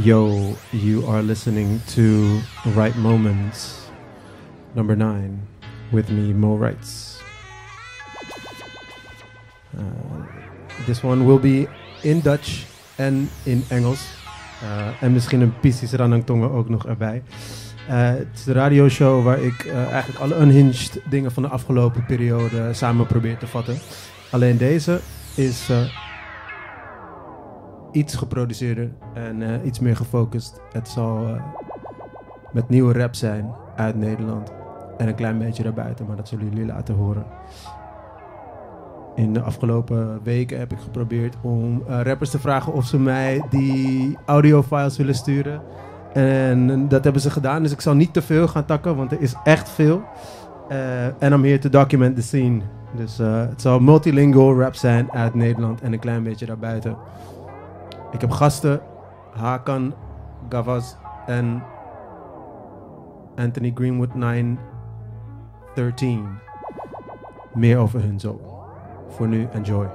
Yo, you are listening to Right Moments, number 9, with me, Mo Wrights. This one will be in Dutch en in Engels. En misschien een piscis ranangtongen ook nog erbij. Het is de radioshow waar ik eigenlijk alle unhinged dingen van de afgelopen periode samen probeer te vatten. Alleen deze is iets geproduceerder en iets meer gefocust. Het zal met nieuwe rap zijn uit Nederland en een klein beetje daarbuiten, maar dat zullen jullie laten horen. In de afgelopen weken heb ik geprobeerd om rappers te vragen of ze mij die audiofiles willen sturen. En dat hebben ze gedaan, dus ik zal niet te veel gaan takken, want er is echt veel. En I'm here to document the scene. Dus het zal multilingual rap zijn uit Nederland en een klein beetje daarbuiten. Ik heb gasten, Hakan, Gavaz en Anthony Greenwood 913. Meer over hun zo. Voor nu, enjoy.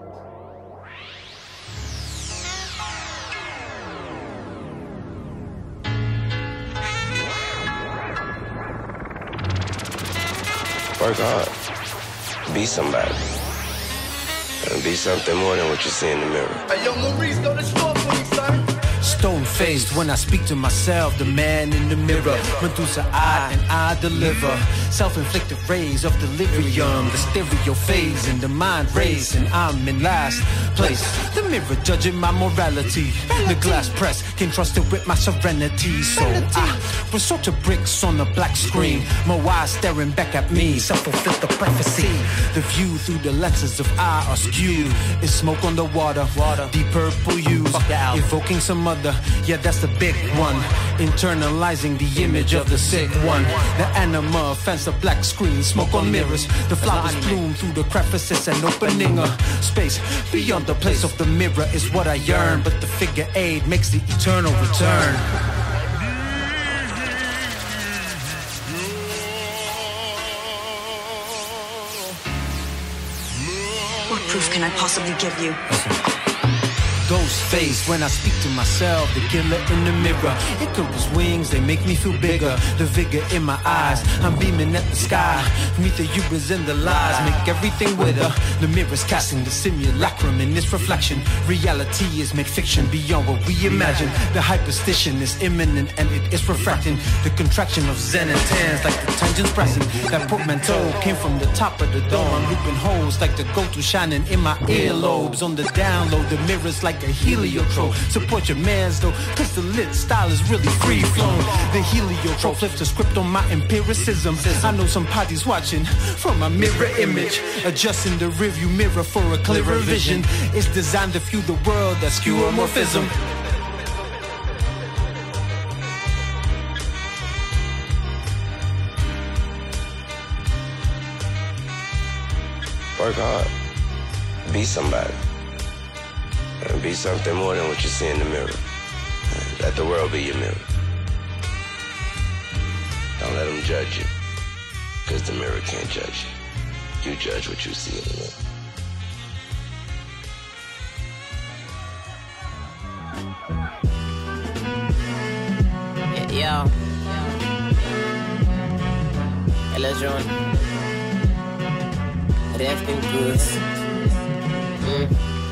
Work hard. Be somebody. And be something more than what you see in the mirror. Hey, yo, Maurice, go to store for me, son. Stone-faced when I speak to myself, the man in the mirror. Medusa eye and I deliver. Self-inflicted rays of delirium. The stereo phase in the mind race, and I'm in last place. The mirror judging my morality. The glass press can't trust it with my serenity. So I was sort of bricks on a black screen. My eyes staring back at me. Self-inflicted prophecy. The view through the lenses of I are skewed. It's smoke on the water. Deep purple hues. Evoking some other. Yeah, that's the big one. Internalizing the image of the sick one. The anima fence the black screen. Smoke on mirrors. The flowers bloom through the crevices and opening a space beyond the place of the mirror is what I yearn. But the figure 8 makes the eternal return. What proof can I possibly give you? Ghost face when I speak to myself, the killer in the mirror. Icarus wings, they make me feel bigger. The vigor in my eyes, I'm beaming at the sky. Meet the hubris and the lies, make everything wither. The mirror's casting the simulacrum in its reflection. Reality is made fiction beyond what we imagine. The hyperstition is imminent and it is refracting. The contraction of zen and tans like the tangents pressing. That portmanteau came from the top of the dome. I'm looping holes like the go-to shining in my earlobes. On the download, the mirror's like a heliotrope. Support your mans though, cause the lit style is really free flown. The heliotrope flips the script on my empiricism. I know some parties watching from my mirror image. Adjusting the rearview mirror for a clearer vision. It's designed to view the world as skeuomorphism. Work hard. Be somebody. And be something more than what you see in the mirror. Let the world be your mirror. Don't let them judge you. Because the mirror can't judge you. You judge what you see in the mirror. Yo. Hello, John. Rafting goods.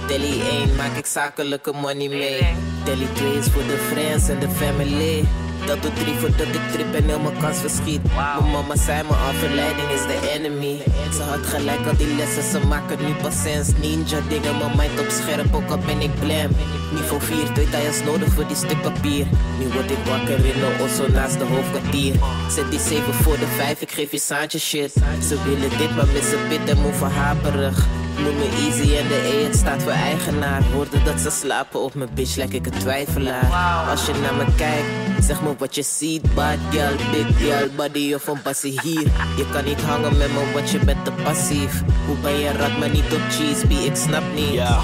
Telly 1 maak ik zakelijke money mee. Telly 2 is voor de friends en de family. Dat doet 3 voordat ik trip en heel mijn kans verschiet. Mijn mama zei me al, verleiding is de enemy. Ze had gelijk al die lessen, ze maken nu pas sens. Ninja dingen, mijn mind op scherp, ook al ben ik blam. Niveau 4, 2 tires nodig voor die stuk papier. Nu word ik wakker in de osso naast de hoofdkwartier. Zet die 7 voor de 5, ik geef je saantje shit. Ze willen dit, maar missen pit en moe haperig. Noem me easy en de E, het staat voor eigenaar. Woorden dat ze slapen op mijn bitch, lijk ik een twijfelaar. Als je naar me kijkt, zeg me wat je ziet. Bad girl, big girl, body of een passie hier. Je kan niet hangen met me, want je bent te passief. Hoe ben je rat, maar niet op cheese, B, ik snap niet. Ja.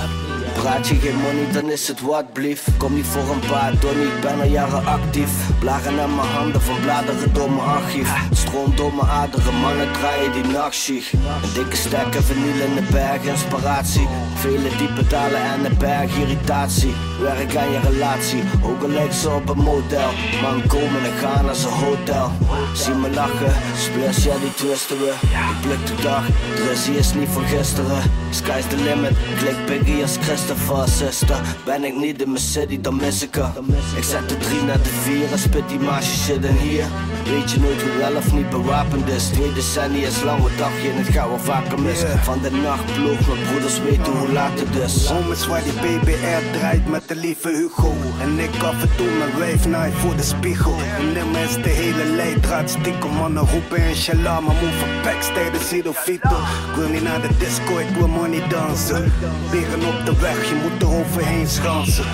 Praat je geen money, dan is het wat blief. Kom niet voor een paar, Donnie, ik ben al jaren actief. Blaren aan mijn handen van bladeren door mijn archief. Het stroomt door mijn aderen, mannen draaien die nachtschicht. Een dikke stek en vinyl in de berg, inspiratie. Vele diepe dalen en een berg irritatie. Werk aan je relatie, ook al lijkt ze op een model. Man komen en gaan als een hotel. Zie me lachen, splash, ja die twisten we. Ik blik de dag, Drizzy is niet van gisteren. Sky's the limit, klik Biggie als Christopher. Sister, ben ik niet in mijn city, dan mis ik er. Ik zet de 3 naar de 4 en spit die maasje shit in hier. Weet je nooit hoe wel of niet bewapend is. 2 decennia is lang, wat dacht je en het gaat wel vaker mis. Van de nachtploeg, mijn broeders weten hoe laat het is. Home is waar die BBR draait met de lieve Hugo. En ik af en toe mijn wave night voor de spiegel. En nimmer is de hele leidraad stiekem. Mannen roepen inshallah, maar move packs tijdens Ido Vito. Ik wil niet naar de disco, ik wil money dansen. Beren op de weg, je moet er overheen schansen.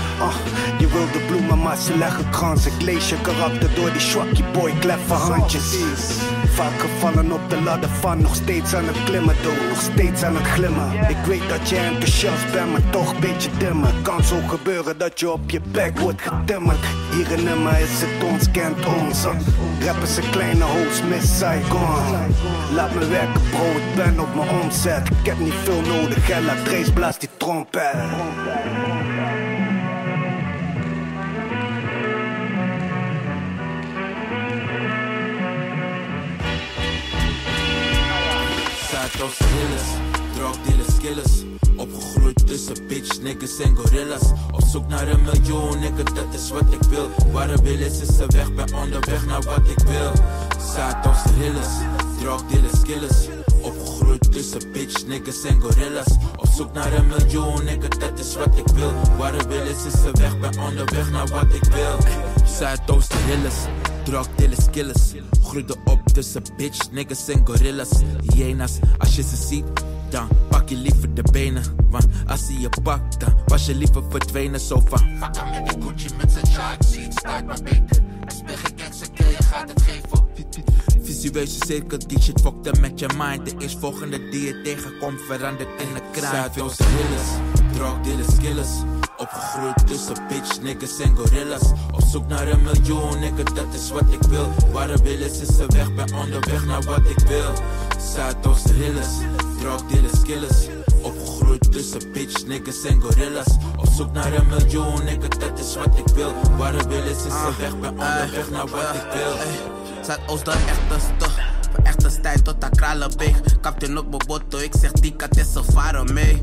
Je wil de bloemen, maar ze leggen krans. Ik lees je karakter door die swakkie boy, kleffe handjes. Vaak gevallen op de ladder van, nog steeds aan het klimmen door, nog steeds aan het glimmen. Ik weet dat je enthousiast bent, maar toch een beetje dimmer. Kan zo gebeuren dat je op je bek wordt getimmerd. Hier in Emma is het ons, kent ons. Rappers een kleine host, Miss Saigon. Laat me werken bro, ik ben op mijn omzet. Ik heb niet veel nodig, hè, laat Trace blaast die trompet. Satos killers, drugdealers, killers. Opgegroeid tussen bitch, niggas en gorillas. Op zoek naar een miljoen, nigga, dat is wat ik wil. Waar de wil is de weg, ben onderweg naar wat ik wil. Satos killers, drugdealers, killers. Opgegroeid tussen bitch, niggas en gorillas. Op zoek naar een miljoen, nigga, dat is wat ik wil. Waar de wil is de weg, ben onderweg naar wat ik wil. Zuidoost Hillers, drugdealers, killers. Groeide op tussen bitch, niggas en gorillas. Hyena's, als je ze ziet, dan pak je liever de benen. Want als ze je pakt, dan was je liever verdwenen. Zo van fuck met die Gucci met zijn shark seat, start maar beter. Speel geen gangster kill, je gaat het geven. Visueuze cirkel, die shit fokte met je mind. De eerstvolgende die je tegenkomt verandert in een crime. Zuidoost Hillers, drugdealers, killers. Opgegroeid tussen bitch, niggas en gorillas. Op zoek naar een miljoen, nigga, dat is wat ik wil. Waar de wil is de weg, ben onderweg naar wat ik wil. Zuidoost Hillers, drugdealers, killers. Opgegroeid tussen bitch, niggas en gorillas. Op zoek naar een miljoen, nigga, dat is wat ik wil. Waar de wil is de weg, ben onderweg naar wat ik wil. Zuidoost de echteste. Van echte stijl tot aan Kralenbeek. Kaptein op mijn botto, ik zeg die kat is een varen mee.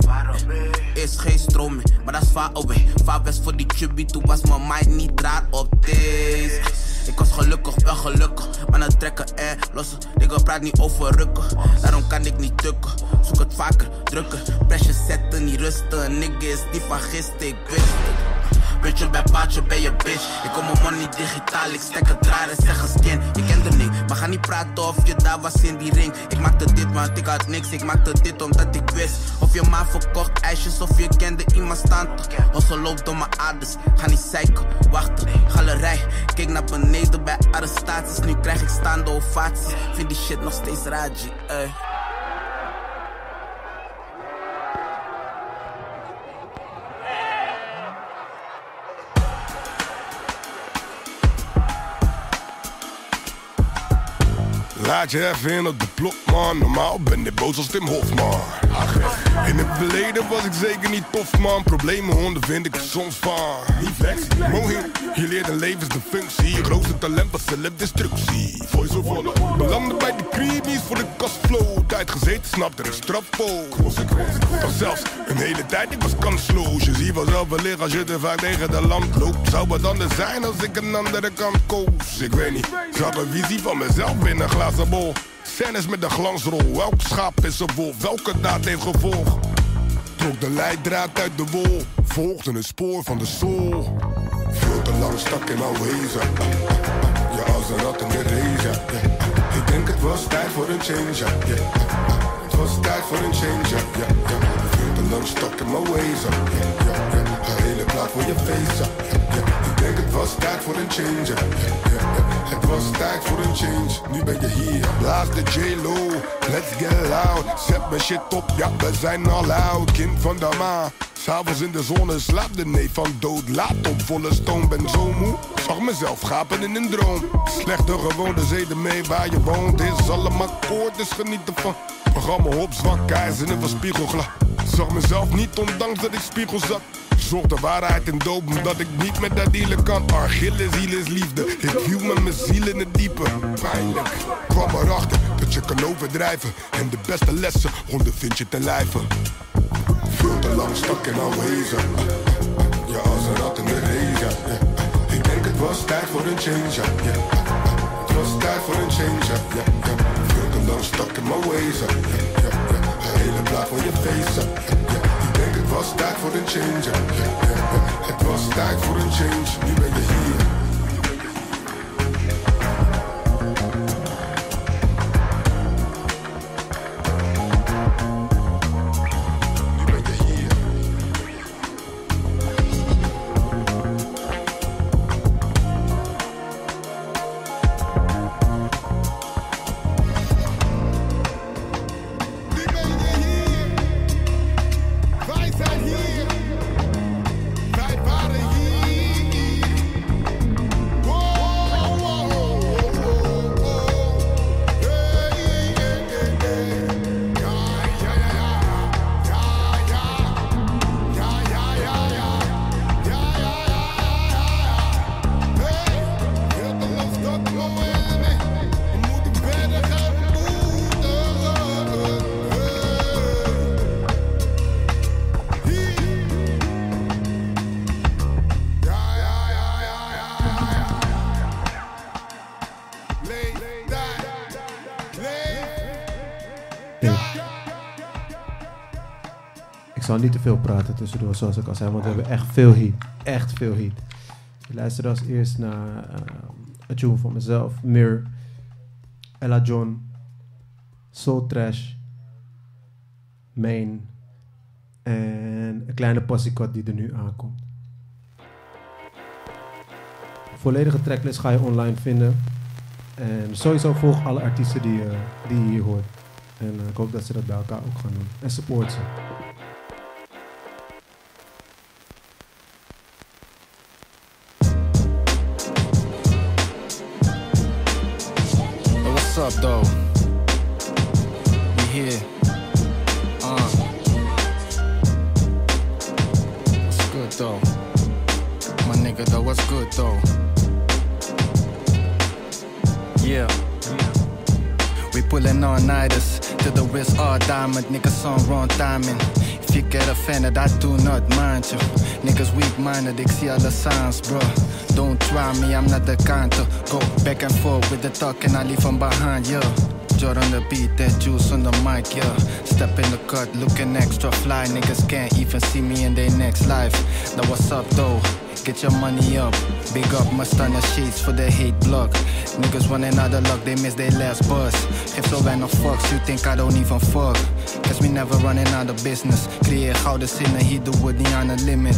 Is geen stroom mee, maar dat is far away. Far west voor die chubby, toen was mijn mind niet raar op deze. Ik was gelukkig, wel gelukkig. Maar dan trekken en lossen, nigga praat niet over rukken. Daarom kan ik niet tukken, zoek het vaker, drukken. Pressure zetten, niet rusten, nigga is die van gisteren, ik wist het. Bitch, bij paardje ben je bitch. Ik kom mijn money digitaal, ik stek het raar en zeg een skin. Je kent er niet, maar ga niet praten of je daar was in die ring. Ik maakte dit, want ik had niks. Ik maakte dit omdat ik wist. Of je ma verkocht ijsjes of je kende iemand staan. Hossel loopt door mijn aders, ga niet zeiken, wachten. Galerij, kijk naar beneden bij arrestaties. Nu krijg ik staande ovaties. Vind die shit nog steeds raji, ey. Laat je even in op de blok, man. Normaal ben ik boos als Tim Hofman. In het verleden was ik zeker niet tof, man. Problemen ondervind ik er soms van. Niet flex, Mohin, je leert een levensdefunctie. Je grootste talent was zelfdestructie. Voice of honor, belandde bij de creemies voor de cashflow. Tijd gezeten, snap er een straf voor. Toch zelfs een hele tijd, ik was kansloos. Je ziet vanzelf wel liggen als je te vaak tegen de lamp loopt. Zou wat anders zijn als ik een andere kant koos. Ik weet niet, zag een visie van mezelf in een glazen bol. Scènes met de glansrol, welk schaap is een wolf, welke daad heeft gevolg. Trok de leidraad uit de wol, volgde het spoor van de soul. Veel te lang stak in mijn wezen, ja als een rat in de race. Ik denk het was tijd voor een change, het was tijd voor een change. Veel te lang stak in mijn wezen, een hele plaat voor je face. Ik denk het was tijd voor een change. Het was tijd voor een change, nu ben je hier. Blaas de J-Lo, let's get loud. Zet mijn shit op, ja we zijn al oud. Kind van de maan, s'avonds in de zon slaap de neef van dood. Laat op volle stoom, ben zo moe. Zag mezelf gapen in een droom. Slechte gewoonte zeden mee waar je woont. Is allemaal koord, dus genieten van. Programma op zwak, ijzeren van spiegelglas. Zag mezelf niet ondanks dat ik spiegel zat. Zocht de waarheid in doop, omdat ik niet met dat dealen kan. Achilles, ziel is liefde. Ik viel met mijn ziel in het diepe. Pijnlijk, kwam erachter dat je kan overdrijven. En de beste lessen ondervind je ten lijve. Veel te lang stak in aanwezen. Ja, als een rat in de race. Ik denk het was tijd voor een change. Het was tijd voor een change. Veel te lang stak in mijn wezen. De hele plaat voor je face. Het was tijd voor een change. Het was tijd voor een change. Nu ben je hier. Ik zal niet te veel praten tussendoor, zoals ik al zei, want we hebben echt veel heat. Echt veel heat. Ik luisterde als eerst naar een tune van mezelf, Mir, Ella John, Soul Trash, Main en een kleine passiekat die er nu aankomt. Volledige tracklist ga je online vinden. En sowieso volg alle artiesten die je hier hoort. En ik hoop dat ze dat bij elkaar ook gaan doen. En support ze. What's up, though? We here. What's good, though? My nigga, though, what's good, though? Yeah. We pulling all-nighters till the wrist all diamond. Niggas on wrong timing. If you get offended, I do not mind you. Niggas weak-minded, ik zie alle signs, bro. Don't try me, I'm not the kind to go back and forth with the talk and I leave from behind, yeah. Jot on the beat, that juice on the mic, yeah. Step in the cut, looking extra fly. Niggas can't even see me in their next life. Now what's up, though? Get your money up. Big up my stunner sheets for the hate block. Niggas running out of luck, they miss their last bus. Geef zo weinig fucks, you think I don't even fuck. Cause we never running out of business. Creëer gouden zinnen, hier doen we niet aan een limit.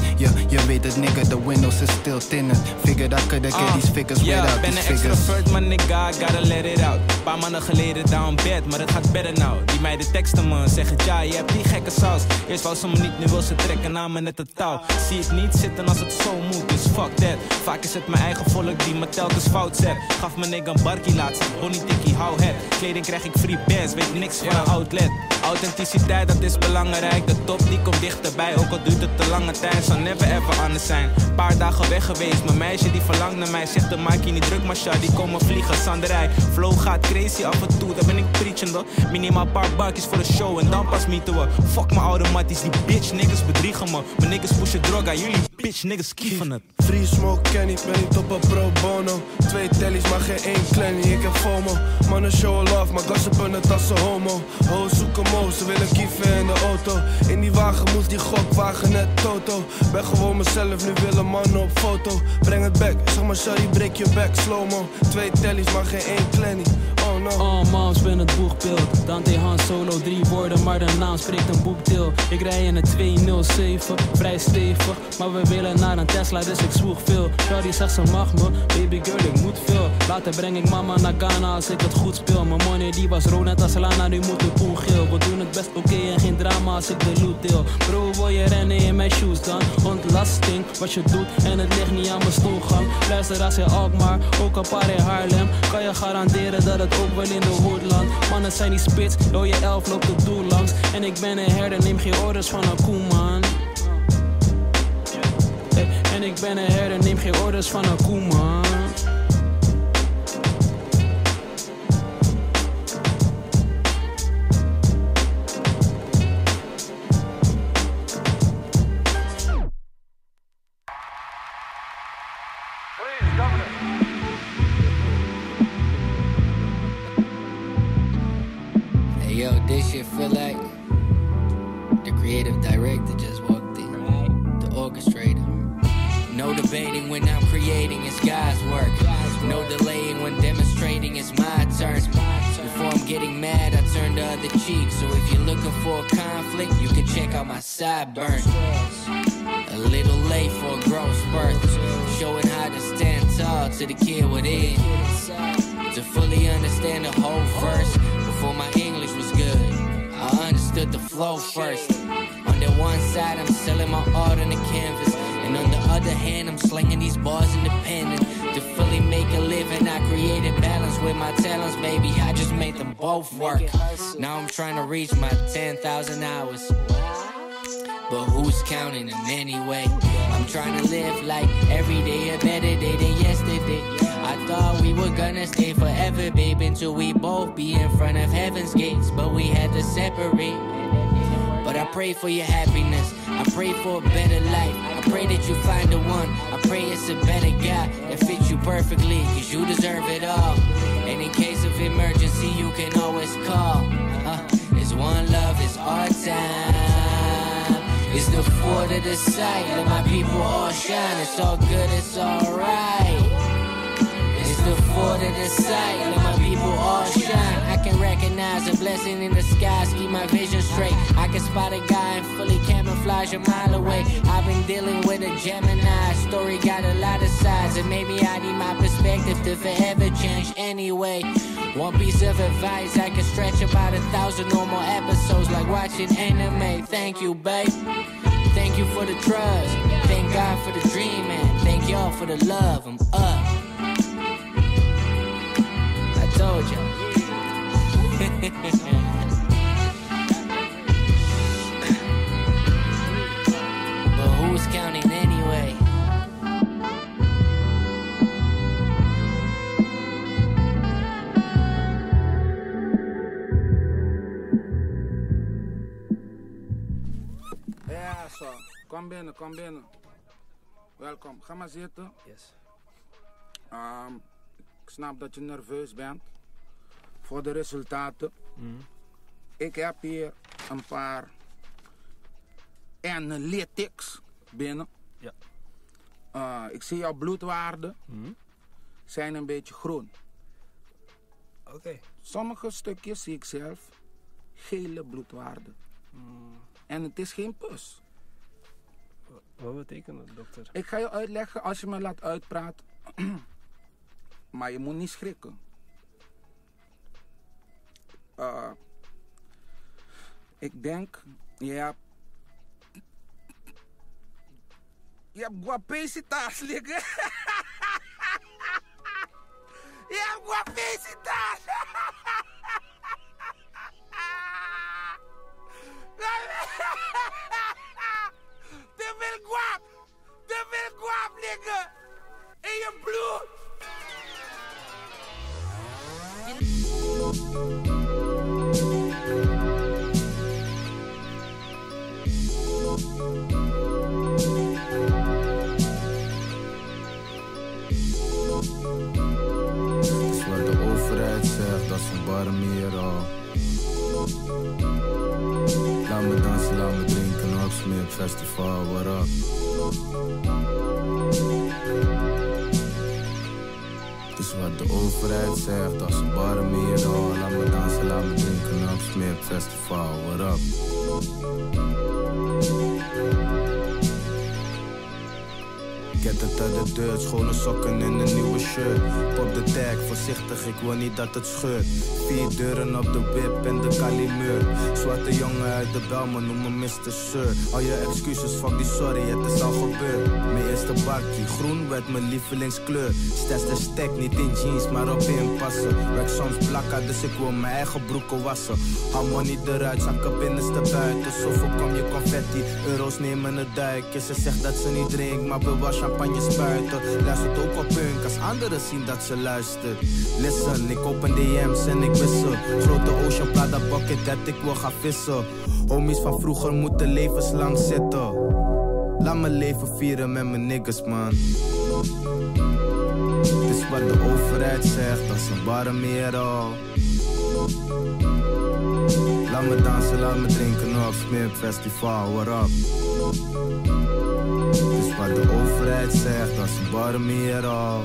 Je weet het nigga, the windows is still thinner. Figured I coulda get these figures without these figures. Ben een extrovert, my nigga, I gotta let it out. Paar maanden geleden down bed, maar het gaat better now. Die meiden teksten me, zeggen ja, je hebt die gekke saus. Eerst wou ze me niet, nu wil ze trekken aan me net het touw. Zie het niet zitten als het zo moet, dus fuck that. Vaak is het mijn eigen volk die me telkens fout zet. Gaf mijn nigga een barkie laatst, Bonnie Tikkie, hou het. Kleding krijg ik free bands, weet niks van een outlet. Authenticiteit, dat is belangrijk. De top die komt dichterbij, ook al duurt het te lange tijd. Zal never ever anders zijn. Paar dagen weg geweest, mijn meisje die verlangt naar mij. Zegt de maak je niet druk, Masha, die komen vliegen, sanderij. Flow gaat crazy af en toe, daar ben ik preachende. Minimaal paar bakjes voor de show en dan pas meeten we. Fuck mijn oude matties, die bitch niggas bedriegen me. Mijn niggas pushen droga, jullie bitch niggas kieven het. Free smoke Kenny, ben niet op een pro bono. 2 tellies, maar geen 1 clanny, ik heb FOMO. Mannen show love, maar gossipen het als een homo. Ho, zoeken mo, ze willen kieven in de auto. In die wagen moest die gokwagen net Toto. Ben gewoon mezelf, nu willen mannen op foto. Breng het back, zeg maar sorry, break je back, slow mo. 2 tellies, maar geen 1 clanny. Oh Moms ben het boegbeeld. Dante Han Solo, 3 woorden, maar de naam spreekt een boekdeel. Ik rij in een 207, vrij stevig. Maar we willen naar een Tesla, dus ik zwoeg veel. Shawty zegt ze mag me, baby girl ik moet veel. Later breng ik mama naar Ghana als ik het goed speel. Mijn money die was rood net als Lana, nu moet de poen geel. We doen het best oké en geen drama als ik de loot deel. Bro, wil je rennen in mijn shoes dan? Ontlasting, wat je doet en het ligt niet aan mijn stoelgang. Luister als in Alkmaar, ook een paar in Haarlem. Kan je garanderen dat het ook wel in de hoed landt. Mannen zijn die spits, door je 11 loopt het doel langs. En ik ben een herder, neem geen orders van een koe man. En ik ben een herder, neem geen orders van een koe man. Hey yo, this shit feel like the creative director just walked in. The orchestrator. No debating when I'm creating, it's God's work. No delaying when demonstrating, it's my turn. Before I'm getting mad, I turn the other cheek. So if you're looking for a conflict, you can check out my sideburn. A little late for a growth spurt. Showing how to stand tall to the kid within. To fully understand the whole verse. Before my English was good, I understood the flow first. On the one side, I'm selling my art on the canvas. And on the other hand, I'm slinging these bars independent. To fully make a living, I created balance with my talents, baby. I just made them both work. Now I'm trying to reach my 10,000 hours. But who's counting them anyway? I'm trying to live like every day a better day than yesterday. I thought we were gonna stay forever, babe, until we both be in front of heaven's gates. But we had to separate. But I pray for your happiness, I pray for a better life. I pray that you find the one, I pray it's a better guy that fits you perfectly, cause you deserve it all. And in case of emergency, you can always call. It's one love, it's our time. It's the fourth of the sight, let my people all shine. It's all good, it's alright. It's the fourth of the sight, let my people all shine. I can recognize a blessing in the skies, keep my vision straight. I can spot a guy and fully camouflage a mile away. I've been dealing with a Gemini, story got a lot of sides. And maybe I need my perspective to forever change anyway. One piece of advice, I can stretch about 1,000 or more episodes like watching anime. Thank you, babe. Thank you for the trust. Thank God for the dream, and thank y'all for the love. I'm up. I told y'all. But who's counting anyway? Ja, zo. Kom binnen, kom binnen. Welkom. Ga maar zitten. Yes. Ik snap dat je nerveus bent voor de resultaten. Ik heb hier een paar analytics binnen. Ja. Ik zie jouw bloedwaarden zijn een beetje groen. Oké. Sommige stukjes zie ik zelf gele bloedwaarden. En het is geen pus. Wat betekent dat, dokter? Ik ga je uitleggen als je me laat uitpraten. Maar je moet niet schrikken. Ik denk, je hebt guapesitas liggen. Je hebt guapesitas. Te veel guap liggen in je bloed. Dus wat de overheid zegt, dat is een barmero. Laat me dansen, laat me drinken, Hogsmeade Festival, what up? Dus wat de overheid zegt. Als een barren meer al. Laat me dansen, laat me drinken op Smeer Festival. What up? Get het uit de deur, schone sokken en een nieuwe shirt. Pop de tag, voorzichtig, ik wil niet dat het scheurt. 4 deuren op de whip en de kalimeur. Zwarte jongen uit de Belmen, noem me Mr. Sir. Al je excuses, fuck die sorry, het is al gebeurd. Mijn eerste bakkie, groen werd mijn lievelingskleur. Stes de stek, niet in jeans, maar op inpassen. Werk soms blakka, dus ik wil mijn eigen broeken wassen. Hou money eruit, zakken binnenste buiten. Zo voorkom je confetti, euro's nemen het duikje. Ze zegt dat ze niet drinkt, maar bewaar champagne spuiten. Luistert ook op punk als anderen zien dat ze luistert. Listen, ik open DM's en ik wissel. Grote ocean Prada bucket dat ik wil gaan vissen. Homies van vroeger moeten levenslang zitten. Laat me leven vieren met mijn niggas, man. Het is wat de overheid zegt, als een barren meer al. Laat me dansen, laat me drinken op Smeer Festival, what up? Het is wat de overheid zegt, als een barren meer al.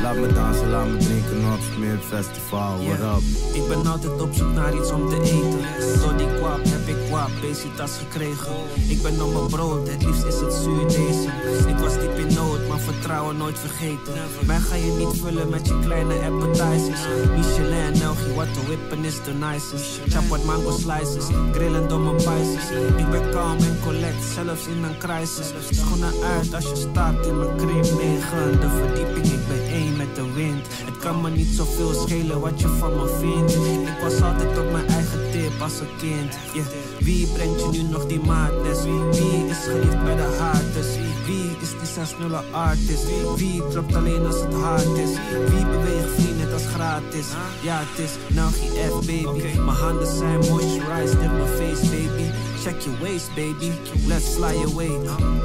Laat me dansen, laat me drinken op Smeer Festival, what up? Ik ben altijd op zoek naar iets om te eten. Zo die kwap, heb ik kwap, basitas gekregen. Ik ben op mijn brood, het liefst is het zuur deze. Ik was diep in nood, maar vertrouwen nooit vergeten. Mij ga je niet vullen met je kleine appetizers. Michelin, Nelgie, what the whippen is the nicest. Chap wat mango slices, grillen door mijn spices. Ik ben calm en collect, zelfs in een crisis. Schoenen uit als je staat in mijn crib 9. De verdieping, ik ben 1 met de wind. Het kan me niet zoveel schelen wat je van me vindt. Ik was altijd op mijn eigen tip als een kind. Yeah. Wie brengt je nu nog die madness? Wie is geliefd bij de haters? Wie is die 6-0 artist? Wie dropt alleen als het hard is? Wie beweegt vrienden net als gratis? Ja, het is Nelgie F, baby. Mijn handen zijn moisturized in mijn face, baby. Check your waist, baby. Let's fly away.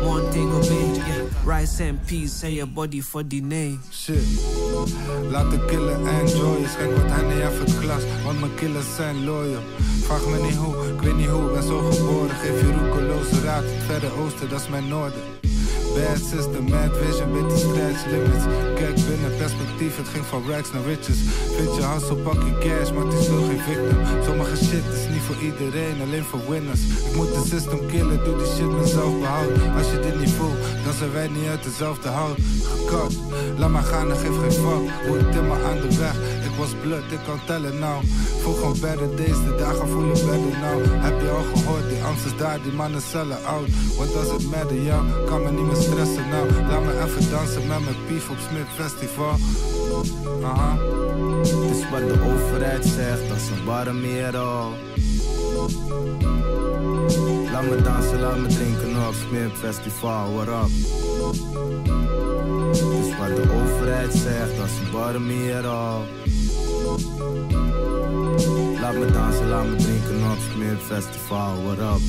Montego Bay. Yeah. Rice and peas, say your body for diner. Shit. Laat de killer enjoyen. Schenk wat Henny even het glas, want mijn killers zijn loyal. Vraag me niet hoe, ik weet niet hoe, ik ben zo geboren. Geef je roekeloze raad, het verre oosten, dat is mijn noorden. Bad system, mad vision, bitter stretch limits. Kijk binnen perspectief, het ging van rags naar riches. Vind je hustle, pak je cash, maar het is veel geen victim. Sommige shit is niet voor iedereen, alleen voor winners. Ik moet de system killen, doe die shit met zelfbehoud. Als je dit niet voelt, dan zijn wij niet uit dezelfde hout. Gekot, laat maar gaan en geef geen fuck. Hoe ik timmer aan de weg, ik was bloed, ik kan tellen nou. Voel gewoon better days, de dagen voelen better now. Heb je al gehoord, die angst is daar, die mannen cellen out. What does it matter, yo, kan me niet meer stressen nou. Laat me even dansen met mijn pief op Smeer Festival. Aha. Het is wat de overheid zegt, als een barren meer al. Laat me dansen, laat me drinken op Smeer Festival, what up? Het is wat de overheid zegt, als een barren meer al. Laat me dansen, laat me drinken op Smeer Festival, what up?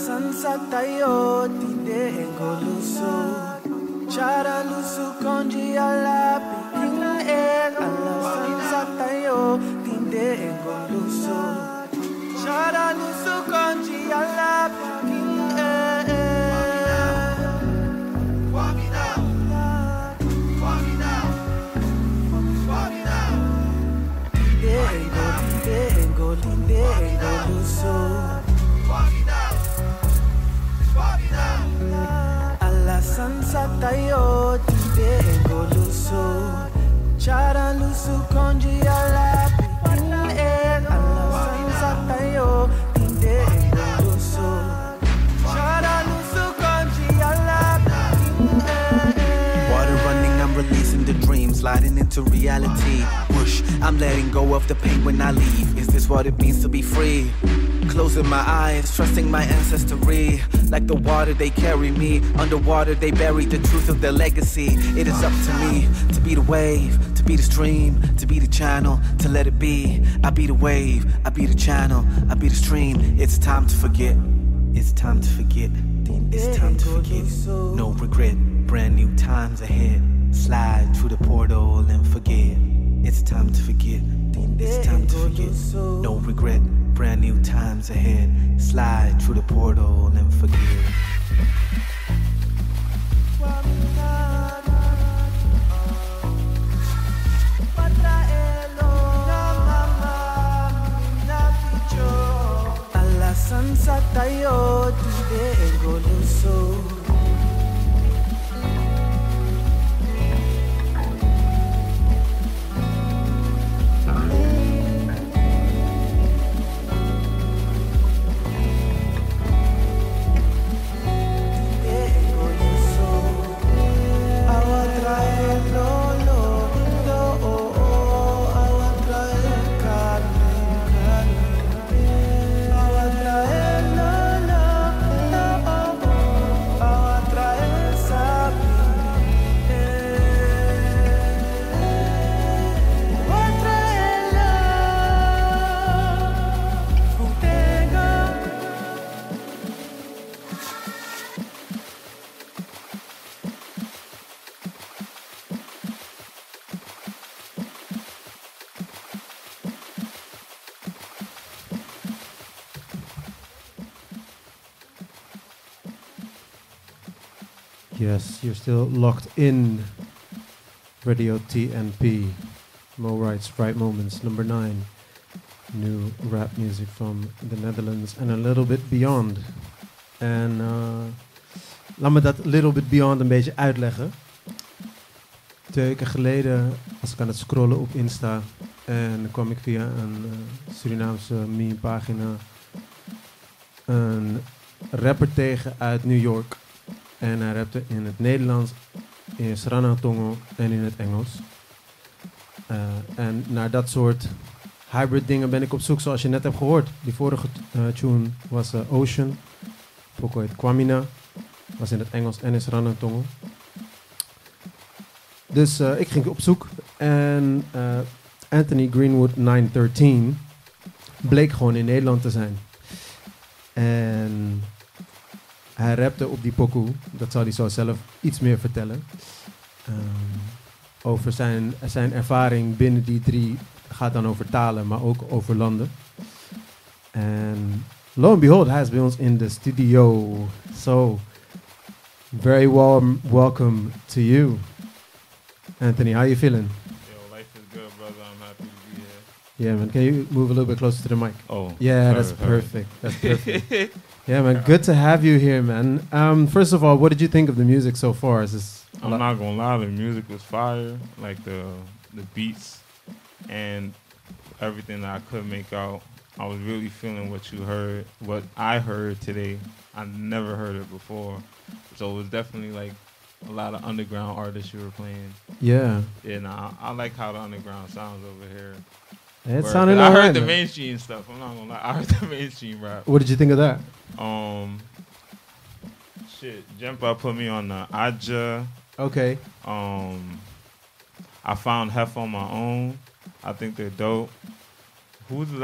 Sansa tayo tinde engoluso Chara lusu konji ala piking el Ala sansa tayo tinde engoluso Chara lusu konji ala piking el Wamina Wamina Wamina Tinde engoluso Alla sansa tayo tinde engoluso Chara lusu konji ala pikin el Alla sansa tayo tinde engoluso Chara lusu konji ala pikin el Water running, I'm releasing the dreams sliding into reality. Whoosh, I'm letting go of the pain when I leave. Is this what it means to be free? Closing my eyes, trusting my ancestry. Like the water they carry me, underwater they bury the truth of their legacy. It is up to me to be the wave, to be the stream, to be the channel, to let it be. I be the wave, I be the channel, I be the stream. It's time to forget, it's time to forget, it's time to forget. No regret, brand new times ahead. Slide through the portal and forget. It's time to forget, it's time to forget. No regret, brand new times ahead. Slide through the portal and forget. Alasan tayo today goluso. Yes, you're still locked in. Radio TNP. Mo Writes Right Moments, number 9. New rap music from the Netherlands and a little bit beyond. En laat me dat little bit beyond een beetje uitleggen. 2 weken geleden was ik aan het scrollen op Insta en dan kwam ik via een Surinaamse meme pagina een rapper tegen uit New York. En hij rapte in het Nederlands, in Sranatongo en in het Engels. En naar dat soort hybrid dingen ben ik op zoek, zoals je net hebt gehoord. Die vorige tune was Ocean. Poko heet Kwamina. Was in het Engels en in Sranatongo. Dus ik ging op zoek. En Anthony Greenwood 913 bleek gewoon in Nederland te zijn. En hij rapte op die pokoe. Dat zal hij zo zelf iets meer vertellen. Over zijn ervaring binnen die 3. Gaat dan over talen, maar ook over landen. En lo and behold, hij is bij ons in de studio. So, very warm welcome to you. Anthony, how you feeling? Yo, life is good, brother. I'm happy to be here. Yeah, man. Can you move a little bit closer to the mic? Oh. Yeah, that's perfect. That's perfect. Yeah, man. Good to have you here, man. First of all, what did you think of the music so far? I'm not gonna lie, the music was fire. Like the beats and everything that I could make out. I was really feeling what I heard today. I never heard it before. So it was definitely like a lot of underground artists you were playing. Yeah. And I like how the underground sounds over here. It sounded I alright, heard the man. mainstream stuff. I'm not gonna lie. I heard the mainstream rap. What did you think of that? Jempa put me on the Aja. Okay. I found Hef on my own. I think they're dope. Who did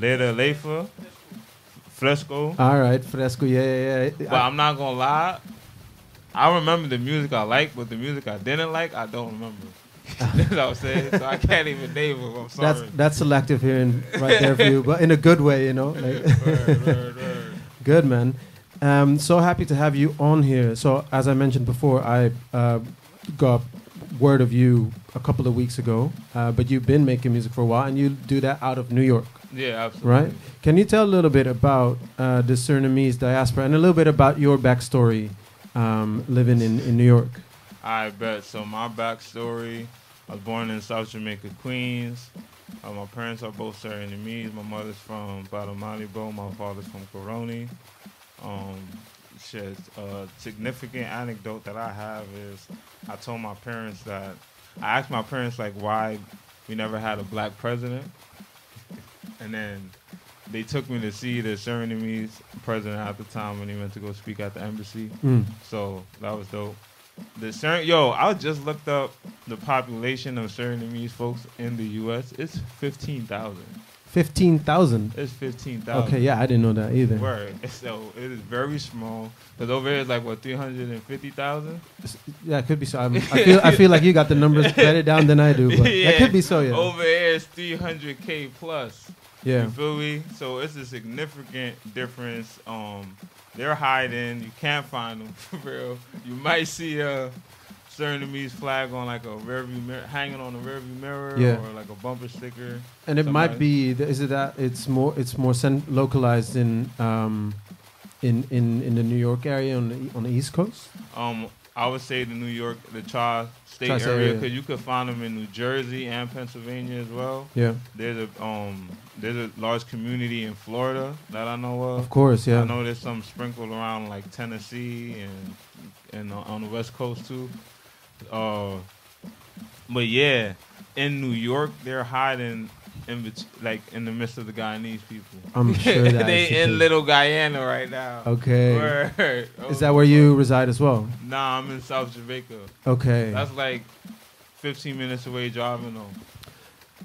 Leda Leifa? Fresco. All right, Fresco. Yeah. But I'm not gonna lie. I remember the music I like, but the music I didn't like, I don't remember. You know what I'm saying? So I can't even name them. I'm sorry. That's selective hearing right there for you, but in a good way, you know. Like Word. Good, man. So happy to have you on here. So as I mentioned before, I got word of you a couple of weeks ago, but you've been making music for a while, and you do that out of New York. Yeah, absolutely. Right? Can you tell a little bit about the Surinamese diaspora and a little bit about your backstory living in New York? I bet. So my backstory, I was born in South Jamaica, Queens. My parents are both Surinamese. My mother's from Batamalibo. My father's from Coroni. shit. Significant anecdote that I have is I told my parents that I asked my parents like why we never had a black president, and then they took me to see the Surinamese president at the time when he went to go speak at the embassy. So that was dope. I just looked up the population of Surinamese folks in the U.S. It's 15,000. 15,000? It's 15,000. Okay, yeah, I didn't know that either. Word. So it is very small. Because over here it's like, what, 350,000? Yeah, it could be so. I feel like you got the numbers better down than I do, but that could be so, yeah. Over here it's 300K plus. Yeah. You feel me? So it's a significant difference. They're hiding. You can't find them for real. You might see a Surinamese flag on like a rearview mirror, hanging on a rearview mirror, or like a bumper sticker. And it might be. Is it that it's more localized in the New York area on the East Coast? I would say the tri-state Tri-state area, because you could find them in New Jersey and Pennsylvania as well. Yeah. There's a large community in Florida that I know of. Of course, yeah. I know there's some sprinkled around like Tennessee and on the West Coast too. But yeah, in New York, they're hiding in the midst of the Guyanese people. I'm sure that they in Little Guyana right now. Okay. Word. Is that where you reside as well? Nah, I'm in South Jamaica. Okay. That's like 15 minutes away driving home.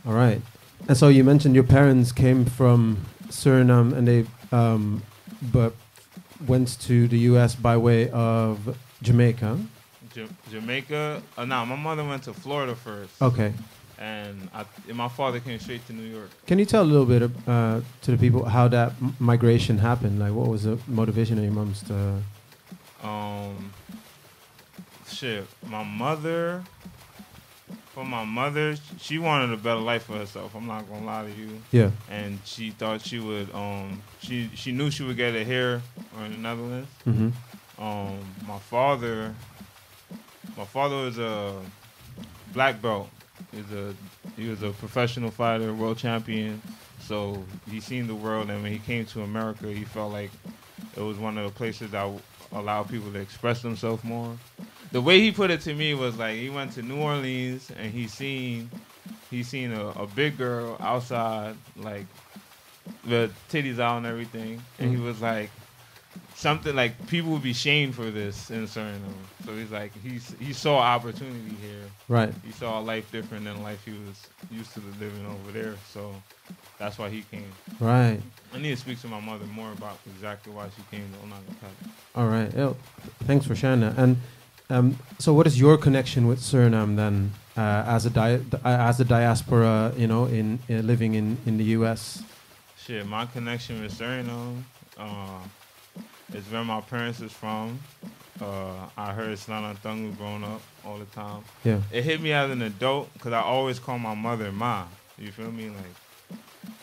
All right. And so you mentioned your parents came from Suriname and they but went to the U.S. by way of Jamaica. Jamaica? My mother went to Florida first. Okay. And my father came straight to New York. Can you tell a little bit to the people how that migration happened? Like, what was the motivation of your mom's to... My mother, she wanted a better life for herself. I'm not gonna lie to you. Yeah. And she thought she would. She knew she would get it here or in the Netherlands. Mm-hmm. My father was a black belt. He was a professional fighter, world champion. So he seen the world, and when he came to America, he felt like it was one of the places that allowed people to express themselves more. The way he put it to me was like he went to New Orleans and he seen a big girl outside, like the titties out and everything, and he was like something like people would be shamed for this in Suriname. So he's like he saw opportunity here. Right. He saw a life different than life he was used to living over there. So that's why he came. Right. I need to speak to my mother more about exactly why she came, though. I'm not gonna cut it. All right. Thanks for sharing that. And so, what is your connection with Suriname then, as a diaspora, in living in the U.S.? Shit, my connection with Suriname is where my parents is from. I heard Slanantangu growing up all the time. Yeah. It hit me as an adult because I always call my mother Ma. You feel me? Like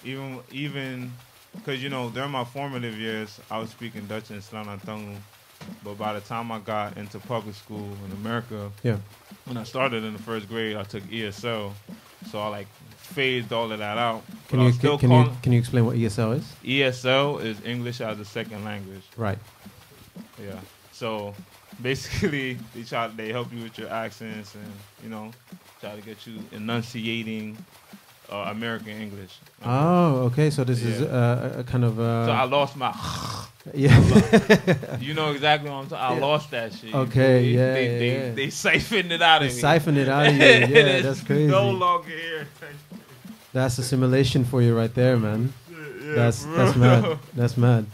even because during my formative years I was speaking Dutch and Slanantangu. But by the time I got into public school in America, when I started in the first grade, I took ESL, so I like phased all of that out. Can you explain what ESL is? ESL is English as a second language. Right. Yeah. So basically, they help you with your accents and try to get you enunciating American English. Oh, okay. So this is a kind of. So I lost my. Yeah. You know exactly what I'm talking. I lost that shit. Okay. They siphoned it out of me. Siphoned it out of you. Yeah, that's crazy. No longer here. That's assimilation for you right there, man. Yeah, that's mad. That's mad.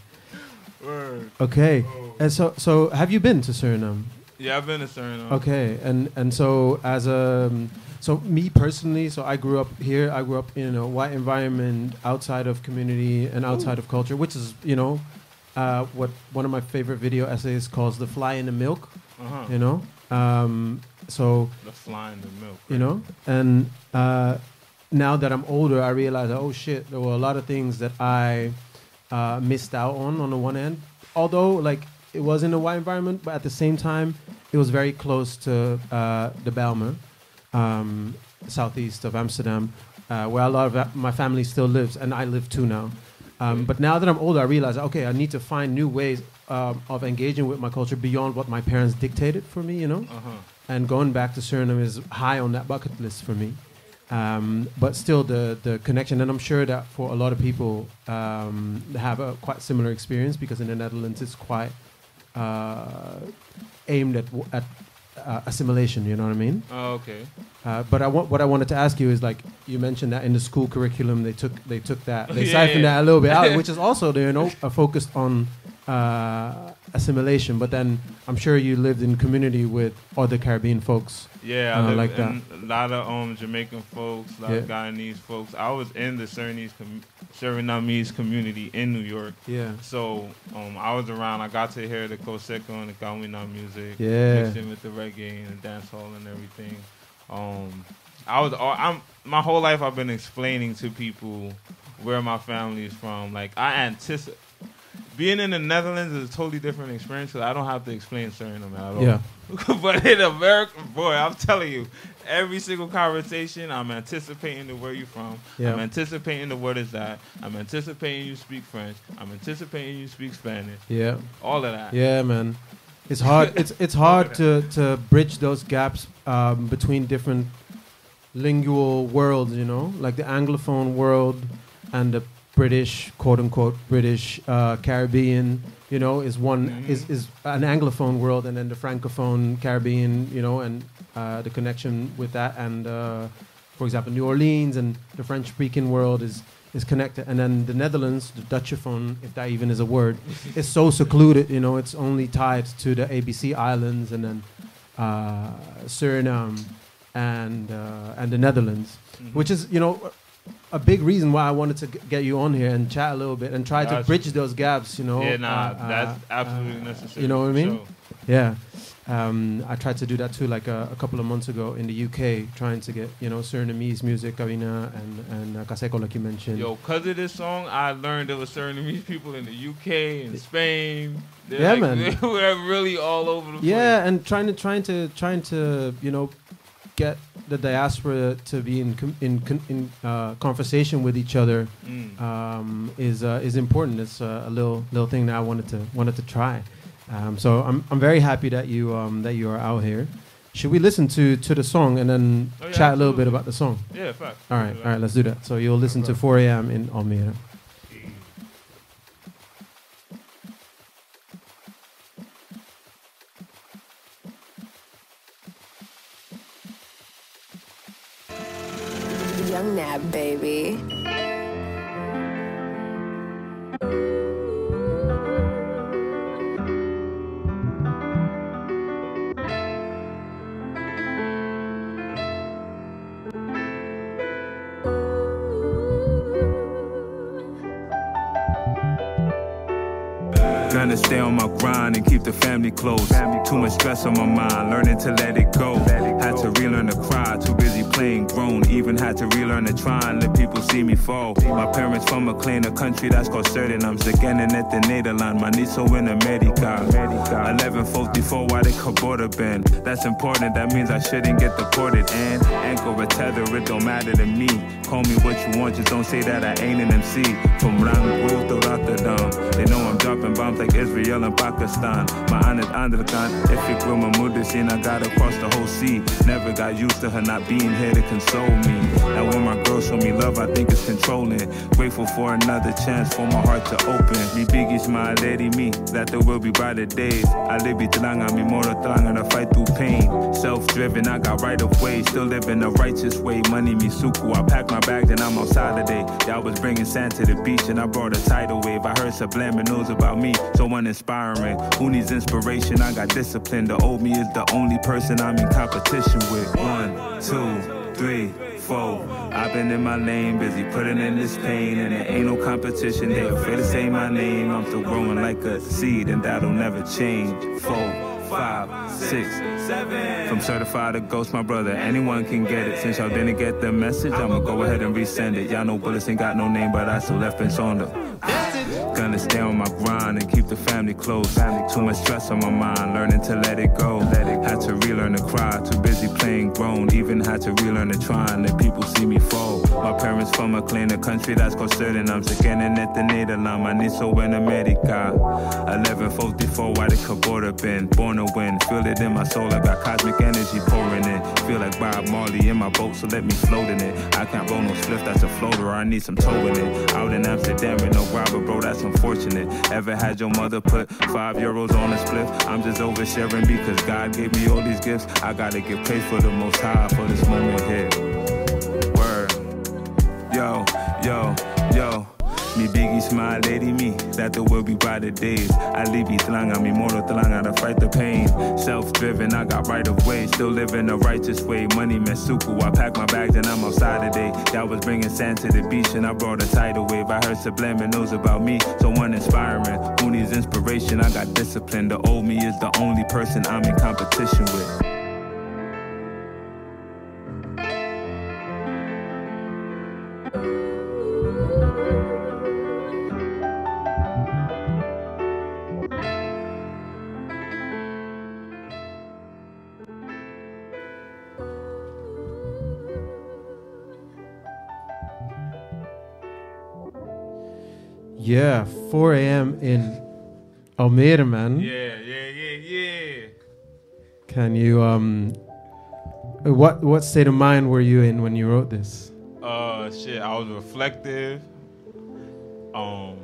Word. Okay. And so have you been to Suriname? Yeah, I've been to Suriname. Okay. And so so me personally, so I grew up here. I grew up in a white environment, outside of community and outside of culture, which is what one of my favorite video essays calls "The Fly in the Milk." So the fly in the milk. And now that I'm older, I realize, oh shit, there were a lot of things that I missed out on the one hand. Although like it was in a white environment, but at the same time, it was very close to the Bijlmer. Southeast of Amsterdam, where a lot of my family still lives, and I live too now. But now that I'm older, I realize, okay, I need to find new ways of engaging with my culture beyond what my parents dictated for me, you know. And going back to Suriname is high on that bucket list for me. But still, the connection, and I'm sure that for a lot of people have a quite similar experience, because in the Netherlands it's quite aimed at assimilation. You know what I mean? Oh, okay. But what I wanted to ask you is, like, you mentioned that in the school curriculum they took that, they siphoned that a little bit out, which is also, you know, focused on assimilation. But then I'm sure you lived in community with other Caribbean folks. Yeah, I lived like that. in a lot of Jamaican folks, a lot of Guyanese folks. I was in the Surinamese community in New York. Yeah. So I was around. I got to hear the Koseko and the Kawina music. Yeah. Mixed in with the reggae and the dance hall and everything. My whole life I've been explaining to people where my family is from. Like, I anticipate. Being in the Netherlands is a totally different experience, because I don't have to explain Suriname at all. Yeah. But in America, boy, I'm telling you, every single conversation, I'm anticipating the where you're from. Yeah. I'm anticipating the what is that. I'm anticipating you speak French. I'm anticipating you speak Spanish. Yeah. All of that. Yeah, man. It's hard. it's hard to bridge those gaps between different lingual worlds, you know, like the Anglophone world and the British, quote unquote British Caribbean, you know, is one is an Anglophone world, and then the Francophone Caribbean, you know, and the connection with that, and for example, New Orleans and the French-speaking world is connected, and then the Netherlands, the Dutchophone, if that even is a word, is so secluded, you know, it's only tied to the ABC Islands, and then Suriname and the Netherlands, which is, you know, a big reason why I wanted to get you on here and chat a little bit and try to bridge those gaps, you know. Yeah, that's absolutely necessary. You know what I mean? Sure. Yeah. I tried to do that too, like a couple of months ago in the UK, trying to get, you know, Surinamese music, Kawina and Kaseko, like you mentioned. Yo, because of this song, I learned there were Surinamese people in the UK and Spain. They're Yeah, like, man. They were really all over the place. Yeah, and trying to you know, get the diaspora to be in conversation with each other is important. It's a little thing that I wanted to try. So I'm very happy that you are out here. Should we listen to the song and then chat a little bit about the song? Yeah, fact. All right, let's do that. So you'll listen to 4 a.m. in Almere. Young Nab, baby. Gonna stay on my grind and keep the family close. Too much stress on my mind, learning to let it go. Had to relearn to cry, too busy playing grown. Even had to relearn to try and let people see me fall. My parents from a kleine country that's called Suriname. Ze kennen het in Nederland, maar niet zo in Amerika. 11:54 waar ik geboren ben. That's important, that means I shouldn't get deported. And anchor a tether, it don't matter to me. Call me what you want, just don't say that I ain't an MC. From Rangpur to Rotterdam, they know I'm dropping bombs like Israel and Pakistan. Maar aan het andere kant, if ik wil mijn moeder zien, I gotta cross the whole sea. Never got used to her not being here to console me. Now when my girls show me love, I think it's controlling. Grateful for another chance for my heart to open. Mi biggies my lady me, that there will be brighter days. I live it lang, I'm more strong and I fight through pain. Self-driven, I got right of way, still living the righteous way. Money me suku, I pack my bag, then I'm outside today. Y'all was bringing sand to the beach and I brought a tidal wave. I heard subliminals about me, so uninspiring. Who needs inspiration? I got discipline. The old me is the only person I'm in competition with. 1, 2, 3, 4. I've been in my lane, busy putting in this pain, and there ain't no competition. They afraid to say my name. I'm still growing like a seed, and that'll never change. 4, 5, 6, 7. From certified to ghost, my brother, anyone can get it. Since y'all didn't get the message, I'ma go ahead and resend it. Y'all know bullets ain't got no name, but I still left in Sonda. Gonna stay on my grind and keep the family close. Too much stress on my mind, learning to let it go. Had to relearn to cry, too busy playing grown. Even had to relearn to try and let people see me fall. My parents from a kleine country that's called Suriname. Ze kennen net de Nederland, maar niet zo in Amerika. 11:44 waar ik geboren ben. Born to win, feel it in my soul. I got cosmic energy pouring in. Feel like Bob Marley in my boat, so let me float in it. I can't roll no spliff, that's a floater, I need some tow in it. Out in Amsterdam with no robber, bro, that's unfortunate. Ever had your mother put €5 on a spliff? I'm just oversharing because God gave me all these gifts. I gotta give praise for the most high for this moment here. Word. Yo, yo, yo. Me biggie smile, lady me, that the will be brighter days. I leave it lang, I'm immortal tlang, to fight the pain. Self-driven, I got right of way, still living a righteous way. Money mesuku, I pack my bags and I'm outside today. Y'all was bringing sand to the beach and I brought a tidal wave. I heard subliminals about me, someone inspiring. Who needs inspiration? I got discipline. The old me is the only person I'm in competition with. Yeah, 4 a.m. in Almere, man. Yeah. Can you, what state of mind were you in when you wrote this? Shit, I was reflective. I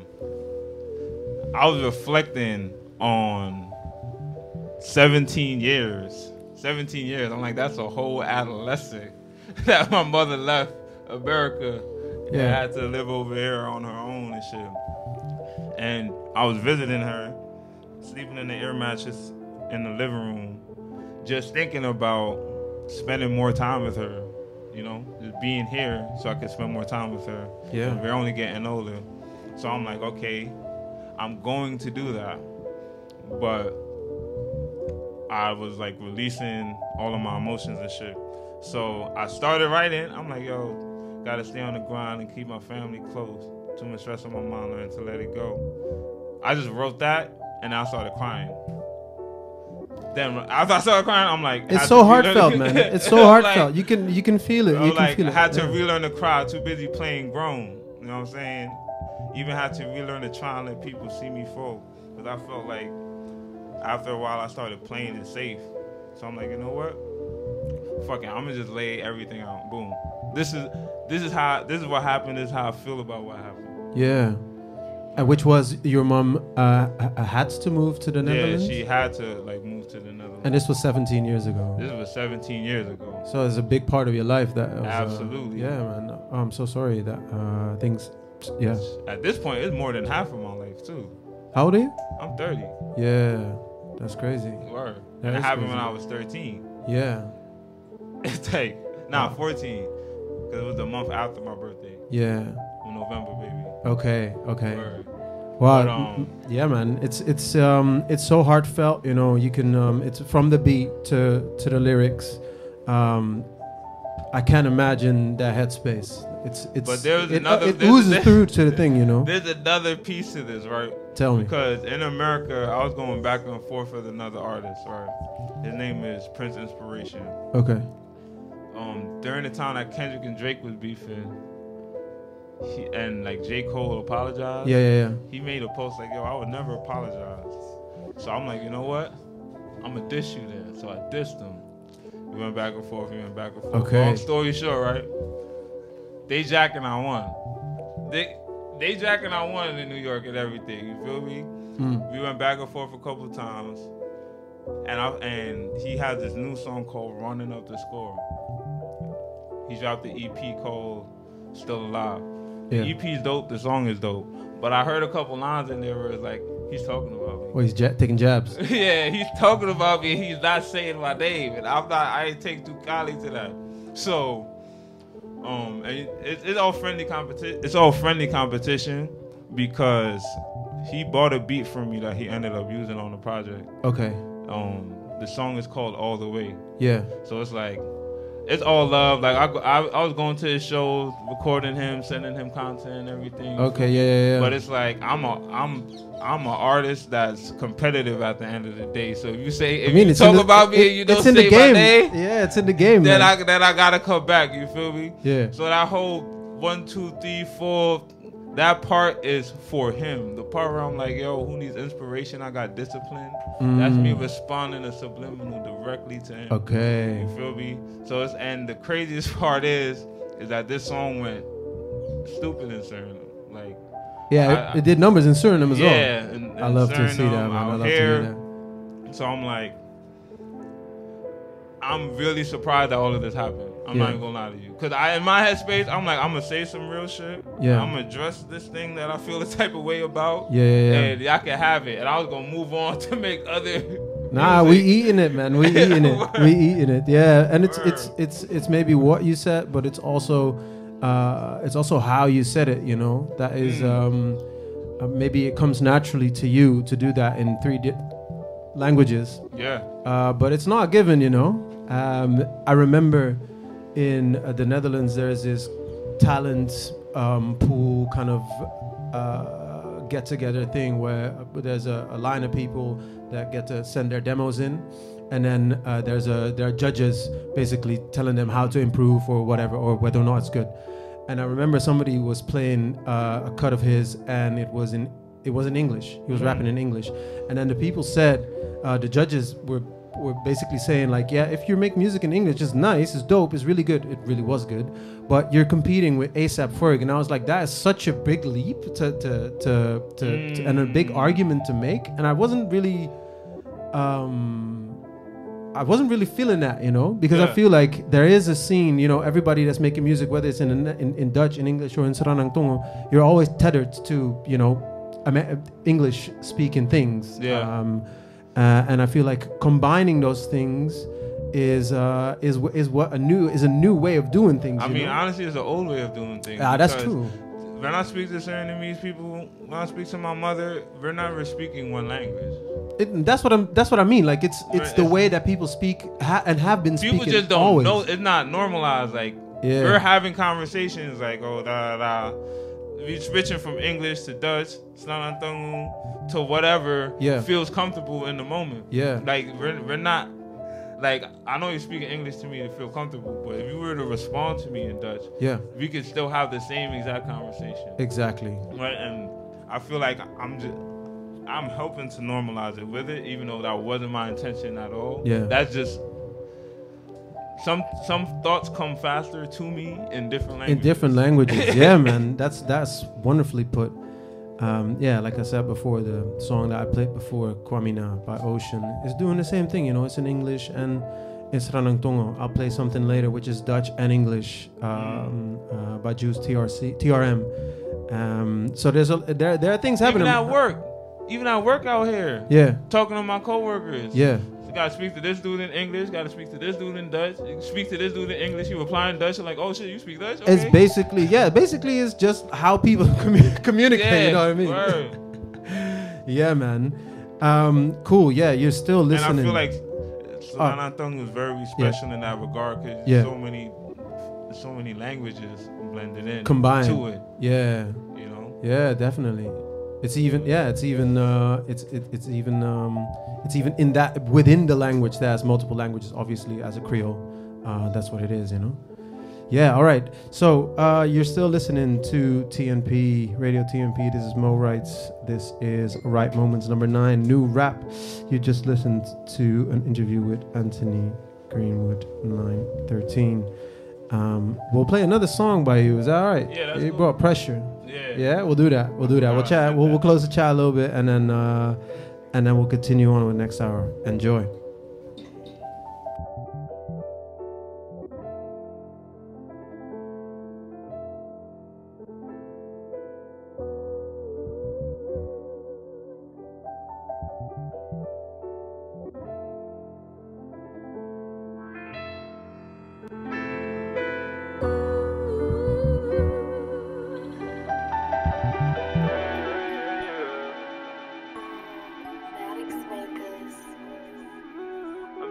was reflecting on 17 years. 17 years. I'm like, that's a whole adolescent that my mother left America. Yeah. And had to live over here on her own and shit. And I was visiting her, sleeping in the air mattress in the living room, just thinking about spending more time with her, you know, just being here so I could spend more time with her. Yeah. And we're only getting older. So I'm like, okay, I'm going to do that. But I was like releasing all of my emotions and shit. So I started writing. I'm like, yo, gotta stay on the grind and keep my family close. Too much stress on my mind, learning to let it go. I just wrote that and I started crying. Then after I started crying, I'm like, it's so heartfelt, man. It's so heartfelt. Like, you can feel it. You can feel I it. had to relearn to cry. Too busy playing grown. You know what I'm saying? Even had to relearn to try and let people see me fall. Because I felt like after a while I started playing it safe. So I'm like, you know what? Fuck it. I'm gonna just lay everything out. Boom. This is what happened. This is how I feel about what happened. Yeah. Which was your mom had to move to the Netherlands? Yeah, she had to like move to the Netherlands. And this was 17 years ago. This was 17 years ago. So it's a big part of your life that was, absolutely. Yeah, man. I'm so sorry that things. Yeah. At this point, it's more than half of my life too. How old are you? I'm 30. Yeah, that's crazy. Word. That and it is happened crazy. when I was 13. Yeah. It's like 14, because it was the month after my birthday. Yeah. In November, baby. Okay. Word. Wow. But, yeah, man. It's so heartfelt. You know, you can. It's from the beat to the lyrics. I can't imagine that headspace. But there's it another. It oozes through to the thing, you know. There's another piece to this, right? Tell me. Because in America, I was going back and forth with another artist, right? His name is Prince Inspiration. Okay. During the time that Kendrick and Drake was beefing, and like J. Cole apologized. Yeah. He made a post like, yo, I would never apologize. So I'm like, you know what? I'm gonna diss you then. So I dissed him. We went back and forth. Okay. Long story short, right? They jacking I won. They jacking I won in New York and everything. You feel me? We went back and forth a couple of times. And he has this new song called Running Up the Score. He dropped the EP called Still Alive. Yeah. The EP is dope, the song is dope. But I heard a couple lines in there where it's like, he's talking about me. Well, he's taking jabs. Yeah, he's talking about me. He's not saying my name. And I ain't take too kindly to that. So, and it's all friendly competition. It's all friendly competition because he bought a beat from me that he ended up using on the project. Okay. The song is called All the Way. Yeah. So it's like, it's all love. Like I was going to his shows, recording him, sending him content and everything. Okay, yeah. But it's like I'm an artist that's competitive at the end of the day. So if you say you talk about me and you don't say my name, yeah, it's in the game. Then man. I gotta come back. You feel me? Yeah. So that whole 1, 2, 3, 4, that part is for him. The part where I'm like, yo, who needs inspiration? I got discipline. That's me responding to subliminal directly to him. Okay. You feel me? So and the craziest part is that this song went stupid in Suriname. Like, yeah, it did numbers in Suriname as well. Yeah, and I love to Suriname, see that, man. I love to hear that. So I'm like, I'm really surprised that all of this happened. I'm not even gonna lie to you, cause in my headspace, I'm like, I'm gonna say some real shit. Yeah. I'm gonna address this thing that I feel the type of way about. Yeah. And y'all can have it, and I was gonna move on to make other. Nah, we eating it, man. We eating it. We eating it. Yeah, and it's maybe what you said, but it's also how you said it. You know, that is maybe it comes naturally to you to do that in 3 languages. Yeah. But it's not given, you know. I remember in the Netherlands there's this talent pool kind of get together thing where there's a line of people that get to send their demos in, and then there are judges basically telling them how to improve or whatever, or whether or not it's good. And I remember somebody was playing a cut of his, and it was in English. He was rapping in English, and then the people said, the judges were basically saying like, yeah, if you make music in English, it's nice, it's dope, it's really good. It really was good, but you're competing with A$AP Ferg, and I was like, that is such a big leap to and a big argument to make, and I wasn't really feeling that, you know, because I feel like there is a scene, you know, everybody that's making music, whether it's in Dutch, in English, or in Sranang Tongo, you're always tethered to, you know, English speaking things. Yeah. And I feel like combining those things is a new way of doing things. I mean, honestly, it's an old way of doing things. That's true. When I speak to Surinamese people, when I speak to my mother, we're not speaking one language. That's what I mean. Like it's the way that people speak and have been speaking. People just don't always. know. It's not normalized. Like we're having conversations like, oh, da da. We switching from English to Dutch, Sranang to whatever feels comfortable in the moment. Yeah. Like we're not, like, I know you're speaking English to me to feel comfortable, but if you were to respond to me in Dutch, we could still have the same exact conversation. Exactly. Right, and I feel like I'm helping to normalize it with it, even though that wasn't my intention at all. Yeah. That's just some thoughts come faster to me in different languages. In different languages, yeah, man. That's wonderfully put. Yeah, like I said before, the song that I played before, Kwamina by Ocean, is doing the same thing. You know, it's in English and in Sranang Tongo. I'll play something later, which is Dutch and English by Juice TRM. So there are things happening. Even at work out here. Yeah. Talking to my coworkers. Yeah. You gotta speak to this dude in English, gotta speak to this dude in Dutch. You speak to this dude in English, you reply in Dutch, you're like, oh shit, you speak Dutch? Okay. It's basically it's just how people communicate, you know what I mean? Word. Yeah, man. Cool, yeah, you're still listening. And I feel like Sranang Tongo is very special in that regard, because so many languages blended in combined to it. Yeah. You know? Yeah, definitely. It's even in that within the language there's multiple languages, obviously, as a Creole. That's what it is, you know. Yeah, all right. So you're still listening to TNP, Radio TNP. This is Mo Wrights. This is Right Moments number 9, New Rap. You just listened to an interview with Anthony Greenwood, 913. We'll play another song by you. Is that all right? Yeah, that's You cool. brought pressure. Yeah, we'll do that. We'll chat. We'll close the chat a little bit, and then we'll continue on with next hour. Enjoy.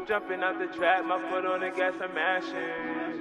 Jumping out the trap, my foot on the gas, I'm mashing.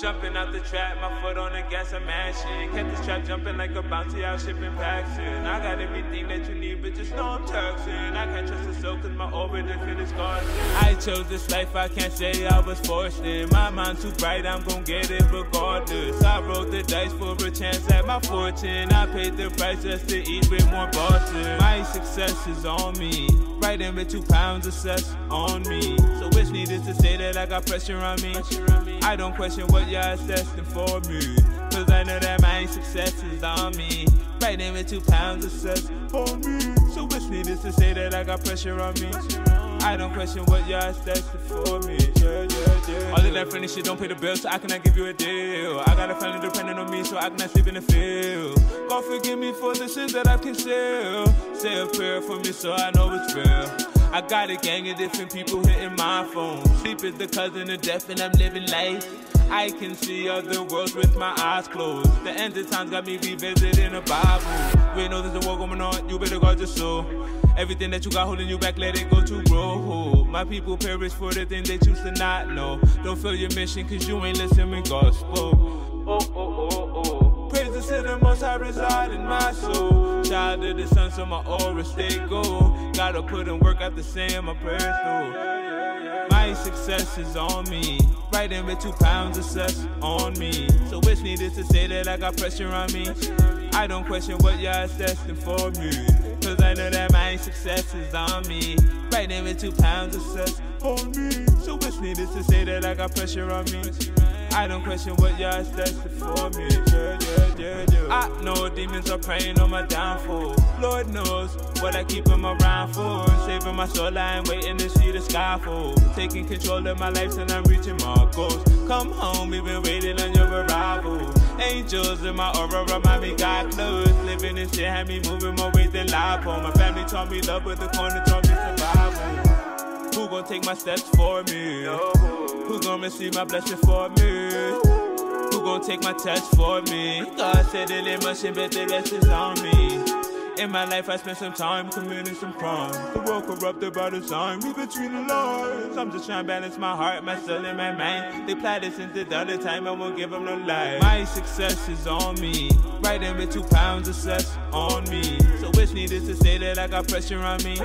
Jumping out the trap, my foot on the gas, I'm mashing. Kept this trap jumping like a bounty out shipping packs in. I got everything that you need, but just know I'm taxing. I can't trust the soul cause my orbit is finished guarding. I chose this life, I can't say I was forced in. My mind too bright, I'm gon' get it regardless. I rolled the dice for a chance at my fortune. I paid the price just to eat with more bosses. My success is on me. Right in with 2 pounds of cess on me. So which needed to say that I got pressure on me. I don't question what y'all assessing for me. Cause I know that my success is on me. Right in with 2 pounds of cess on me. So which needed to say that I got pressure on me. I don't question what y'all assessing for me. All of that friendly shit don't pay the bills, so I cannot give you a deal. I got a family depending on me, so I cannot sleep in the field. God forgive me for the sins that I conceal. Say a prayer for me so I know it's real. I got a gang of different people hitting my phone. Sleep is the cousin of death and I'm living life. I can see other worlds with my eyes closed. The end of times got me revisiting the Bible. We know there's a war going on, you better guard your soul. Everything that you got holding you back, let it go to grow. My people perish for the things they choose to not know. Don't feel your mission cause you ain't listening gospel. Praises to the most high reside in my soul. Child of the sun, so my aura stay gold. Gotta put in work after saying my prayers through. My success is on me. Right in with 2 pounds of cess on me. So which needed to say that I got pressure on me. I don't question what y'all assessing for me. Cause I know that my success is on me. Right in with 2 pounds of cess on me. So which needed to say that I got pressure on me. I don't question what y'all assessing for me. I know demons are praying on my downfall. Lord knows what I keep them around for. Saving my soul, I ain't waiting to see the sky fall. Taking control of my life and I'm reaching my goals. Come home, we've been waiting on your arrival. Angels in my aura remind me God close. Living in shit had me moving more weight than lipo. My family taught me love, but the corner taught me survival. Who gon' take my steps for me? Who gon' receive my blessing for me? Who gon' take my test for me? God said it ain't much, but the rest is on me. In my life, I spent some time committing some crimes. The world corrupted by the sign, read between the lines. I'm just trying to balance my heart, my soul, and my mind. They plot this into the other time, I won't give them no life. My success is on me. Right in with 2 pounds of cess on me. So which needed to say that I got pressure on me.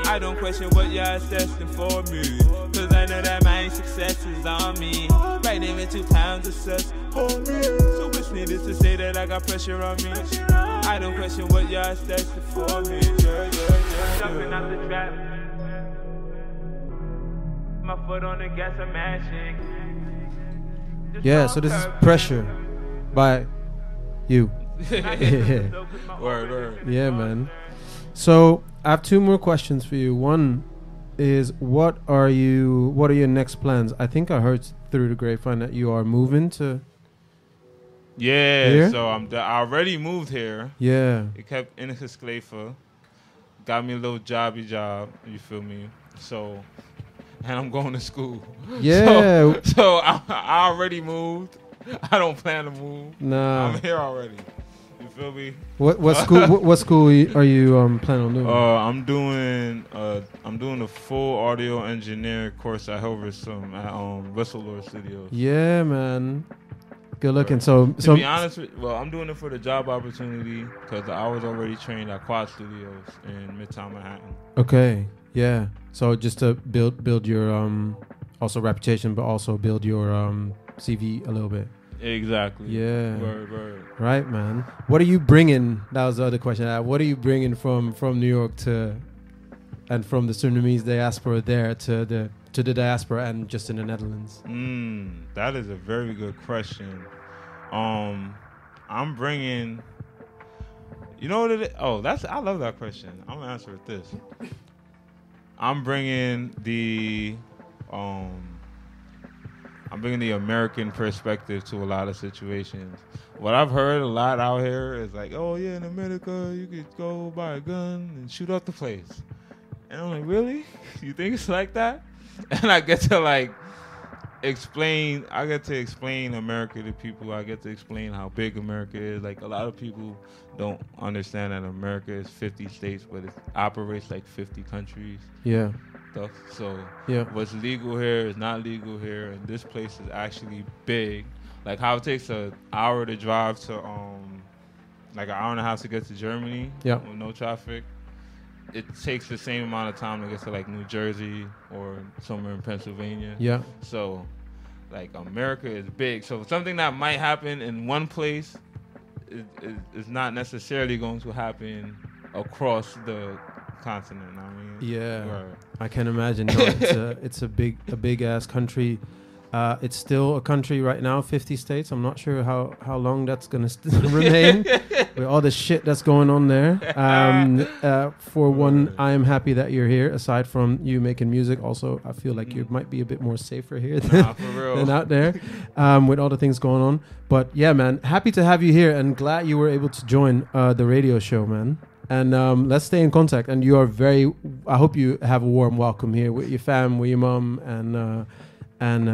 I don't question what y'all assessing for me. Cause I know that my success is on me. Right in with 2 pounds of cess on me. So which needed to say that I got pressure on me. I don't question what y'all assessing for me. Jumping out the trap. My foot on the gas, I'm mashing. Yeah, so this is Pressure by you. Word. Yeah, man. So I have 2 more questions for you. One is what are your next plans? I think I heard through the grapevine that you are moving to here? So I already moved here. Yeah. It kept in Sklefa. Got me a little job, you feel me? So, and I'm going to school. Yeah. So I already moved. I don't plan to move. Nah. I'm here already. You feel me? What school? What school are you planning on doing? I'm doing a full audio engineering course at Hilversum at Whistlelord Studios. Yeah, man. Good looking. So to be honest, I'm doing it for the job opportunity because I was already trained at Quad Studios in Midtown Manhattan. Okay. Yeah. So just to build your also reputation, but also build your CV a little bit. Exactly. Yeah. Word. Right, man. What are you bringing? That was the other question. What are you bringing from New York and from the Surinamese diaspora there to the diaspora and just in the Netherlands? That is a very good question. I'm bringing. You know what it is? I love that question. I'm gonna answer with this. I'm bringing the American perspective to a lot of situations. What I've heard a lot out here is like, oh yeah, in America you could go buy a gun and shoot up the place. And I'm like, really? You think it's like that? And I get to explain America to people. I get to explain how big America is. Like, a lot of people don't understand that America is 50 states, but it operates like 50 countries. Yeah. So yeah. What's legal here is not legal here, and this place is actually big. like how it takes an hour to drive to like an hour and a half to get to Germany with no traffic. It takes the same amount of time to get to like New Jersey or somewhere in Pennsylvania. Yeah. So like America is big. So something that might happen in one place is not necessarily going to happen across the continent. I mean, yeah, I can imagine. No, it's a big ass country. It's still a country right now, 50 states. I'm not sure how long that's going to remain with all the shit that's going on there. For one, I am happy that you're here. Aside from you making music, also, I feel like you might be a bit more safer here than out there with all the things going on. But yeah, man, happy to have you here and glad you were able to join the radio show, man. And let's stay in contact. And you are I hope you have a warm welcome here with your fam, with your mom, and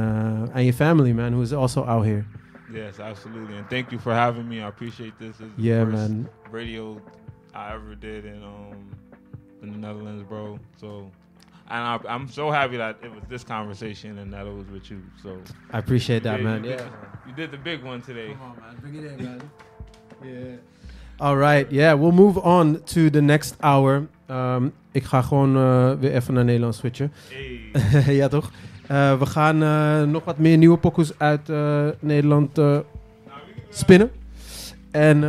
your family, man, who's also out here. Yes, absolutely. And thank you for having me. I appreciate this. This is the first man. Radio I ever did in the Netherlands, bro. So, and I'm so happy that it was this conversation and that it was with you. So I appreciate that, man. You did the big one today. Come on, man. Bring it in, man. Yeah. All right, yeah, we'll move on to the next hour. Ik ga gewoon weer even naar Nederlands switchen. Hey. Ja, toch? We gaan nog wat meer nieuwe pokoes uit Nederland spinnen. En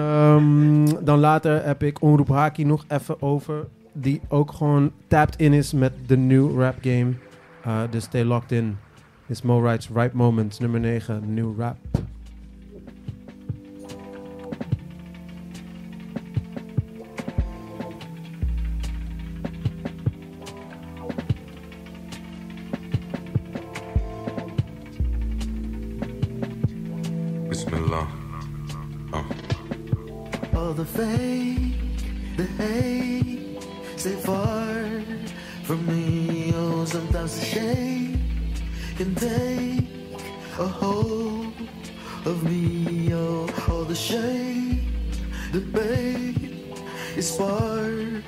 dan later heb ik Omroep Haki nog even over. Die ook gewoon tapped in is met de new rap game. Dus stay locked in. Dit is Mo Right's Right Moments, nummer 9, new rap. All the fake, the hate, stay far from me. Oh, sometimes the shade can take a hold of me. Oh, all the shade, the bait is part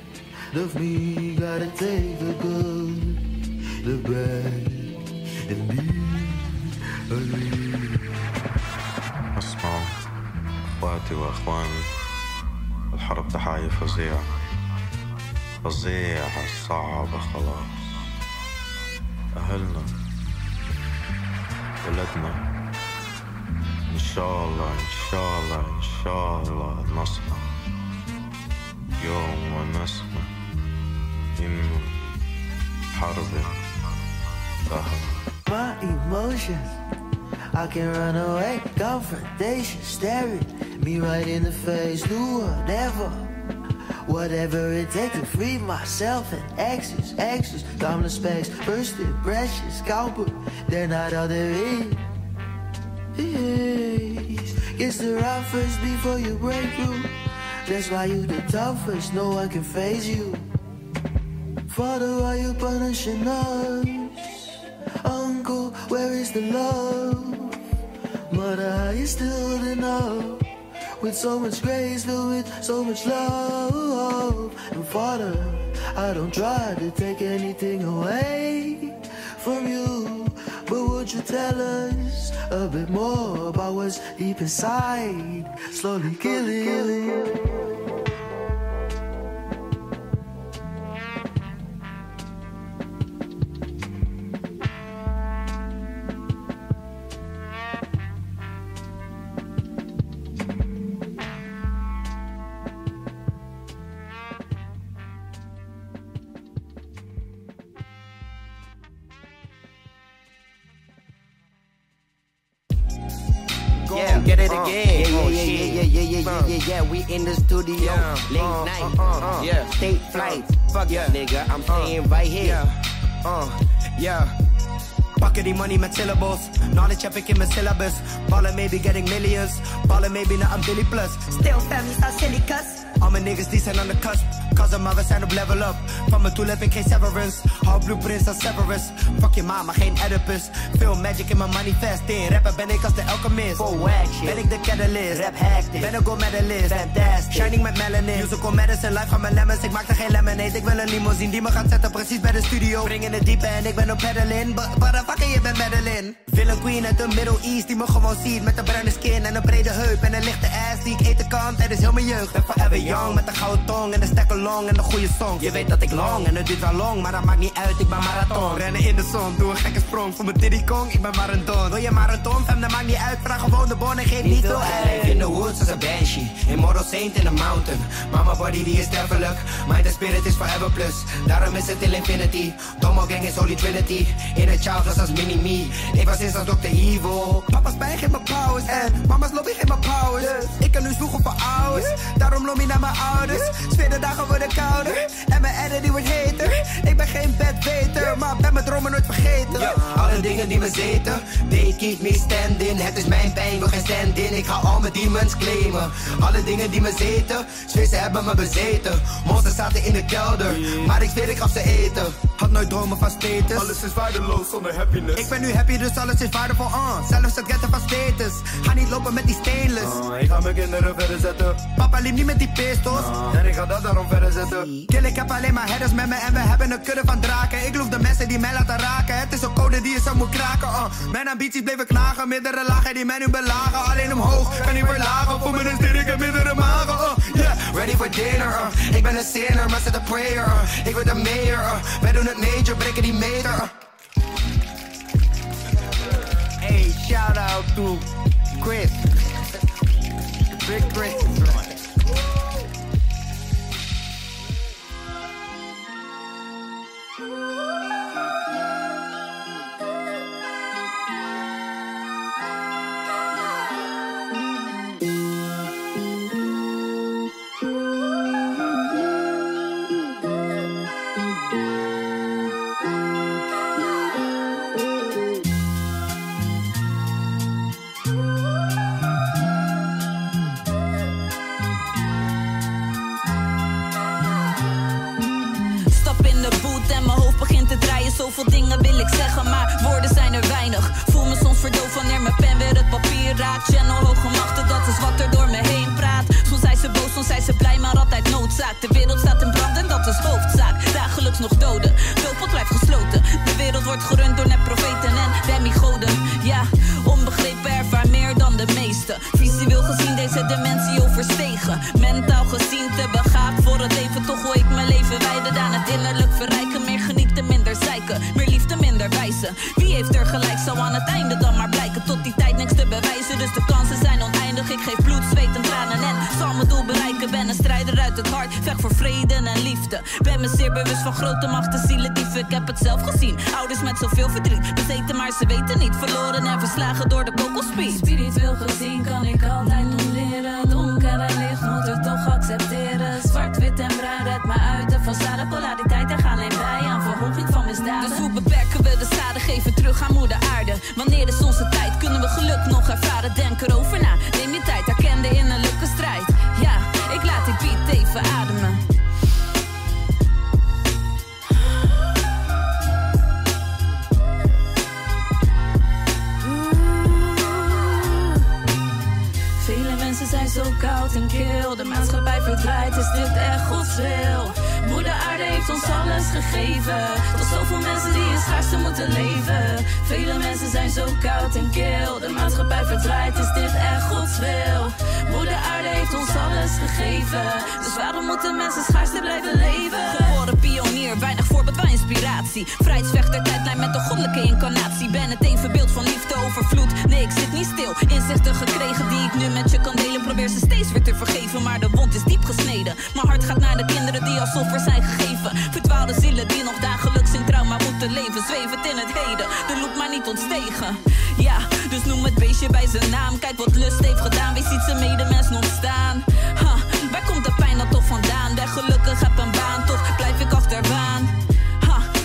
of me. Gotta take the good, the bad, and be ugly. اسمعوا اخواتي واخواني، الحرب تحايا فظيعة فظيعة صعبة خلاص. أهلنا ولدنا إن شاء الله إن شاء الله إن شاء الله نصنع يوم ونسمع إنه حرب ظهر. My emotions, I can run away, confrontation, staring me right in the face, do whatever it takes to free myself and exes, timeless space, first impressions, scalper, they're not all there is. Gets the route first before you break through, that's why you the toughest, no one can phase you. Father, why you punishing us? Uncle, where is the love? Mother, are you still enough? With so much grace, filled with so much love. And Father, I don't try to take anything away from you, but would you tell us a bit more about what's deep inside, slowly killing you? Get it again. Yeah. We in the studio. Late night. State flights. Fuck yeah, nigga. I'm staying right here. Pakken die money met syllables. Knowledge heb ik in mijn syllabus. Ballen maybe getting millions. Ballen maybe not I'm Billy Plus. Still families are silly cuss. All my niggas die zijn aan de cusp. Cousin, maar we zijn op level up. Van mijn tool heb ik geen severance. Hou blueprints als Severus. Fuck je mama, geen Oedipus. Veel magic in mijn manifest. In rappen ben ik als de alchemist. Full whack shit. Ben ik de catalyst. Rap hectic. Ben een gold medalist. Fantastic. Shining met melanin. Musical medicine, life van mijn lemons. Ik maak er geen lemonade. Ik wil een limousine die me gaat zetten precies bij de studio. Bring in het diepe en ik ben op peddling. But fucking je bent Madeline. Villain queen uit de Middle East die me gewoon ziet. Met een bruine skin en een brede heup. En een lichte ass die ik eten kan tijdens heel mijn jeugd. Ben forever young met een gouden tong en een stekker long en een goede song. Je weet dat ik long en het duurt wel long, maar dat maakt niet uit, ik ben marathon. Rennen in de zon, doe een gekke sprong voor mijn Diddy Kong, ik ben marathon. Wil je marathon, fam, dat maakt niet uit, vraag gewoon de bon en geef niet veel uit. In the woods als een banshee, immortal saint in the mountain. Mama body die is sterfelijk, mind and spirit is forever plus. Daarom is het till infinity, Domo gang is holy trinity. In a child als mini-me, ik was eerst als Dr. Evil. Papa's pijn geeft me powers en mama's lobby geeft me powers. Ik kan nu zwoegen voor ouders, daarom loop ik naar mijn ouders. Sfeer de dagen worden kouder en mijn edit die wordt heter. Ik ben geen bedweter, maar ben mijn dromen nooit vergeten. Alle dingen die me zeten, they keep me standing. Het is mijn pijn, wil geen stand-in. Ik ga al mijn demons claimen. Alle dingen die me zeten, sfeer ze hebben me bezeten. Monsters zaten in de kelder, maar ik zweer ik gaf ze eten. Had nooit dromen van status, alles is waardeloos zonder happiness. Ik ben nu happy, dus alles is waardevol. Zelfs het getten van status, ga niet lopen met die stainless. Ik ga mijn kinderen verder zetten. Papa liep niet met die pistols, en ik ga dat daarom verder zetten. Kill, ik heb alleen maar headers met me en we hebben een kudde van draken. Ik loef de mensen die mij laten raken. Het is een code die je zo moet kraken. Mijn ambities bleven knagen, meerdere lagen die mij nu belagen. Alleen omhoog, kan niet verlagen. Voor me is dit, ik heb meerdere magen. Yeah, ready for dinner. Ik ben een sinner, maar zet een prayer. Ik word een mayor. Wij doen het major, breken die meter. Hey, shout out to Chris. Big Chris. Zoveel dingen wil ik zeggen, maar woorden zijn er weinig. Voel me soms verdoofd wanneer mijn pen weer het papier raakt. Channel hoge machten, dat is wat er door me heen praat. Soms zijn ze boos, soms zijn ze blij, maar altijd noodzaak. De wereld staat in brand en dat is hoofdzaak. Dagelijks nog doden, doopot blijft gesloten. De wereld wordt gerund door nepprofeten en demigoden. Ja, onbegrepen ervaar meer dan de meesten. Visueel gezien deze dimensie overstegen. Mentaal gezien te begaafd voor het leven. Toch wil ik mijn leven wijden aan het innerlijk verrijken. Meer genieten, minder zeiken, meer liefde, minder wijzen. Wie heeft er gelijk, zal aan het einde dan maar blijken. Tot die tijd niks te bewijzen, dus de kansen zijn oneindig. Ik geef bloed, zweet en tranen en zal mijn doel bereiken. Ben een strijder uit het hart, vecht voor vrede en liefde. Ben me zeer bewust van grote machten, zielen dieven. Ik heb het zelf gezien, ouders met zoveel verdriet. Bezeten maar ze weten niet, verloren en verslagen door de kogelspiet. Spiritueel gezien kan ik altijd nog leren. Donker en licht moet het toch accepteren. Zwart, wit en bruin, red me uit de façade. Polariteiten gaan alleen bij aan verhoging van misdaden. Dus hoe beperken we de schade, geven terug aan moeder aarde. Wanneer is onze tijd, kunnen we geluk nog ervaren. Denk erover na, neem je tijd, herken de innerlijke strijd. Ja, ik laat die beat even ademen. Vele mensen zijn zo koud en kil. De maatschappij verdraait, is dit echt Gods wil? Moeder aarde heeft ons alles gegeven. Tot zoveel mensen die in schaarste moeten leven. Vele mensen zijn zo koud en kil. De maatschappij verdraait, is dit echt Gods wil? Moeder aarde heeft ons alles gegeven. Dus waarom moeten mensen schaarste blijven leven? Geboren pionier, weinig voorbeeld, wel inspiratie. Vrijheidsvechter, tijdlijn met de goddelijke incarnatie. Ben het evenbeeld van liefde, overvloed. Nee, ik zit niet stil. Inzichten gekregen die ik nu met je kan delen. Probeer ze steeds weer te vergeven, maar de wond is diep gesneden. Mijn hart gaat naar de kinderen die als offer zijn gegeven. Verdwaalde zielen die nog dagelijks in trauma moeten leven. Zwevend in het heden, de loop maar niet ontstegen. Ja, dus noem het beestje bij zijn naam. Kijk wat lust heeft gedaan, wie ziet zijn medemens nog staan. Waar komt de pijn dan toch vandaan? Ben gelukkig, heb een baan, toch blijf ik achterwaan.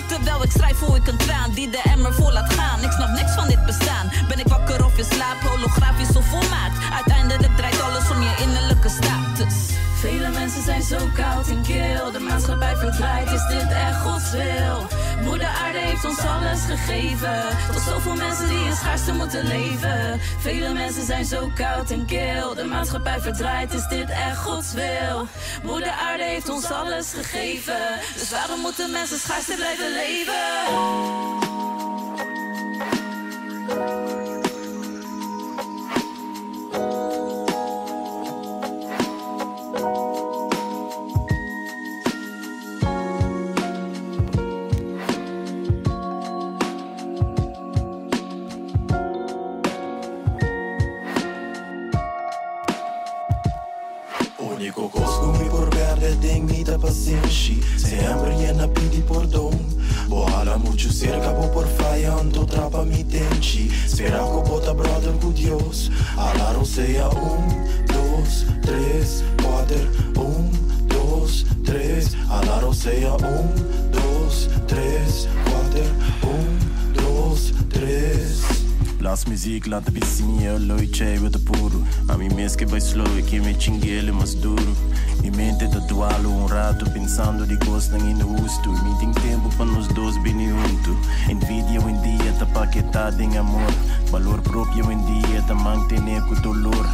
Terwijl ik schrijf voel ik een traan die de emmer vol laat gaan. Ik snap niks van dit bestaan. Ben ik wakker of in slaap, holografisch of volmaakt? Uiteindelijk draait alles om je innerlijke status. Vele mensen zijn zo koud en kil. De maatschappij verdraait, is dit echt Gods wil? Moeder aarde heeft ons alles gegeven. Tot zoveel mensen die in schaarste moeten leven. Vele mensen zijn zo koud en kil. De maatschappij verdraait, is dit echt Gods wil? Moeder aarde heeft ons alles gegeven. Dus waarom moeten mensen schaarste blijven leven? Único costume por perder tem muita paciência. Sempre llena pedi perdão. Boala muito cerca por falhando, trapa mi tenchi. Espera que bota brother com Deus. Alaro seja 1, 2, 3, 4. 1, 2, 3. Alaro seja 1, 2, 3, 4. 1, 2, 3. Las muziek laat de piscina, loitje met de puro. A mim mês que vai slow e que me chinguele mais duro. E mente tatualo rato pensando de gostam injusto. E me tem tempo para nós dois bem junto. Envidia em dia tá paquetada em amor. Valor próprio em dia tá manter com dolor.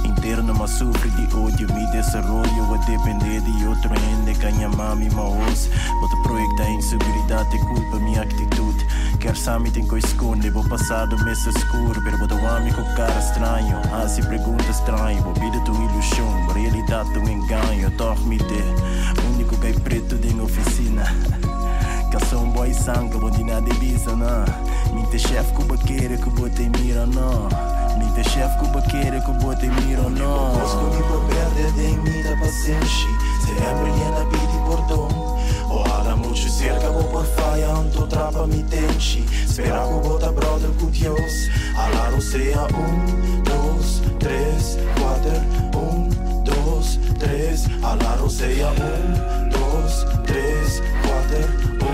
Interno mas sofre de ódio. Me desarrollo a depender de outro ende. Canha mami maos. Bota projetar inseguridade, culpa minha atitude. Quer saber tem que esconder. Vou passado mês escuro. Pero boto amigo cara estranho. Assim pergunta estranho. Vou vida tua ilusão. Realidade tu engano. Dorme de único que é preto de oficina. Calção boy sangue. Bom dia de visa não. Minte chef que baqueira que botei mira não. Minte chef que baqueira que botei mira não. Costume por perder tem muita paciência. Sempre llena pedi perdão. Ojalá muito cerca por falhando, trapa mi tenchi. Espera que bota brother com Deus. Alaro seja 1, 2, 3, 4. 1, 2, 3. Alaro seja 1, 2, 3, 4. 1,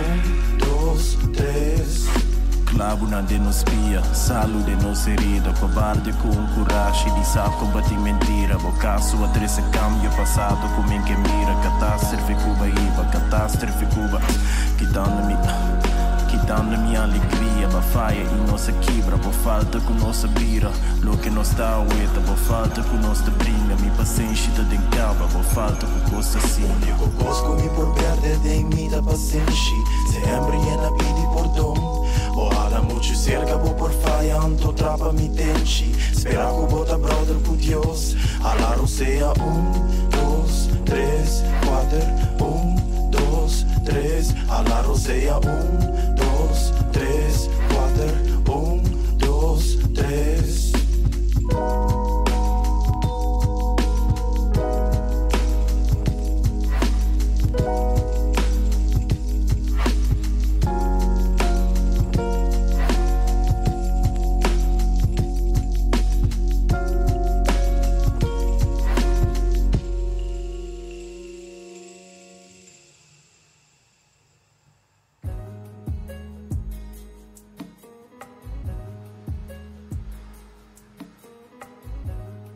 2, 3. Clavo na de nos pia, salo de nos herida. Cobarde com coragem de sabe combater mentira. Bocaço a trece cambio passado com quem que mira. Catástrofe Cuba iba, catástrofe Cuba. Quitando minha alegria. Bafaia e nossa quebra. Por falta com nossa bira. Lo que nos dá ueta. Por falta com nossa brinca. Mi paciência de encaba. Por falta com coisa assim. Único costume por perder tem muita paciência. Sempre llena pedi perdão. Ojalá muito cerca por falhando, trapa mi tenchi. Espera que bota brother com Deus. Alaro seja 1, 2, 3, 4. 1, 2, 3. Alaro seja 1, 2, 3, 4. 1, 2, 3.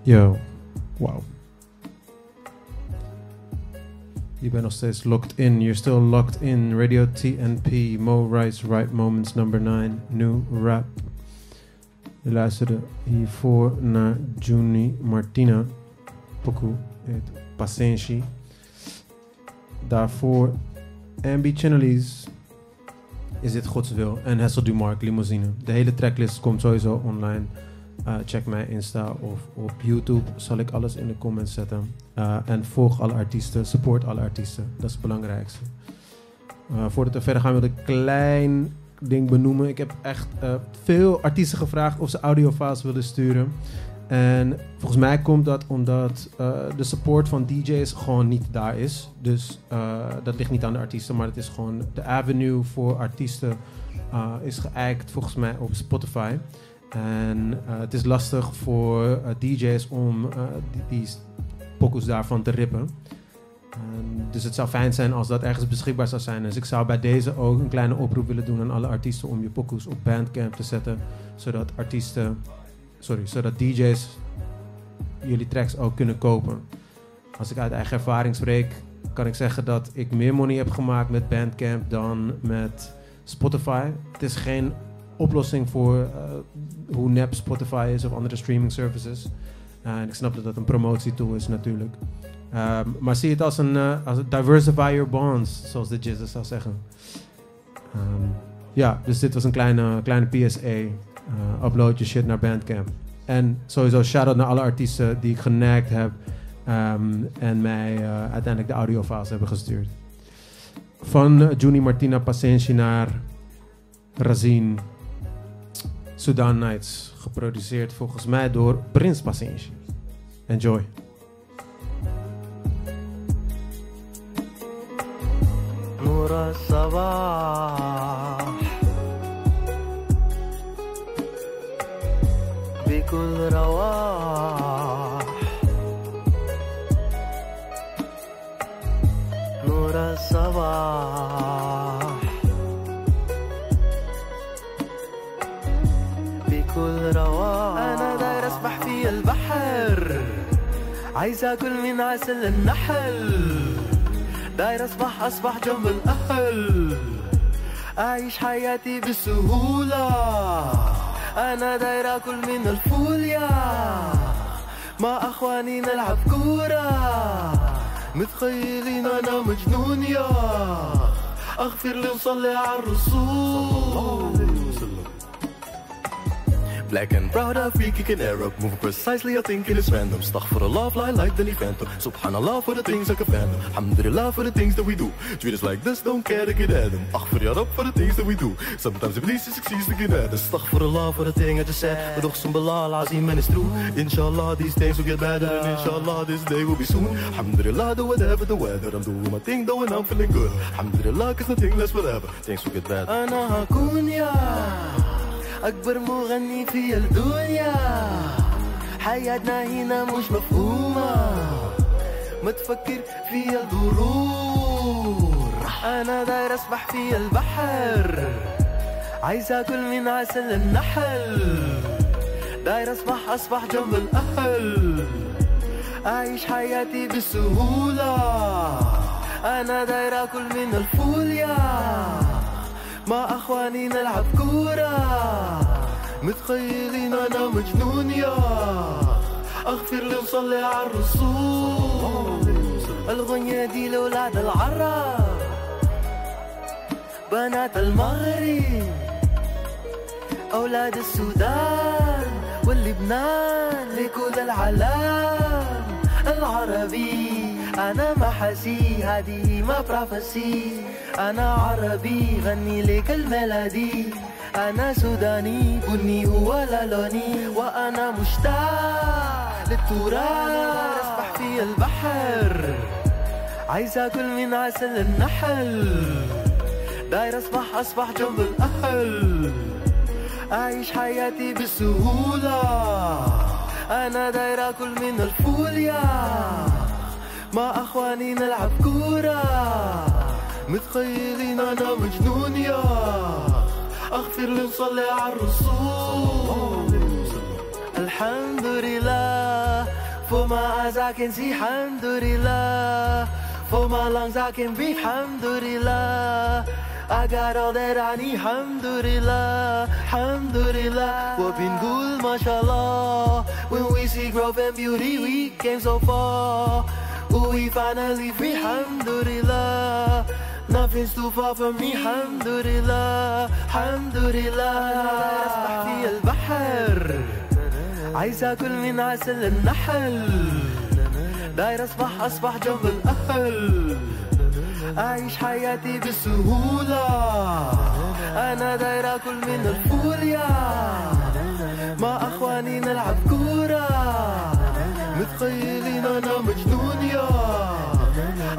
Yo, wow. Je bent nog steeds locked in. You're still locked in. Radio TNP, Mo Rice, Right Moments number 9, New Rap. Je luisterde hiervoor naar Juni Martina, pokoe, heet Pacienci. Daarvoor Ambi Channelies, Is Dit Gods Wil en Hessel Dumark, Limousine. De hele tracklist komt sowieso online. Check mijn Insta of op YouTube. Zal ik alles in de comments zetten. En volg alle artiesten. Support alle artiesten. Dat is het belangrijkste. Voordat we verder gaan wil ik een klein ding benoemen. Ik heb echt veel artiesten gevraagd of ze audiofiles willen sturen. En volgens mij komt dat omdat de support van DJ's gewoon niet daar is. Dus dat ligt niet aan de artiesten. Maar het is gewoon de avenue voor artiesten is geëikt volgens mij op Spotify. En het is lastig voor DJ's om die pokoes daarvan te rippen. Dus het zou fijn zijn als dat ergens beschikbaar zou zijn. Dus ik zou bij deze ook een kleine oproep willen doen aan alle artiesten om je pokoes op Bandcamp te zetten. Zodat DJ's jullie tracks ook kunnen kopen. Als ik uit eigen ervaring spreek, kan ik zeggen dat ik meer money heb gemaakt met Bandcamp dan met Spotify. Het is geen oplossing voor hoe nep Spotify is of andere streaming services. En ik snap dat dat een promotietool is natuurlijk. Maar zie het als een diversify your bonds, zoals de Jizzes zou zeggen. Ja, dus dit was een kleine PSA. Upload je shit naar Bandcamp. En sowieso shout-out naar alle artiesten die ik genagd heb. En mij uiteindelijk de audiofiles hebben gestuurd. Van Juni Martina Pasensi naar Razin. Sudan Nights. Geproduceerd volgens mij door Prins Pasensi. Enjoy. نور الصباح بكل رواح نور الصباح بكل رواح أنا داير أسبح في البحر عايز أكل من عسل النحل داير أصبح جنب الأهل أعيش حياتي بسهولة أنا داير أكل من الفوليا مع أخواني نلعب كورة متخيلين أنا مجنون يا أغفر لي وصلي على الرسول Black and proud, free kicking Arab, moving precisely, I think it is random. Astaghfirullah, fly like the phantom. Subhanallah for the things I can fathom. Alhamdulillah for the things that we do. Treat us like this, don't care to get at them. Aghfir ya Rab for the things that we do. Sometimes Iblis succeeds to get at us. Astaghfirullah for the thing I just said. But Uqsum Billah al-Azim and it's true. Inshallah these things will get better and inshallah this day will be soon. Alhamdulillah do whatever the weather. I'm doing my thing though and I'm feeling good. Alhamdulillah cause nothing lasts forever. Things will get better. أنا هكون يا أكبر مغني في الدنيا حياتنا هنا مش مفهومة ما تفكر في الغرور أنا داير أسبح في البحر عايز أكل من عسل النحل داير أصبح جنب الأهل أعيش حياتي بسهولة أنا داير أكل من الفوليا مع أخواني نلعب كورة متخيلين أنا مجنون يا أغفر لي وصلي على الرسول الغنية دي لأولاد العرب بنات المغرب أولاد السودان واللبنان لكل العالم العربي أنا محاسي هذه ما بروفيسي أنا عربي غني لك الميلادي أنا سوداني بني هو لوني وأنا مشتاق للتراث أسبح في البحر عايز أكل من عسل النحل داير أصبح جنب الأهل أعيش حياتي بسهولة أنا داير أكل من الفوليا مع أخواني نلعب كورة متخيلين أنا مجنون يا أغفر لي وصلي على الرسول الحمد لله for my eyes I can see alhamdulillah for my lungs I can breathe alhamdulillah I got all that I need alhamdulillah alhamdulillah وبنقول ما شاء الله when we see growth and beauty we came so far we finally free alhamdulillah nothing's too far from me alhamdulillah alhamdulillah أسبح في البحر عايز أكل من عسل النحل داير أصبح جنب الأهل أعيش حياتي بسهولة أنا داير أكل من الفوليا مع أخواني نلعب كورة متخيلين أنا مجنون يا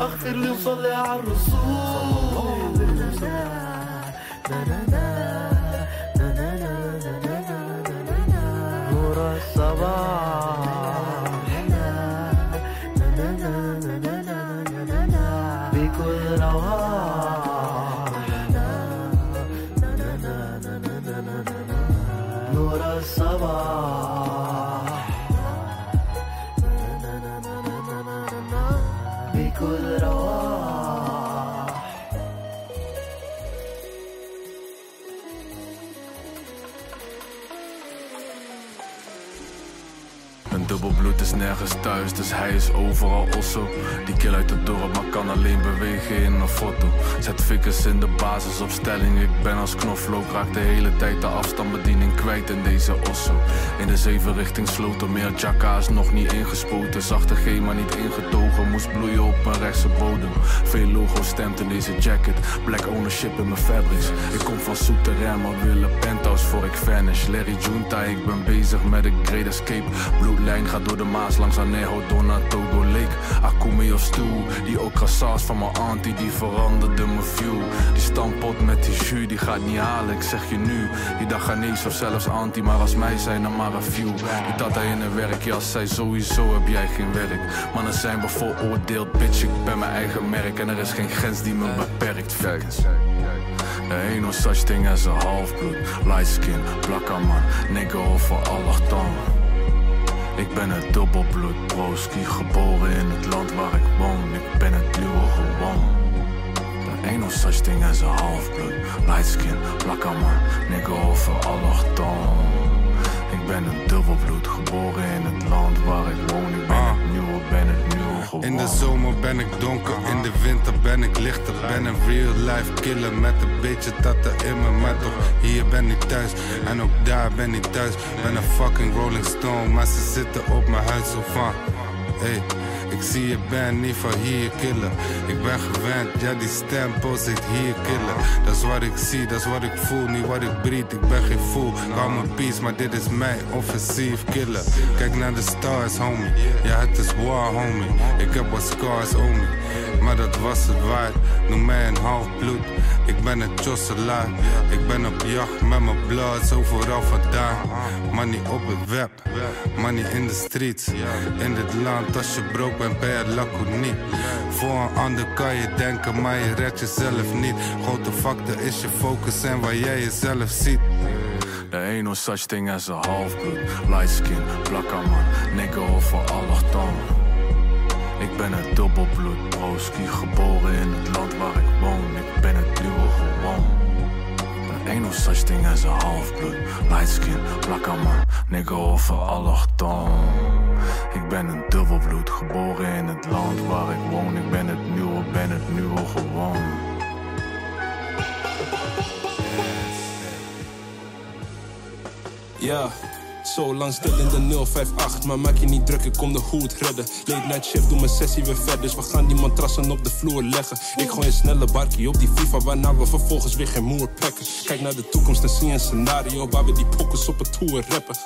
أغفر لي وصلي على الرسول نور الصباح بكل رواح نور الصباح بكل رواح is nergens thuis, dus hij is overal osso. Die kill uit het dorp, maar kan alleen bewegen in een foto. Zet fikkers in de basisopstelling, ik ben als knoflook. Raak de hele tijd de afstandsbediening kwijt in deze osso. In de 7 richting sloten, meer jacka's nog niet ingespoten. Zachte G maar niet ingetogen, moest bloeien op mijn rechtse bodem. Veel logo stemt in deze jacket, black ownership in mijn fabrics. Ik kom van Souterrain, maar wil een penthouse voor ik vanish. Larry Junta, ik ben bezig met een great escape. Bloedlijn gaat door de Maas langs Anejo, Dona, Togo Lake. Akume of Stoel, die okra saus van mijn auntie, die veranderde mijn view. Die stampot met die jus, die gaat niet halen, ik zeg je nu. Die dag Ghanese of zelfs anti, maar als mij zijn er maar een few. Die tata in een werkjas, zei sowieso heb jij geen werk. Mannen zijn bevooroordeeld, bitch, ik ben mijn eigen merk. En er is geen grens die me beperkt, fuckers. There ain't no such thing as a half-blood, light skin, blakka man, nigga over allochton. Ik ben het dubbelbloed, broski, geboren in het land waar ik woon. Ik ben het nieuwe gewoon. There ain't no such thing as a half-blood, light skin, blakka man, nigga over allochton. Ik ben een dubbelbloed, geboren in het land waar ik woon. Ik ben het nieuwe, ben het nieuwe gewoon. In de zomer ben ik donker, in de winter ben ik lichter. Ben een real life killer met een beetje tatta in me. Maar toch, hier ben ik thuis en ook daar ben ik thuis. Ben een fucking Rolling Stone, maar ze zitten op mijn huid zo van. Hey, ik zie je ben niet van hier killen. Ik ben gewend, ja die stempel zit hier killen. Dat is wat ik zie, dat is wat ik voel, niet wat ik breed. Ik ben geen fool, ik hou mijn peace, maar dit is mijn offensief killen. Kijk naar de stars homie, ja het is war homie. Ik heb wat scars homie, maar dat was het waard. Noem mij een halfbloed, ik ben een josselaar. Ik ben op jacht met mijn blood, zo vooral vandaan. Money op het web, money in de streets. In dit land, als je broke bent, ben je lakoniek. Voor een ander kan je denken, maar je redt jezelf niet. Grote factor is je focus en waar jij jezelf ziet. There ain't no such thing as a half-blood, light skin, blakka man, nigga over allochton. Ik ben het dubbelbloed, broski, geboren in het land waar ik woon. Ik ben het nieuwe gewoon. There ain't no such thing as a half-blood, light skin, blakka man, nigga over allochton. Ik ben een dubbelbloed, geboren in het land waar ik woon. Ik ben het nieuwe gewoon. Ja, zo lang stil in de 058, maar maak je niet druk, ik kom de hoed redden. Late night shift, doe mijn sessie weer verder, dus we gaan die matrassen op de vloer leggen. Ik gooi een snelle barkie op die FIFA, waarna we vervolgens weer geen moer packen. Kijk naar de toekomst en zie een scenario waar we die pokkers op het toer rappen.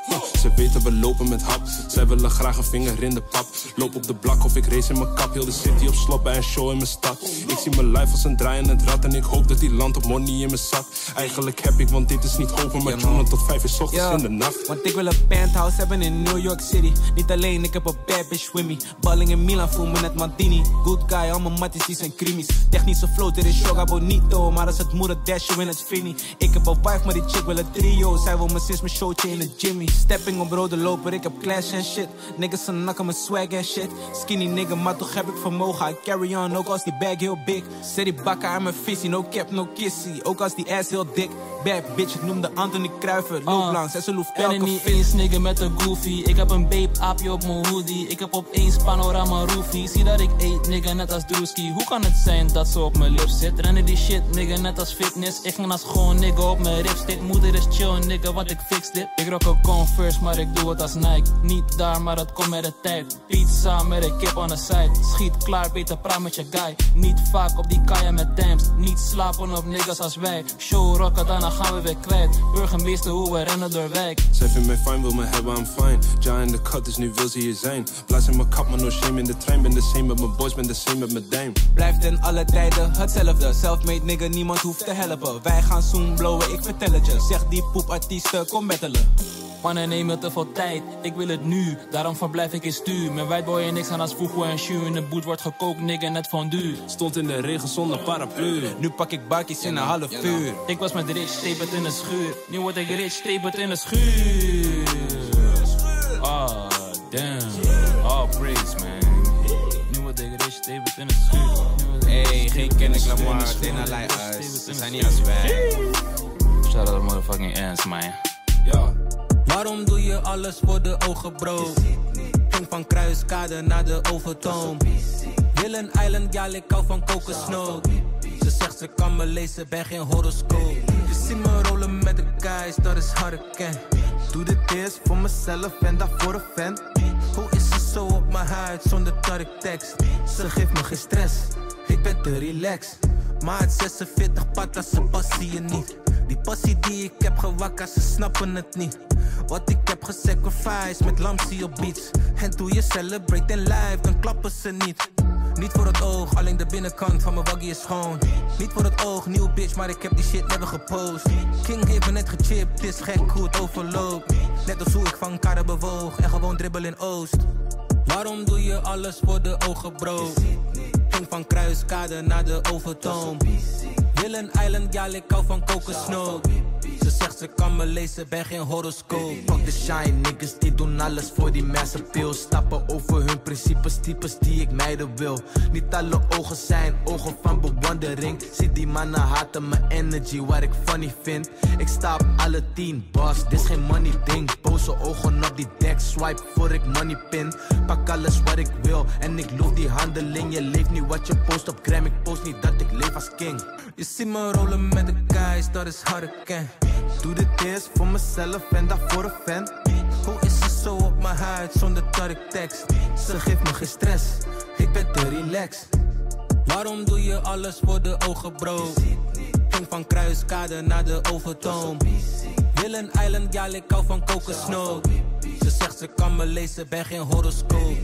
Ze weten we lopen met hap, zij willen graag een vinger in de pap. Loop op de blak of ik race in mijn kap, heel de city op slot bij een show in mijn stad. Ik zie mijn life als een draaiend rad en ik hoop dat die land op money in mijn zak. Eigenlijk heb ik, want dit is niet hopen, maar tunen tot 5 uur 's ochtends in de nacht. Want ik wil een penthouse hebben in New York City. Niet alleen, ik heb een bad bitch with me. Balling in Milan, voel me net Maldini. Good guy, al mijn matties die zijn krimis. Technische flow, dit is Shoga Bonito. Maar als het moeder dash, je win het Finny. Ik heb een wife, maar die chick wil een trio. Zij wil me sinds mijn showtje in de Jimmy. Stepping op rode loper, ik heb clash en shit. Niggas zijn nakken met swag en shit. Skinny nigga, maar toch heb ik vermogen. I carry on, ook als die bag heel big. Zet die bakken aan mijn visie, no cap, no kissy. Ook als die ass heel dik. Bad bitch, ik noemde Anthony Kruiver. Loop langs, en ze loeft elke fit. Nigga met een goofy. Ik heb een babe aapje op mijn hoodie. Ik heb opeens panorama roofie. Zie dat ik eet, nigga, net als Drewski. Hoe kan het zijn dat ze op mijn lips zit? Rennen die shit, nigga, net als fitness. Ik ging als gewoon nigga op mijn rips. Dit moeder is chill, nigga, want ik fix dit. Ik rock een Converse, maar ik doe het als Nike. Niet daar, maar het komt met de tijd. Pizza met een kip on the side. Schiet klaar, beter praat met je guy. Niet vaak op die kaya met dams. Niet slapen op niggas als wij. Show rocken, daarna gaan we weer kwijt. Burgemeester, hoe we rennen door wijk. Zij vindt mij fijn, wil me hebben, I'm fine. Ja in de cut, dus nu wil ze hier zijn. Blaas in mijn kap, maar no shame in de trein. Ben de same met mijn boys, ben de same met mijn dame. Blijft in alle tijden hetzelfde. Self-made nigga, niemand hoeft te helpen. Wij gaan zoom blowen, ik vertel het je. Zeg die poepartiesten, kom battelen. Mannen nemen te veel tijd, ik wil het nu. Daarom verblijf ik in stuur. Mijn whiteboy en niks aan als Fufu en Shu. In de boot wordt gekookt, nigga, net fondue. Stond in de regen zonder paraplu. Nu pak ik bakjes in een half uur. Ik was met rich, steep het in de schuur. Nu word ik rich, steep het in de schuur. Oh, damn. Oh, praise, man. Nu word ik rich, steep het in de schuur. Hey, geen Kendrick Lamar, Dana Light. Ze zijn niet als wij. Shout out motherfucking ants, man. Ja. Waarom doe je alles voor de ogen, bro? Ging van Kruiskade naar de Overtoom. Willen Island, ja, ik hou van kokosnoot. Ze zegt ze kan me lezen, ben geen horoscoop. Je ziet me rollen met de guys, dat is Harken. Doe dit eerst voor mezelf en daarvoor een fan. Hoe is ze zo op mijn huid zonder dat ik tekst? Ze geeft me geen stress, ik ben te relaxed. Maar het 46 patas, ze passie je niet. Die passie die ik heb gewakken, ze snappen het niet. Wat ik heb gesacrificed met Lamsie op beats. En doe je celebrate in live, dan klappen ze niet. Niet voor het oog, alleen de binnenkant van mijn waggie is schoon. Niet voor het oog, nieuw bitch, maar ik heb die shit never gepost. King heeft me net gechipt, het is gek hoe het overloopt. Net als hoe ik van Kade bewoog en gewoon dribbel in Oost. Waarom doe je alles voor de ogen, bro? Ging van Kruiskade naar de Overtoom. Willen Island, ja, ik hou van kokosnoot. Ze zegt ze kan me lezen, ben geen horoscoop. Fuck the shine, niggas die doen alles voor die massappeal. Stappen over hun principes, types die ik mijden wil. Niet alle ogen zijn ogen van bewondering. Zie die mannen haten mijn energy, wat ik funny vind. Ik sta op alle 10, boss, dit is geen money ding. Boze ogen op die deck, swipe voor ik money pin. Pak alles wat ik wil en ik loof die handeling. Je leeft niet wat je post op gram, ik post niet dat ik leef als king. Je ziet me rollen met de guys, dat is Harken. Doe dit eerst voor mezelf en daarvoor een fan. Hoe is ze zo op mijn huid zonder dat ik tekst? Ze geeft me geen stress, ik ben te relaxed. Waarom doe je alles voor de ogen, bro? Ging van Kruiskade naar de Overtoom. Willen Island, ja, ik hou van kokosnoot. Ze zegt ze kan me lezen, ben geen horoscoop.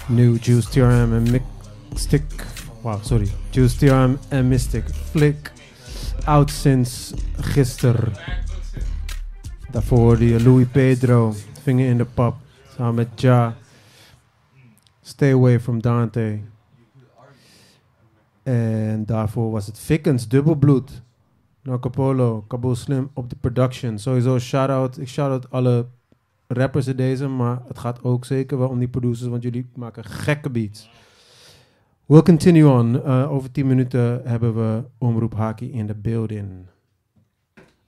New Juice TRM en Mystic. Wow, sorry. Juice TRM en Mystic. Flick. Out sinds gisteren. Daarvoor hoorde je Louis Pedro. Vinger in de pap. Samen met Ja. Stay Away from Dante. En daarvoor was het Fickens Dubbelbloed. Narco Polo, Kabul Slim op de production. Sowieso shout-out. Ik shout-out alle rappers in deze, maar het gaat ook zeker wel om die producers, want jullie maken gekke beats. We'll continue on. Over 10 minuten hebben we Omroep Haki in the building.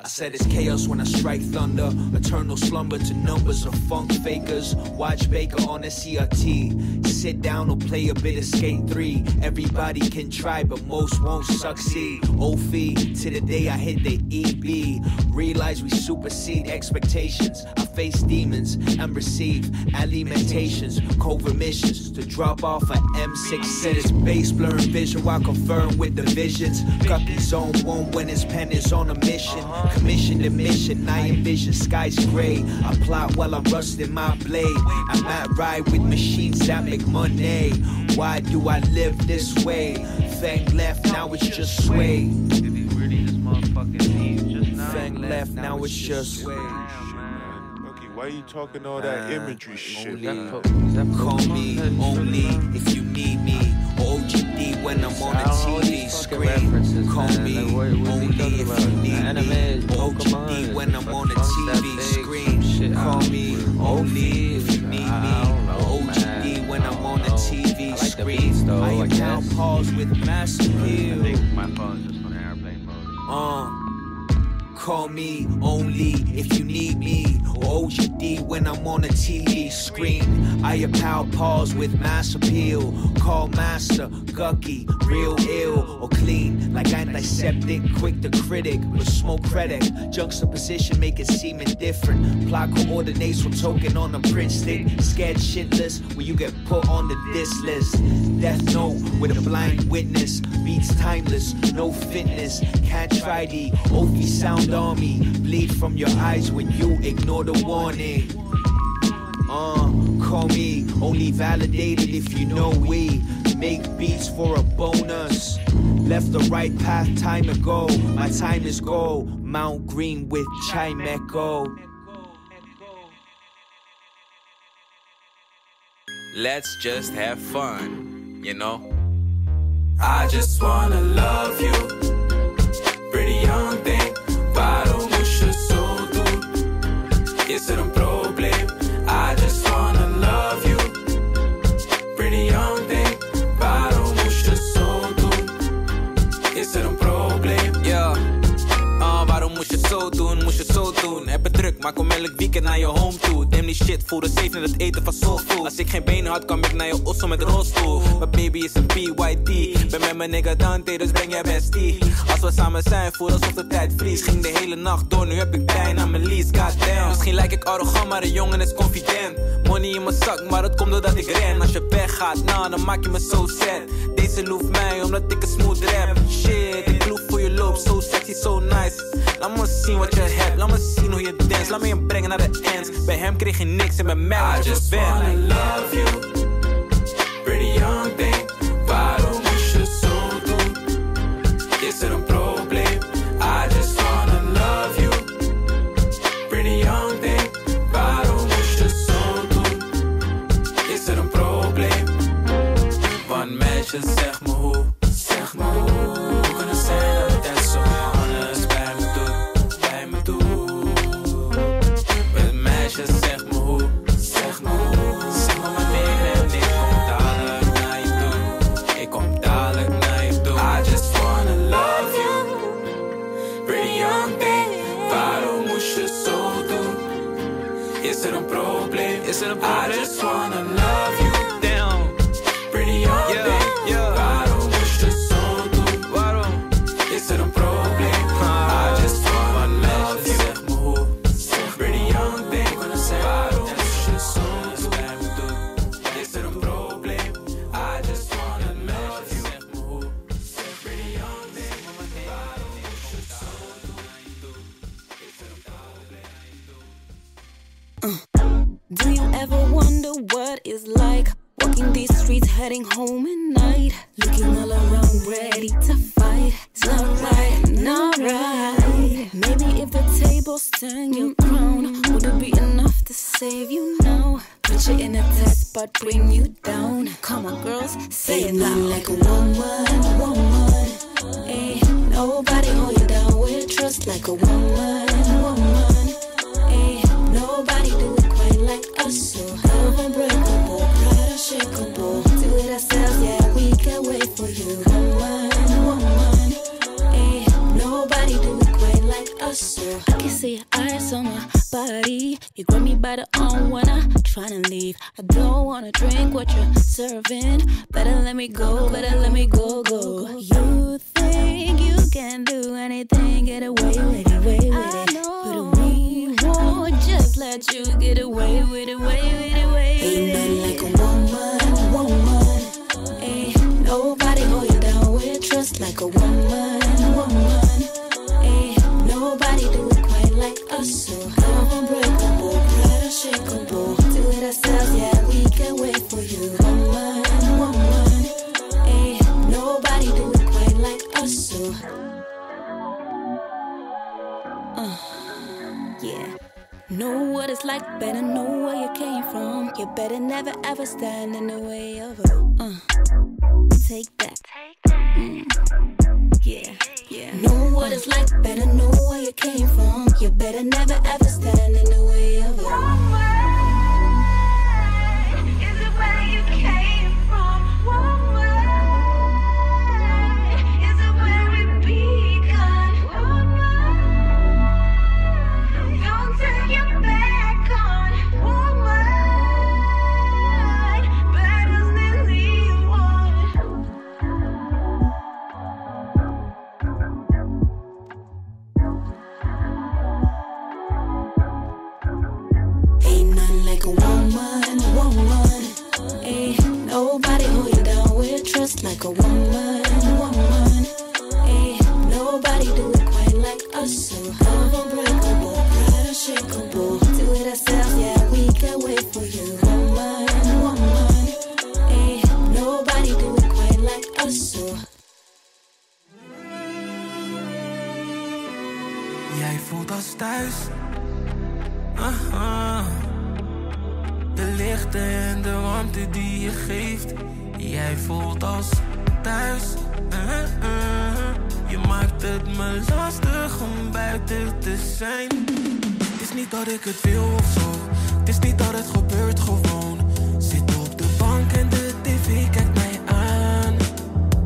I said it's chaos when I strike thunder. Eternal slumber to numbers of funk fakers. Watch Baker on the CRT. Sit down or play a bit of Skate 3. Everybody can try, but most won't succeed. OFI to the day I hit the EB. Realize we supersede expectations. I face demons and receive alimentations. Covert missions to drop off an M6. Said it's base blurring visual. I confirm with the visions. Guppy zone 1 when his pen is on a mission. Commission the mission, I envision skies gray. I plot while I'm rusting my blade. I might ride with machines that make money. Why do I live this way? Fang left, now it's just sway. Fang left, now it's just sway. Why you talking all that imagery shit? Call me only if you need me. OGD when I'm on the TV screen. Call me only if you need me. OGD when I'm on the TV screen. Call me only if you need me. OGD when I'm on the TV screen. I am now paused with mass appeal. My phone just on airplane mode. Call me only if you need me. OGD when I'm on the TV screen. I have power pause with mass appeal. Call master, gucky, real ill or clean. Like antiseptic, quick to critic, but smoke credit. Juxtaposition make it seem indifferent. Plot coordinates from token on a print stick. Scared shitless when you get put on the diss list. Death note with a blind witness. Beats timeless, no fitness. Can't try the Ophi sound army. Bleed from your eyes when you ignore the warning. Call me only validated if you know we make beats for a bonus. Left the right path time ago. My time is gold. Mount Green with Chime Echo. Let's just have fun, you know? I just wanna love you. Pretty young thing. Waarom moest je zo doen? Is er een probleem? I just wanna love you. Pretty young thing. Waarom moest je zo doen? Is er een probleem? Ja, waarom moest je zo doen? Moest je zo doen? Heb het druk, maar kom elk weekend naar je home toe. Neem die shit, voel de safe in het eten van soulfood. Als ik geen benen had, kwam ik naar je osso met rolstoel. Mijn baby is een PYT. Ben met mijn nigga Dante, dus breng jij bestie. Als we samen zijn, voel alsof de tijd vries. Ging de hele nacht door, nu heb ik pijn aan mijn lease, goddamn. Misschien lijk ik arrogant, maar de jongen is confident. Money in mijn zak, maar het komt doordat ik ren. Als je weggaat, nou, dan maak je me zo sad. Deze loeft mij, omdat ik een smooth rap. Shit, ik loef voor je loop, zo sexy, zo nice. Laat me zien wat je hebt, laat me zien hoe je dance. Laat me je brengen naar de ends. Bij hem kreeg je niks en bij mij was je I just wanna love you. Pretty young thing. Waarom moest je zo doen? Is er een probleem? I just wanna love you. Pretty young thing. Waarom moest je zo doen? Is er een probleem? Want meisje, zeg me hoe. Zeg me hoe kan het zijn dat het echt zo anders bij me doet? Bij me doet. Met meisje, zeg me hoe. Zeg me hoe. Zeg me wanneer en ik kom dadelijk naar je toe. Ik kom dadelijk naar je toe. I just wanna love you. Pretty young thing. Waarom moest je zo doen? Is er een probleem? Is er een probleem? I just wanna love you. Damn. Pretty young thing. Waarom moest je zo doen? Waarom? Is er een probleem? I just wanna love you. Zeg me hoe. Pretty young thing. Waarom moest je zo doen? Is er een probleem? I just wanna love you. Zeg me hoe. Pretty young thing. Waarom moest je zo doen? Is er een probleem? Do you ever wonder what it's like walking these streets heading home at night, looking all around ready to fight? It's not right, not right. Maybe if the tables turn your crown, would it be enough to save you now? Put you in a test but bring you down. Come on girls, say it loud. Like a woman, woman. Ain't nobody hold you down with a woman. Ain't nobody do it quite like us. So love unbreakable, pride unshakable. Do it ourselves, yeah, we can't wait for you. Woman, ain't nobody do it quite like us. So I can see your eyes on my body. You grab me by the arm when I'm trying to leave. I don't wanna drink what you're serving. Better let me go, go. You think you can do anything, get away with it, but we won't just let you get away with it, Ain't nothing like a woman. Ain't nobody hold you down with trust like a woman. Ain't nobody do it quite like us. So love unbreakable, pride unshakable. Do it ourselves, yeah, we can't wait for you. Woman, ain't nobody do it quite like us. So yeah. Know what it's like, better know where you came from. You better never ever stand in the way of it. Take that. Yeah. know what it's like, better know where you came from. You better never ever stand in the way of it. Like a woman, ain't nobody do it quite like us. So love unbreakable, pride unshakable. Do it ourselves, yeah, we can't wait for you. Woman, ain't nobody do it quite like us. So jij voelt als thuis. De lichten en de warmte die je geeft. Jij voelt als thuis. Je maakt het me lastig om buiten te zijn. Het is niet dat ik het wil of zo. Het is niet dat het gebeurt gewoon. Zit op de bank en de tv kijkt mij aan.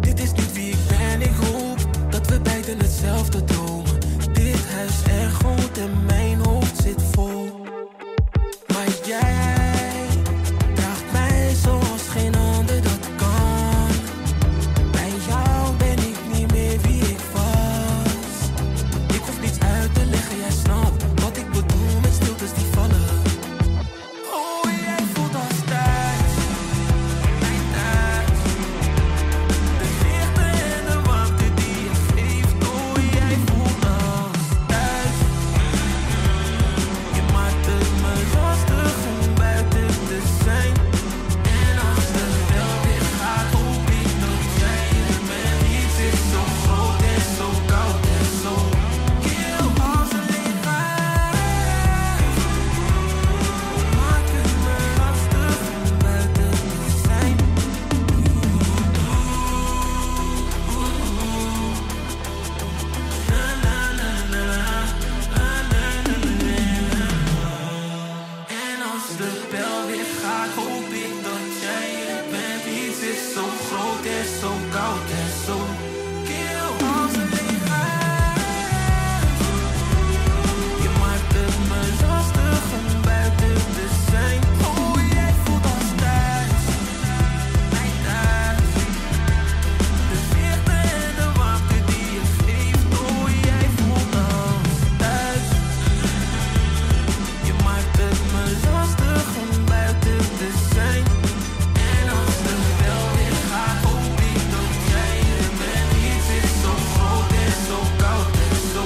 Dit is niet wie ik ben. Ik hoop dat we beiden hetzelfde dromen. Dit huis erg groot en mijn hoofd zit vol. Maar jij draagt mij zoals geen ander dat kan. Bij jou ben ik niet meer wie ik was. Ik hoef niets uit te leggen, jij snapt wat ik bedoel met stiltes die vallen. Oh, jij voelt als thuis. Mijn thuis. De lichten en de warmte die je geeft. Oh, jij voelt als thuis. Je maakt het me lastig om buiten te zijn. En als de bel weer gaat, hoop ik dat jij er bent. Iets is zo groot en zo koud en zo kil als een leegheid. Maak het me lastig om buiten te zijn. En als de bel weer gaat, hoop ik dat jij er bent. Iets is zo groot en zo koud en zo kil als een leegheid. Je maakt het me lastig om buiten te zijn. Oh, jij voelt als thuis. Mijn thuis. De lichten en de warmte die je geeft. Oh, jij voelt als thuis. Je maakt het me lastig om buiten te zijn. En als de bel weer gaat, hoop ik dat jij er bent. Iets is zo groot en zo koud en zo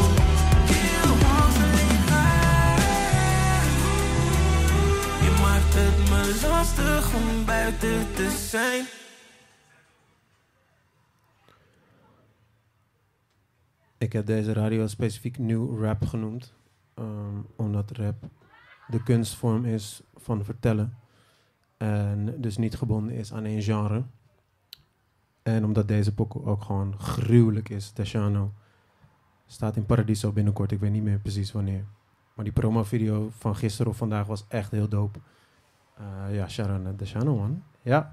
kil als een leegheid. Je maakt het me lastig om buiten te zijn. Ik heb deze radio specifiek new rap genoemd. Omdat rap de kunstvorm is van vertellen. En dus niet gebonden is aan één genre. En omdat deze pokoe ook gewoon gruwelijk is, Teshano. Staat in Paradiso binnenkort. Ik weet niet meer precies wanneer. Maar die promo-video van gisteren of vandaag was echt heel dope. Ja, Sharon Deshano, man. Ja.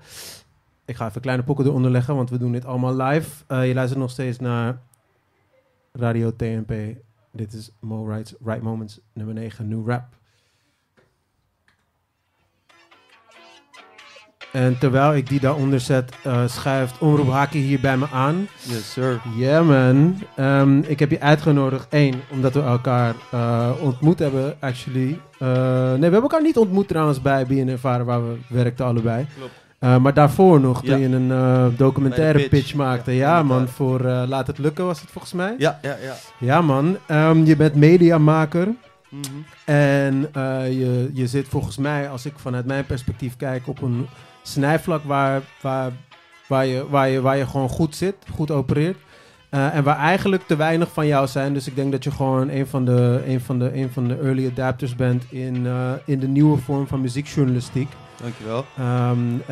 Ik ga even een kleine pokken eronder leggen, want we doen dit allemaal live. Je luistert nog steeds naar Radio TNP. Dit is Mo Right Moments, nummer 9, New Rap. En terwijl ik die daaronder zet, schuift Omroep Haki hier bij me aan. Yes, sir. Yeah, man. Ik heb je uitgenodigd. 1, omdat we elkaar ontmoet hebben, actually. Nee, we hebben elkaar niet ontmoet trouwens bij BNNVARA, waar we werkten allebei. Klopt. Maar daarvoor nog, toen je een documentaire Bij de pitch maakte. Ja man, voor Laat het lukken was het volgens mij. Ja. Ja man, je bent mediamaker. Mhm. En je zit volgens mij, als ik vanuit mijn perspectief kijk, op een snijvlak waar je gewoon goed zit, goed opereert. En waar eigenlijk te weinig van jou zijn. Dus ik denk dat je gewoon een van de early adapters bent in de nieuwe vorm van muziekjournalistiek. Dankjewel.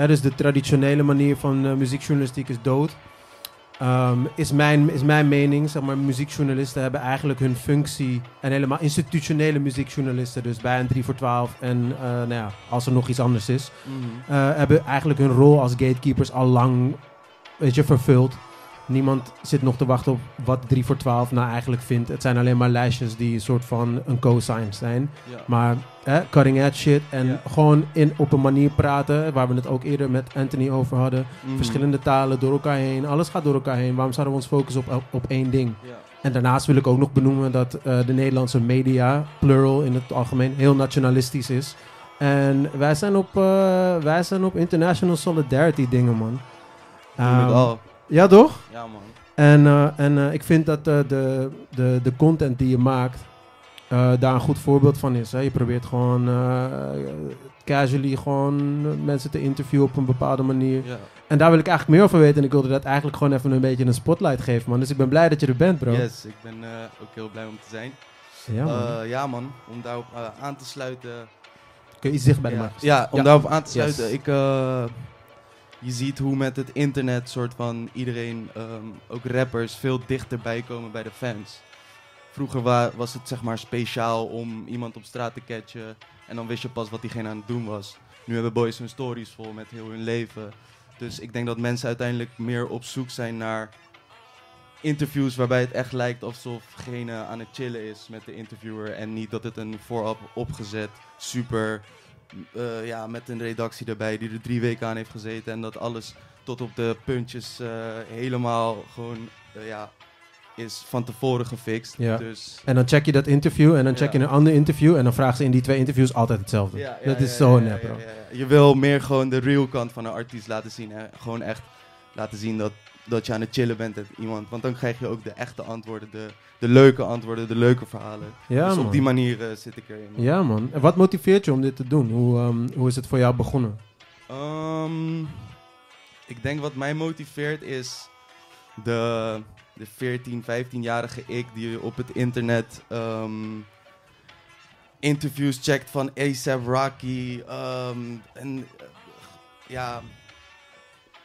Dus de traditionele manier van muziekjournalistiek is dood. Is mijn mening. Zeg maar, muziekjournalisten hebben eigenlijk hun functie. En helemaal institutionele muziekjournalisten. Dus bij een 3 voor 12. En als er nog iets anders is. Hebben eigenlijk hun rol als gatekeepers al lang vervuld. Niemand zit nog te wachten op wat 3 voor 12 nou eigenlijk vindt. Het zijn alleen maar lijstjes die een soort van een cosign zijn. Ja. Maar cutting edge shit en gewoon op een manier praten, waar we het ook eerder met Anthony over hadden. Verschillende talen door elkaar heen, alles gaat door elkaar heen. Waarom zouden we ons focussen op één ding? Ja. En daarnaast wil ik ook nog benoemen dat de Nederlandse media, plural in het algemeen, heel nationalistisch is. En wij zijn op international solidarity dingen, man. Ja, toch? Ja, man. En ik vind dat de content die je maakt daar een goed voorbeeld van is. Hè? Je probeert gewoon casually gewoon mensen te interviewen op een bepaalde manier. Ja. En daar wil ik eigenlijk meer over weten. En ik wilde dat eigenlijk gewoon even een beetje een spotlight geven, man. Dus ik ben blij dat je er bent, bro. Yes, ik ben ook heel blij om te zijn. Ja, man. Ja, man. Om daarop aan te sluiten. Kun je iets dicht bij de mic? Ja, om daarop aan te sluiten. Yes. Je ziet hoe met het internet soort van iedereen, ook rappers, veel dichterbij komen bij de fans. Vroeger was het zeg maar speciaal om iemand op straat te catchen en dan wist je pas wat diegene aan het doen was. Nu hebben boys hun stories vol met heel hun leven. Dus ik denk dat mensen uiteindelijk meer op zoek zijn naar interviews waarbij het echt lijkt alsof degene aan het chillen is met de interviewer. En niet dat het een vooraf opgezet super... met een redactie erbij die er 3 weken aan heeft gezeten. En dat alles tot op de puntjes helemaal gewoon is van tevoren gefixt. Ja. Dus en dan check je dat interview en dan check je een ander interview. En dan vragen ze in die 2 interviews altijd hetzelfde. Dat is zo nep, bro. Je wil meer gewoon de real kant van een artiest laten zien. Hè? Gewoon echt laten zien dat je aan het chillen bent met iemand. Want dan krijg je ook de echte antwoorden, de leuke antwoorden, de leuke verhalen. Ja, dus man. op die manier zit ik erin. Man. Ja, man. En wat motiveert je om dit te doen? Hoe is het voor jou begonnen? Ik denk wat mij motiveert is de 14, 15-jarige ik die op het internet interviews checkt van A$AP Rocky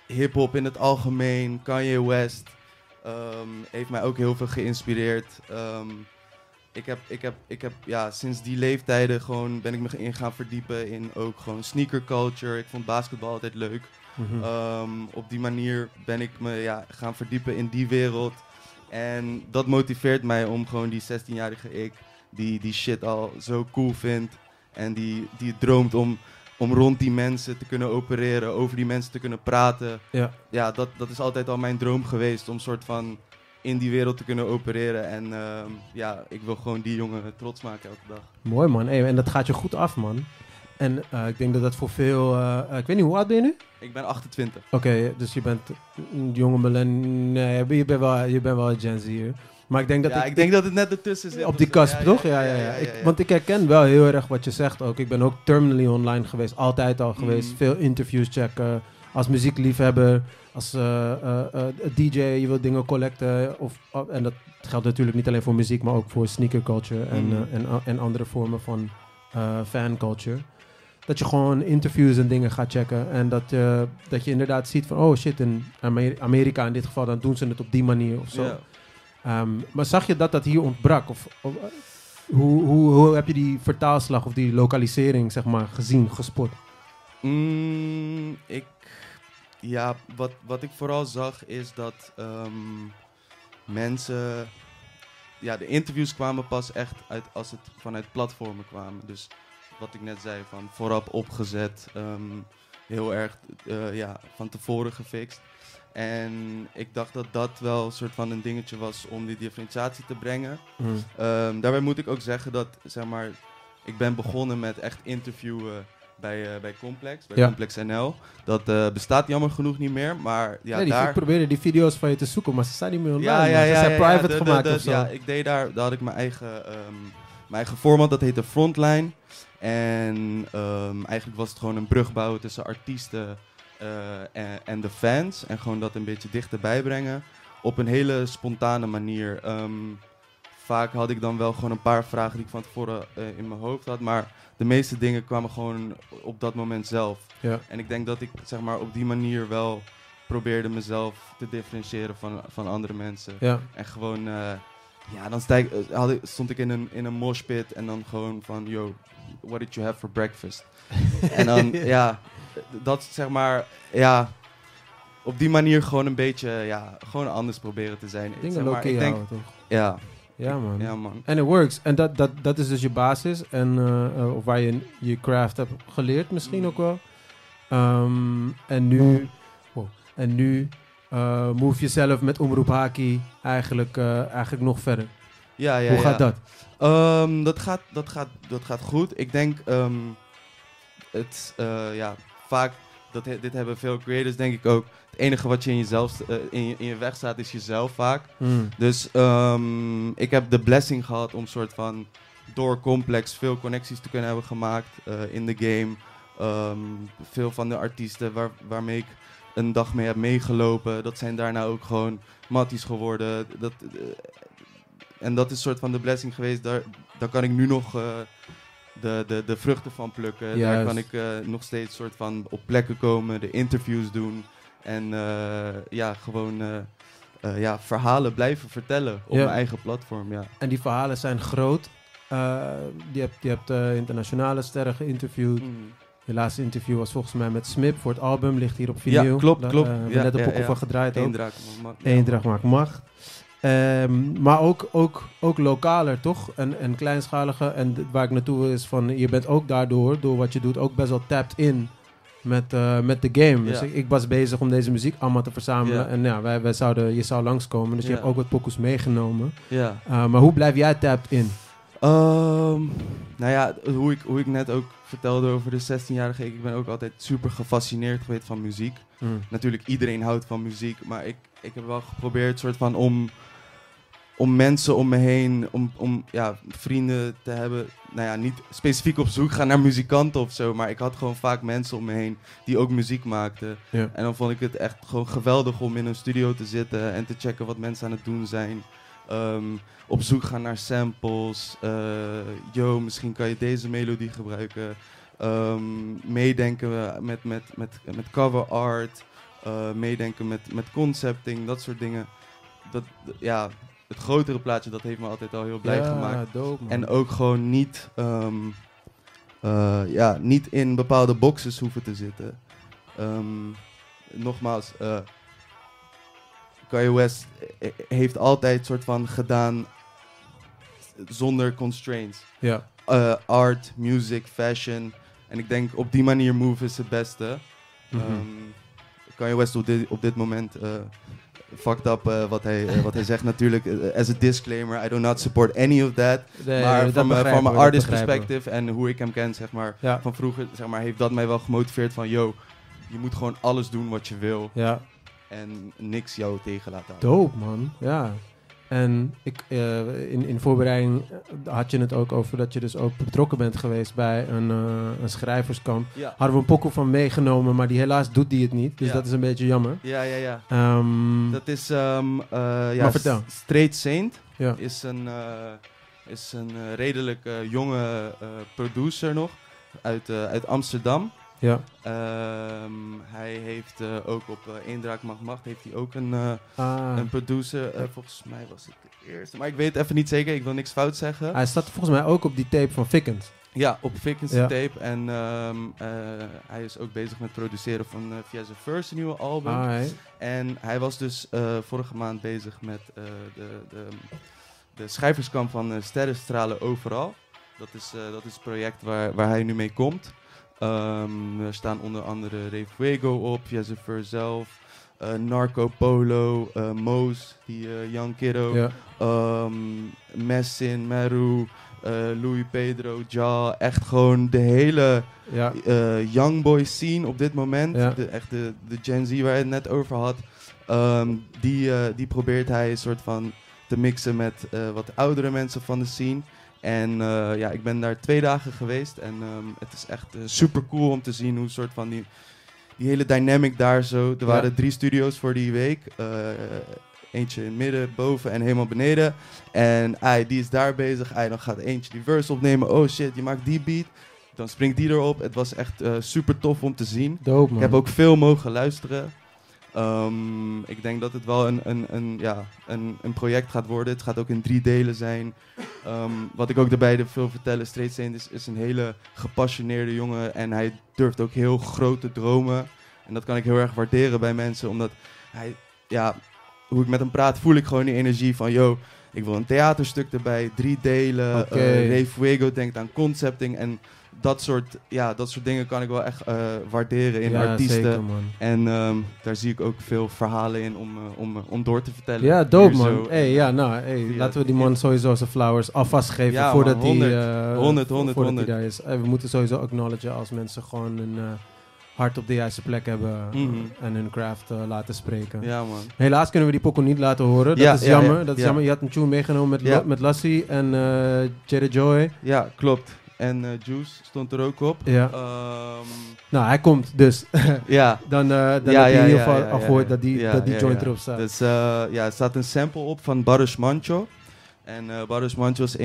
hip-hop in het algemeen, Kanye West heeft mij ook heel veel geïnspireerd. Ik heb sinds die leeftijden gewoon ben ik me in gaan verdiepen in ook gewoon sneaker culture. Ik vond basketbal altijd leuk. Op die manier ben ik me gaan verdiepen in die wereld. En dat motiveert mij om gewoon die 16-jarige ik, die shit al zo cool vindt. En die droomt om rond die mensen te kunnen opereren, over die mensen te kunnen praten. Ja, dat is altijd al mijn droom geweest, om soort van in die wereld te kunnen opereren. En ik wil gewoon die jongen trots maken elke dag. Mooi, man. Hey, en dat gaat je goed af, man. En ik denk dat dat voor veel... ik weet niet, hoe oud ben je nu? Ik ben 28. Oké, dus je bent een jonge millennial. Nee, je bent wel een Gen Z hier. Maar ik denk dat ik denk dat het net ertussen zit. Op die kasp, toch? Ja. Want ik herken wel heel erg wat je zegt ook. Ik ben ook terminally online geweest. Altijd al geweest. Veel interviews checken. Als muziekliefhebber. Als DJ. Je wilt dingen collecten. En dat geldt natuurlijk niet alleen voor muziek. Maar ook voor sneaker culture. En andere vormen van fan culture. Dat je gewoon interviews en dingen gaat checken. En dat je inderdaad ziet van... Oh shit, in Amerika in dit geval... Dan doen ze het op die manier of zo. Yeah. Maar zag je dat hier ontbrak? Hoe heb je die vertaalslag of die lokalisering, zeg maar, gezien, gespot? Wat ik vooral zag is dat mensen... Ja, de interviews kwamen pas echt uit als het vanuit platformen kwamen. Dus wat ik net zei, van vooraf opgezet, heel erg van tevoren gefixt. En ik dacht dat dat wel een soort van een dingetje was om die differentiatie te brengen. Daarbij moet ik ook zeggen dat, zeg maar, ik ben begonnen met echt interviewen bij Complex, Complex NL. Dat bestaat jammer genoeg niet meer, maar ja, Ik probeerde die video's van je te zoeken, maar ze staan niet meer online. Ze zijn private gemaakt of zo. Ja, ik deed daar had ik mijn eigen format, dat heette Frontline. En eigenlijk was het gewoon een brug bouwen tussen artiesten en de fans. En gewoon dat een beetje dichterbij brengen. Op een hele spontane manier. Vaak had ik dan wel gewoon een paar vragen die ik van tevoren in mijn hoofd had. Maar de meeste dingen kwamen gewoon op dat moment zelf. Ja. En ik denk dat ik, zeg maar, op die manier wel probeerde mezelf te differentiëren van andere mensen. Ja. En gewoon, dan stond ik in een moshpit en dan gewoon van, yo, what did you have for breakfast? En dan, dat zeg maar, op die manier gewoon een beetje, gewoon anders proberen te zijn. Dingen low-key houden, toch? Ja. Ja, man. Ja, man. En it works. En dat is dus je basis. En of waar je je craft hebt geleerd misschien ook wel. En nu move je zelf met Omroep Haki eigenlijk nog verder. Ja. Hoe gaat dat? Dat gaat goed. Ik denk vaak, dit hebben veel creators denk ik ook. Het enige wat je in je weg staat is jezelf vaak. Dus ik heb de blessing gehad om soort van door Complex veel connecties te kunnen hebben gemaakt in de game. Veel van de artiesten waarmee ik een dag mee heb meegelopen, dat zijn daarna ook gewoon matties geworden. En dat is soort van de blessing geweest. Daar kan ik nu nog de vruchten van plukken. Daar kan ik nog steeds soort van op plekken komen, de interviews doen. En verhalen blijven vertellen op mijn eigen platform. Ja. En die verhalen zijn groot. Je hebt internationale sterren geïnterviewd. Je laatste interview was volgens mij met Smip voor het album. Ligt hier op video. Ja, klopt. We hebben net een pokoe van gedraaid ook. Eendracht maakt macht. Maar ook lokaler, toch? En kleinschaliger. En waar ik naartoe wil is van, je bent ook daardoor, door wat je doet, ook best wel tapped in met de game. Dus ik was bezig om deze muziek allemaal te verzamelen. En je zou langskomen. Dus je hebt ook wat pokoes meegenomen. Maar hoe blijf jij tapped in? Hoe ik net ook vertelde over de 16-jarige, ik ben ook altijd super gefascineerd geweest van muziek. Natuurlijk, iedereen houdt van muziek, maar ik heb wel geprobeerd soort van om mensen om me heen, om vrienden te hebben, niet specifiek op zoek gaan naar muzikanten of zo, maar ik had gewoon vaak mensen om me heen die ook muziek maakten. Ja. En dan vond ik het echt gewoon geweldig om in een studio te zitten en te checken wat mensen aan het doen zijn. Op zoek gaan naar samples. Misschien kan je deze melodie gebruiken. Meedenken met cover art. Meedenken met concepting, dat soort dingen. Het grotere plaatje, dat heeft me altijd al heel blij gemaakt. Dope, man. En ook gewoon niet in bepaalde boxes hoeven te zitten. Nogmaals, Kanye West heeft altijd soort van gedaan zonder constraints. Ja. Art, music, fashion. En ik denk op die manier move is het beste. Kanye West op dit moment fucked up wat hij zegt natuurlijk. As a disclaimer, I do not support any of that. Nee, maar van mijn artist perspective en hoe ik hem ken, zeg maar, ja. van vroeger, zeg maar, heeft dat mij wel gemotiveerd van, yo, je moet gewoon alles doen wat je wil. Ja. En niks jou tegen laten houden. Dope, man. Ja. En in voorbereiding had je het ook over dat je dus ook betrokken bent geweest bij een schrijverskamp. Ja. Hadden we een pokoe van meegenomen, maar helaas doet die het niet. Dus dat is een beetje jammer. Ja. Dat is, maar vertel. Straight Saint ja. is een redelijk jonge producer nog uit Amsterdam. Ja. Hij heeft ook op Eendraak Mag Macht heeft hij ook een producer. Volgens mij was het de eerste. Maar ik weet het even niet zeker. Ik wil niks fout zeggen. Hij staat volgens mij ook op die tape van Fickens. Ja, op Fickens tape. En hij is ook bezig met produceren van Via The First nieuwe album. En hij was dus vorige maand bezig met de schrijverskamp van Sterrenstralen Overal. Dat is het project waar hij nu mee komt. Er staan onder andere Ray Fuego op, Via The First zelf, Narco Polo, Moos, die Young Kiddo, Messin, Meru, Louis Pedro, Ja, echt gewoon de hele young boy scene op dit moment. Ja. De Gen Z waar je het net over had, die probeert hij een soort van te mixen met wat oudere mensen van de scene. En ik ben daar 2 dagen geweest en het is echt super cool om te zien hoe soort van die hele dynamic daar zo. Er waren 3 studio's voor die week. Eentje in het midden, boven en helemaal beneden. En die is daar bezig. Dan gaat eentje die verse opnemen. Oh shit, je maakt die beat. Dan springt die erop. Het was echt super tof om te zien. Dope, man. Ik heb ook veel mogen luisteren. Ik denk dat het wel een project gaat worden. Het gaat ook in 3 delen zijn. Wat ik ook daarbij wil vertellen, Straight Saint is een hele gepassioneerde jongen. En hij durft ook heel grote dromen. En dat kan ik heel erg waarderen bij mensen. Omdat hij, hoe ik met hem praat, voel ik gewoon die energie van, yo, ik wil een theaterstuk erbij, 3 delen. Ray Fuego denkt aan concepting en dat soort dingen kan ik wel echt waarderen in artiesten. Zeker, man. En daar zie ik ook veel verhalen in om door te vertellen. Ja, dope, man. Laten we die man sowieso zijn flowers alvast geven voordat hij daar is. We moeten sowieso acknowledgen als mensen gewoon een hart op de juiste plek hebben en hun craft laten spreken. Ja, man. Helaas kunnen we die pokoe niet laten horen. Dat is jammer. Dat is jammer. Je had een tune meegenomen met Lassie en Jerry Joy. Ja, klopt. En Juice stond er ook op. Ja. Nou, hij komt dus. Dan heb je in ieder geval al gehoord dat die joint erop staat. Dus er staat een sample op van Baruch Mancho. En Baruch Mancho is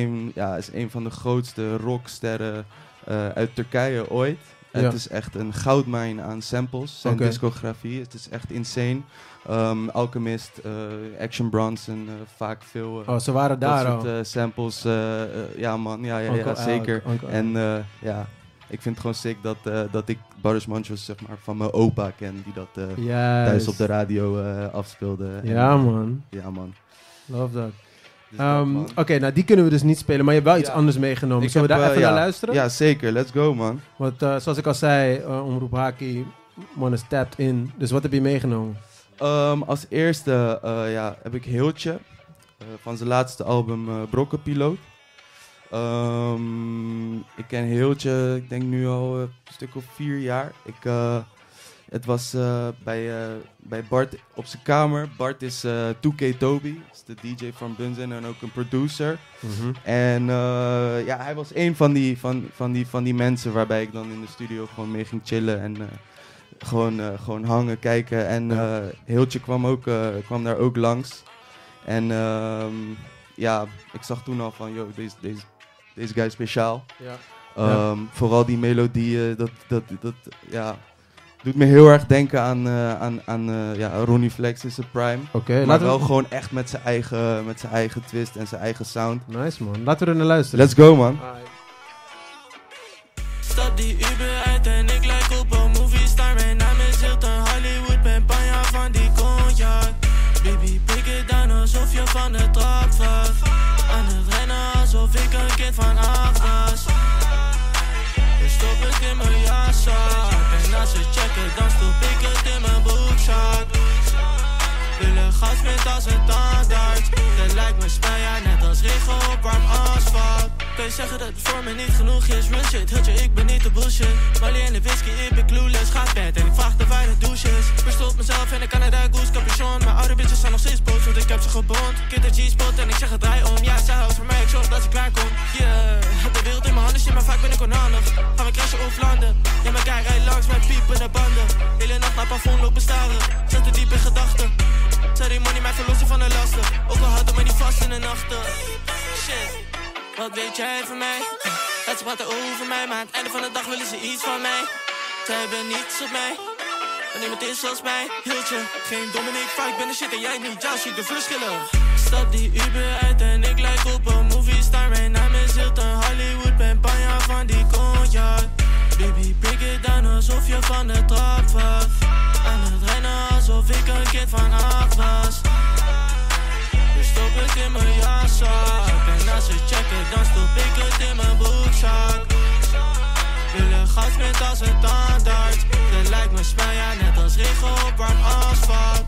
een van de grootste rocksterren uit Turkije ooit. Het is echt een goudmijn aan samples. Zijn discografie. Het is echt insane. Alchemist, Action Bronson, vaak veel ze waren daar dat soort samples. Ja man, ja zeker. En ik vind het gewoon sick dat ik Baruch Mancho zeg maar van mijn opa ken, die dat thuis op de radio afspeelde. Ja man. Ja man. Love that. Oké, nou die kunnen we dus niet spelen, maar je hebt wel iets anders meegenomen. Zullen we daar even naar luisteren? Ja, zeker. Let's go, man. Want zoals ik al zei, Omroep Haki, man is tapped in. Dus wat heb je meegenomen? Als eerste heb ik Heeltje van zijn laatste album Brokkenpiloot. Ik ken Heeltje, ik denk nu al een stuk of 4 jaar. Het was bij Bart op zijn kamer. Bart is 2K Toby, is de DJ van Bunzen en ook een producer. En hij was een van die mensen waarbij ik dan in de studio gewoon mee ging chillen en gewoon hangen, kijken. En Heeltje kwam daar ook langs. En ik zag toen al van, yo, deze guy is speciaal. Ja. Vooral die melodieën, dat doet me heel erg denken aan Ronnie Flex in zijn prime. Maar wel gewoon echt met zijn eigen twist en zijn eigen sound. Nice man, laten we er naar luisteren. Let's go man. Stap die Uber uit en ik lijk op een movie star. Mijn naam is Hilton Hollywood, ben panja van die cognac. Baby, pik het down alsof je van de trap valt. Aan het rennen alsof ik een kind van 8 was. Ik stop het in mijn jaszak. En als ze checken, dan stop ik het in mijn broekzak. Willen gas met als een tandarts. Dat lijkt me spuien, net als regen op warm asfalt. Kan je zeggen dat het voor me niet genoeg is? Real shit, Hiltje, ik ben niet de bullshit. Molly en de whisky, ik ben clueless. Gaat bed en ik vraag de waar de douche is. Verstopt mezelf in de Canada Goose capuchon. Mijn oude bitches zijn nog steeds boos, want ik heb ze gebond. Kind de G-spot en ik zeg het draai om. Ja, zij houdt voor mij, ik zorg dat ze klaar komt. Yeah, de wereld in mijn handen shit, maar vaak ben ik onhandig. Gaan we crashen of landen? Ja, mijn guy rijdt langs met piepende banden. Hele nacht naar plafond lopen staren. Zet te diep in gedachten. Ceremonie mij verlossen van de lasten. Ook al houdt het me niet vast in de nachten. Shit, wat weet jij van mij? Laat ze praten over mij, maar aan het einde van de dag willen ze iets van mij. Zij bent niets op mij. En niemand is zoals mij. Hield je. Geen Dominic Fike, ik ben de shit en jij niet. Jou ziet de verschillen. Stap die Uber uit en ik lijk op een movie star. Mijn naam is Hilton Hollywood. Ben panja van die cognac. Baby, break it down alsof je van de trap was. Aan het rennen alsof ik een kind van 8 was. Dus stop het in mijn jaszak. En als ze checken, dan stop ik het in mijn broekzak. Willen gasmet als een tandarts. Dat lijkt me spel, ja, net als regen op warm asfalt.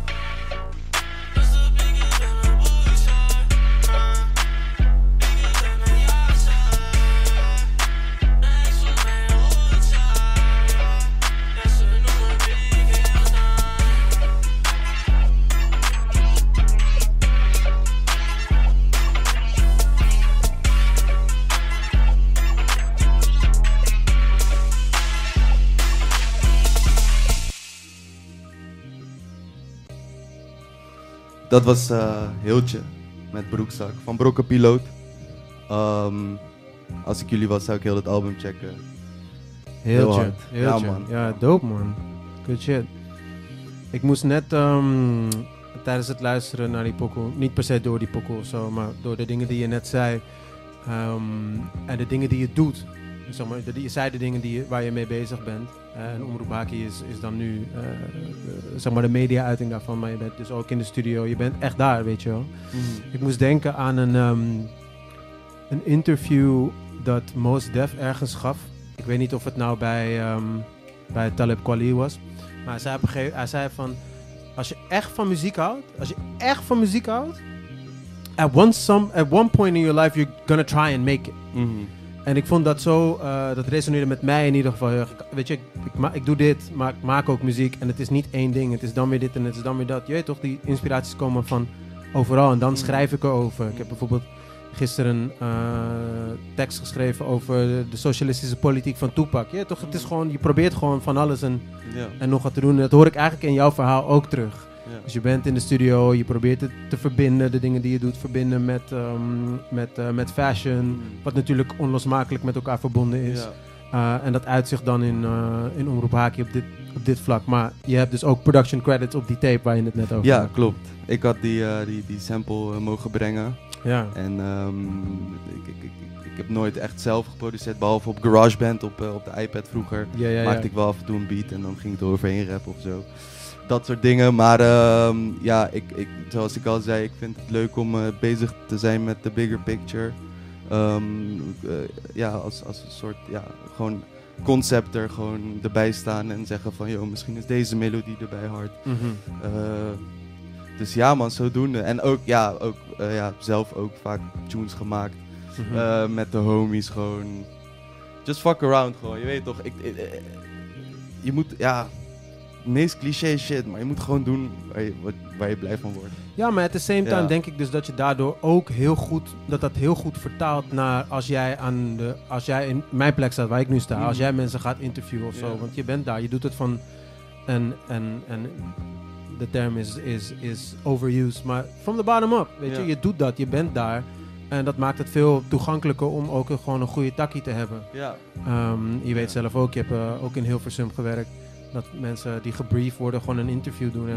Dus stop ik het in mijn broekzak. Ik het in mijn jaszak. Nee, zo mijn roedzak. Ja, ze noemen Big Hilda. Dat was Hiltje met Broekzak van Brokken Piloot. Als ik jullie was, zou ik heel het album checken. Heel hard. Ja, man. Ja, dope, man. Good shit. Ik moest net tijdens het luisteren naar die pokoe, niet per se door die pokoe of zo, maar door de dingen die je net zei en de dingen die je doet. Zeg maar, je zei de dingen waar je mee bezig bent. En Omroep Haki is dan nu zeg maar de media-uiting daarvan, maar je bent dus ook in de studio. Je bent echt daar, weet je wel. Ik moest denken aan een interview dat Mos Def ergens gaf. Ik weet niet of het nou bij Talib Kweli was. Maar hij zei van, als je echt van muziek houdt, at one point in your life you're gonna try and make it. En ik vond dat zo, dat resoneerde met mij in ieder geval heel erg. Weet je, ik doe dit, maar ik maak ook muziek. En het is niet één ding, het is dan weer dit en het is dan weer dat. Je weet toch, die inspiraties komen van overal. En dan schrijf ik erover. Ik heb bijvoorbeeld gisteren een tekst geschreven over de socialistische politiek van Tupac. Je weet toch, het is gewoon, je probeert gewoon van alles en nog wat te doen. En dat hoor ik eigenlijk in jouw verhaal ook terug. Ja. Dus je bent in de studio, je probeert het te verbinden, de dingen die je doet, verbinden met fashion, wat natuurlijk onlosmakelijk met elkaar verbonden is. Ja. En dat uitzicht dan in Omroep Haki op dit vlak. Maar je hebt dus ook production credits op die tape waar je het net over had. Ja, klopt. Ik had die sample mogen brengen. Ja. En ik heb nooit echt zelf geproduceerd, behalve op GarageBand op de iPad vroeger. Maakte ik wel af en toe een beat en dan ging ik er overheen rappen of zo. Dat soort dingen, maar zoals ik al zei, ik vind het leuk om bezig te zijn met de bigger picture. Als een soort, gewoon concept er gewoon erbij staan en zeggen van, joh, misschien is deze melodie erbij hard. Dus ja man, zodoende. En ook zelf ook vaak tunes gemaakt met de homies gewoon. Just fuck around gewoon, je weet toch, je moet, meest cliché shit, maar je moet gewoon doen waar je blij van wordt. Ja, maar at the same time denk ik dus dat je daardoor ook heel goed vertaalt naar als jij in mijn plek staat waar ik nu sta, als jij mensen gaat interviewen of zo, want je bent daar, je doet het van en de term is overused, maar from the bottom up, weet je doet dat, je bent daar en dat maakt het veel toegankelijker om ook gewoon een goede takkie te hebben. Ja. Je weet zelf ook, je hebt ook in Hilversum gewerkt. Dat mensen die gebriefd worden gewoon een interview doen.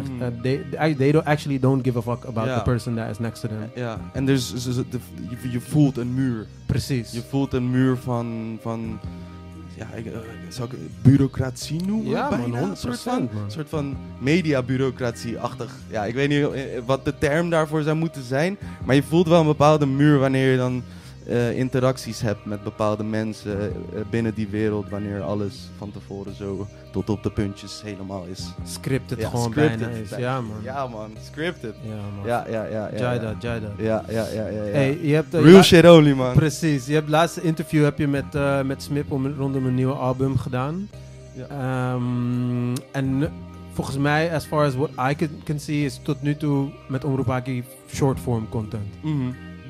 They don't give a fuck about the person that is next to them. Ja, en je voelt een muur. Precies. Je voelt een muur van zou ik bureaucratie noemen? Ja, bijna? man, 100%. Een soort van mediabureaucratie-achtig. Ja, ik weet niet wat de term daarvoor zou moeten zijn. Maar je voelt wel een bepaalde muur wanneer je dan interacties hebt met bepaalde mensen binnen die wereld, wanneer alles van tevoren zo tot op de puntjes helemaal is. Scripted gewoon bijna is. Ja man. Ja man, scripted. Ja man. Ja. Jada. Ja. Hey, je hebt, real shit only man. Precies. Je hebt het laatste interview heb je met Smip rondom een nieuwe album gedaan. Ja. En volgens mij, as far as what I can see, is tot nu toe met Omroep Haki short form content.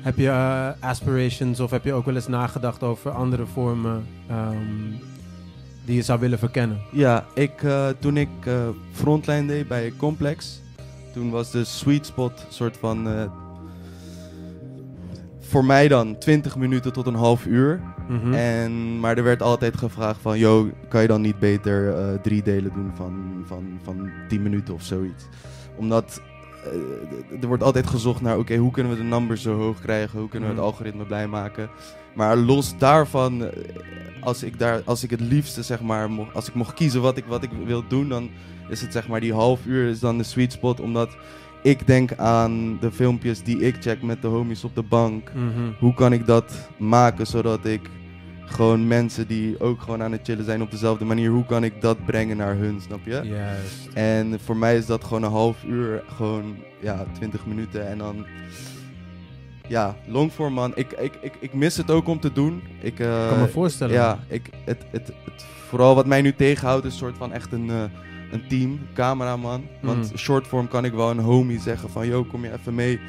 Heb je aspirations of heb je ook wel eens nagedacht over andere vormen die je zou willen verkennen? Ja, toen ik frontline deed bij Complex, toen was de sweet spot soort van voor mij dan 20 minuten tot een half uur. Maar er werd altijd gevraagd van, yo, kan je dan niet beter 3 delen doen van 10 minuten of zoiets. Omdat er wordt altijd gezocht naar, oké, hoe kunnen we de numbers zo hoog krijgen? Hoe kunnen we het algoritme blij maken? Maar los daarvan, als ik het liefste, zeg maar, als ik mocht kiezen wat ik wil doen, dan is het, zeg maar, die half uur is dan de sweet spot, omdat ik denk aan de filmpjes die ik check met de homies op de bank. Hoe kan ik dat maken, zodat ik gewoon mensen die ook gewoon aan het chillen zijn op dezelfde manier, hoe kan ik dat brengen naar hun, snap je? Juist. En voor mij is dat gewoon een half uur, gewoon, ja, 20 minuten en dan... Ja, longform, man. Ik mis het ook om te doen. Ik kan me voorstellen. Ja, het vooral wat mij nu tegenhoudt is soort van echt een team, cameraman. Want shortform kan ik wel een homie zeggen van, yo, kom je even mee?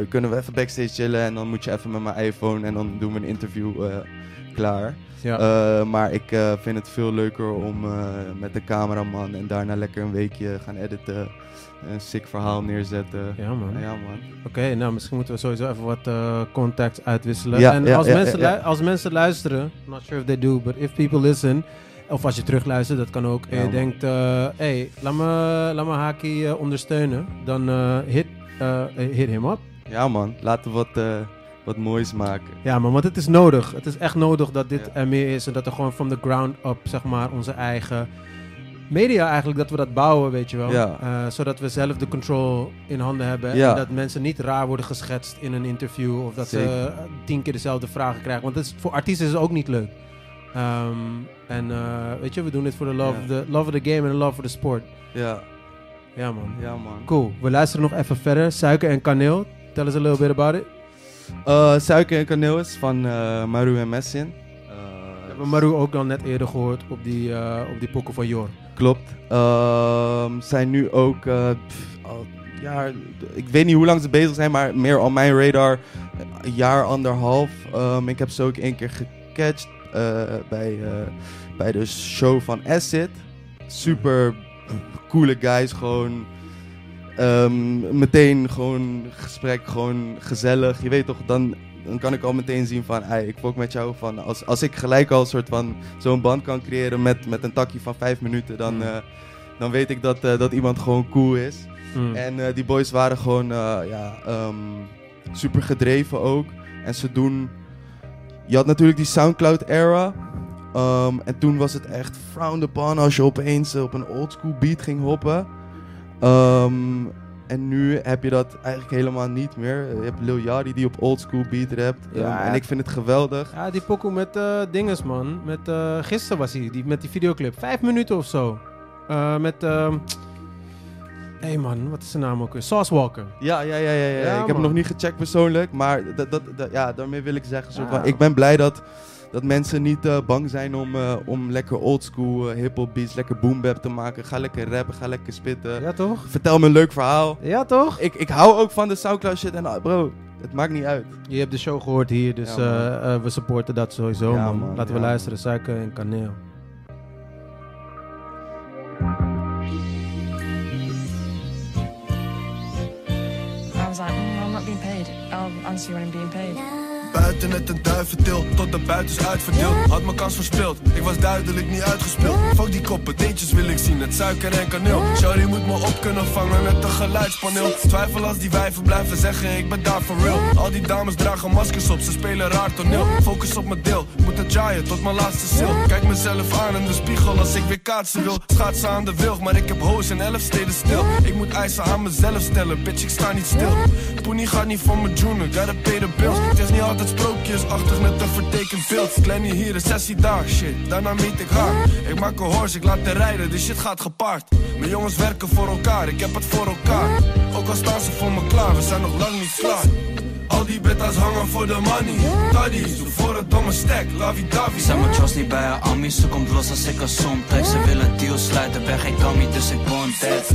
Kunnen we even backstage chillen en dan moet je even met mijn iPhone en dan doen we een interview klaar. Ja. Maar ik vind het veel leuker om met de cameraman en daarna lekker een weekje gaan editen. Een sick verhaal neerzetten. Ja, man. Ja, man. Oké, nou misschien moeten we sowieso even wat contacts uitwisselen. Ja, en als mensen luisteren, I'm not sure if they do, but if people listen, of als je terugluistert, dat kan ook. En je denkt, hey, laat me Haki ondersteunen. Dan hit him up. Ja, man. Laten we wat moois maken. Ja, man, want het is nodig. Het is echt nodig dat dit er meer is. En dat er gewoon from the ground up, zeg maar, onze eigen media eigenlijk, dat we dat bouwen, weet je wel. Ja. Zodat we zelf de control in handen hebben. Ja. En dat mensen niet raar worden geschetst in een interview. Of dat ze 10 keer dezelfde vragen krijgen. Want voor artiesten is het ook niet leuk. Weet je, we doen dit voor de love of the game en de love for the sport. Ja. Ja, man. Ja, man. Cool. We luisteren nog even verder. Suiker en kaneel. Tell us a little bit about it. Suiker en kaneel is van Maru en Messin. We hebben Maru ook dan net eerder gehoord op die pokken van Jor. Klopt. Zijn nu ook, ik weet niet hoe lang ze bezig zijn, maar meer on mijn radar, een jaar, anderhalf. Ik heb ze ook 1 keer gecatcht bij de show van Acid. Super coole guys, gewoon meteen gewoon gesprek, gewoon gezellig. Je weet toch, dan kan ik al meteen zien van, ik fok met jou van, als ik gelijk al soort van zo'n band kan creëren met een takje van 5 minuten, dan weet ik dat iemand gewoon cool is. En die boys waren gewoon super gedreven ook. En ze doen, je had natuurlijk die Soundcloud era. En toen was het echt frowned upon als je opeens op een oldschool beat ging hoppen. En nu heb je dat eigenlijk helemaal niet meer. Je hebt Lil Yachty die op oldschool beat rapt. En ik vind het geweldig. Ja, die pokoe met dinges, man. Gisteren was hij, met die videoclip. 5 minuten of zo. Hey man, wat is zijn naam ook weer? Sauce Walker. Ja. Ik heb hem nog niet gecheckt persoonlijk. Maar daarmee wil ik zeggen, soort van, ik ben blij dat mensen niet bang zijn om lekker oldschool hip-hop beats, lekker boom-bap te maken. Ga lekker rappen, ga lekker spitten. Ja, toch? Vertel me een leuk verhaal. Ja, toch? Ik hou ook van de Soundcloud shit en bro, het maakt niet uit. Je hebt de show gehoord hier, dus we supporten dat sowieso, man. Laten we luisteren, Suiker en kaneel. I was like, I'm not being paid. I'll answer when I'm being paid. Buiten het een duiventil, tot de buitens uitverdeeld. Had mijn kans verspeeld, ik was duidelijk niet uitgespeeld. Fuck die koppen, teentjes wil ik zien, het suiker en kaneel. Shawty moet me op kunnen vangen met een geluidspaneel. Twijfel als die wijven blijven zeggen, ik ben daar for real. Al die dames dragen maskers op, ze spelen raar toneel. Focus op mijn deel, moet het jaaien tot mijn laatste ziel. Kijk mezelf aan in de spiegel als ik weer kaatsen wil. Schaatsen aan de wilg, maar ik heb hoos in 11 steden stil. Ik moet eisen aan mezelf stellen, bitch ik sta niet stil. Poenie gaat niet voor mijn joenen, gotta pay the bills. Het is niet altijd sprookjesachtig met een vertekend beeld. Kleine hier, een sessie daar, shit, daarna meet ik haar. Ik maak een horse, ik laat haar rijden, dus shit gaat gepaard. Mijn jongens werken voor elkaar, ik heb het voor elkaar. Ook al staan ze voor me klaar, we zijn nog lang niet klaar. Al die betas hangen voor de money. Taddies, doe voor het domme stack, lavi-davi. Zijn mijn trust niet bij haar Ami, ze komt los als ik een som trek. Ze willen deal sluiten, ben geen dummy, dus ik bond dead.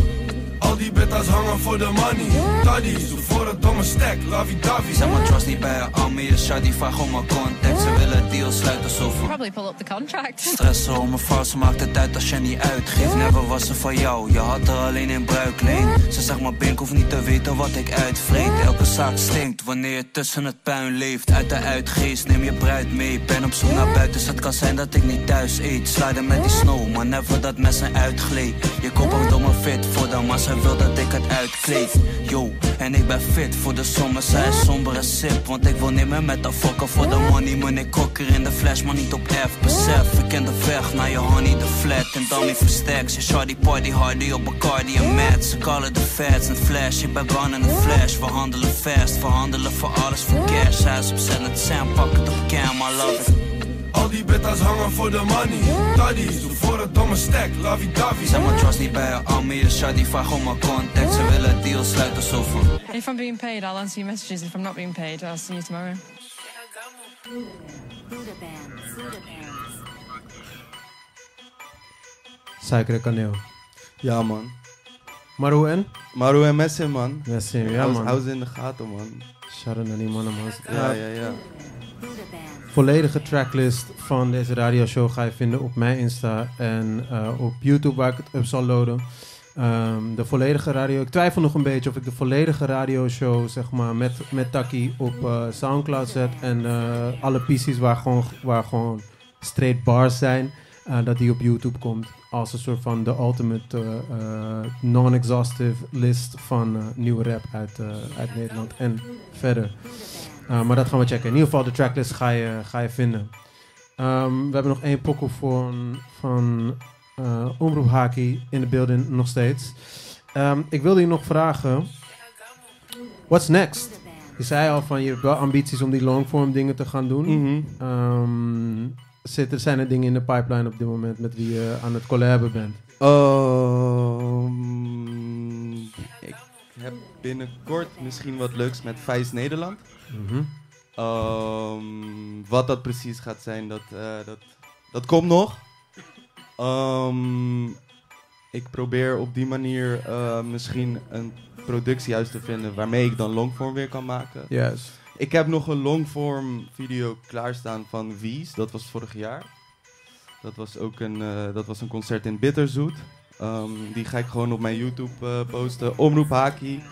Al die die bittas hangen voor de money. Taddies, doe voor het domme stek, lavi-davi. Zeg maar trust niet bij al meer shawty, vraag om mijn contact. Ze willen deals sluiten zoveel. Probably pull up the contract. Stressen om mijn vrouw, ze maakt het uit als je niet uitgeeft. Never was ze van jou, je had er alleen in bruikleen. Ze zegt maar Bink, hoeft niet te weten wat ik uitvreet. Elke zaak stinkt wanneer je tussen het puin leeft. Uit de uitgeest, neem je bruid mee. Ben op zoek naar buiten, dus het kan zijn dat ik niet thuis eet. Sliden met die snow, maar never dat mes zijn uitgleed. Je koopt ook domme fit voor dan, maar zij wil dat ik het uitkleed. Yo, en ik ben fit voor de zomer, zij is sombere sip. Want ik wil niet meer met de fokken voor de money. Man, ik kokker in de flash, maar niet op F. Besef, ik ken de weg naar je honey, de flat. En dan niet versterkt, je shawty party hardy op Bacardi en Mad. Ze callen de fats en flash, ik ben gone in de flash. We handelen fast, verhandelen voor alles voor cash. Hij is opzettend Sam, pak het op cam, I love it. Al die bittas hangen voor de money. Taddies, doe voor het domme stek, lavi-davi. Zeg maar trust niet bij al meer shawty, vraag om mijn contact. Ze willen deals sluiten zoveel. If I'm being paid, I'll answer your messages. If I'm not being paid, I'll see you tomorrow. Suiker en kaneel. Ja, man. Maru en Messim, man. Messim, ja, man. Hou ze in de gaten, man. Shout-out naar die mannen, man. Ja. Volledige tracklist van deze radioshow ga je vinden op mijn Insta en op YouTube, waar ik het up zal loaden. De volledige radio... Ik twijfel nog een beetje of ik de volledige radioshow, zeg maar, met Taki op Soundcloud zet. En alle pieces waar gewoon straight bars zijn, dat die op YouTube komt. Als een soort van de ultimate non-exhaustive list van nieuwe rap uit Nederland en verder. Maar dat gaan we checken. In ieder geval, de tracklist ga je vinden. We hebben nog 1 pokoe van Omroep Haki in de building nog steeds. Ik wilde je nog vragen, what's next? Je zei al van je hebt wel ambities om die longform dingen te gaan doen. Zijn er dingen in de pipeline op dit moment met wie je aan het collaben bent? Ik heb binnenkort misschien wat leuks met Vice Nederland. Wat dat precies gaat zijn, dat komt nog. Ik probeer op die manier misschien een productiehuis te vinden waarmee ik dan longform weer kan maken. Yes. Ik heb nog een longform video klaarstaan van Wies, dat was vorig jaar. Dat was ook een concert in Bitterzoet. Die ga ik gewoon op mijn YouTube posten. Omroep Haki.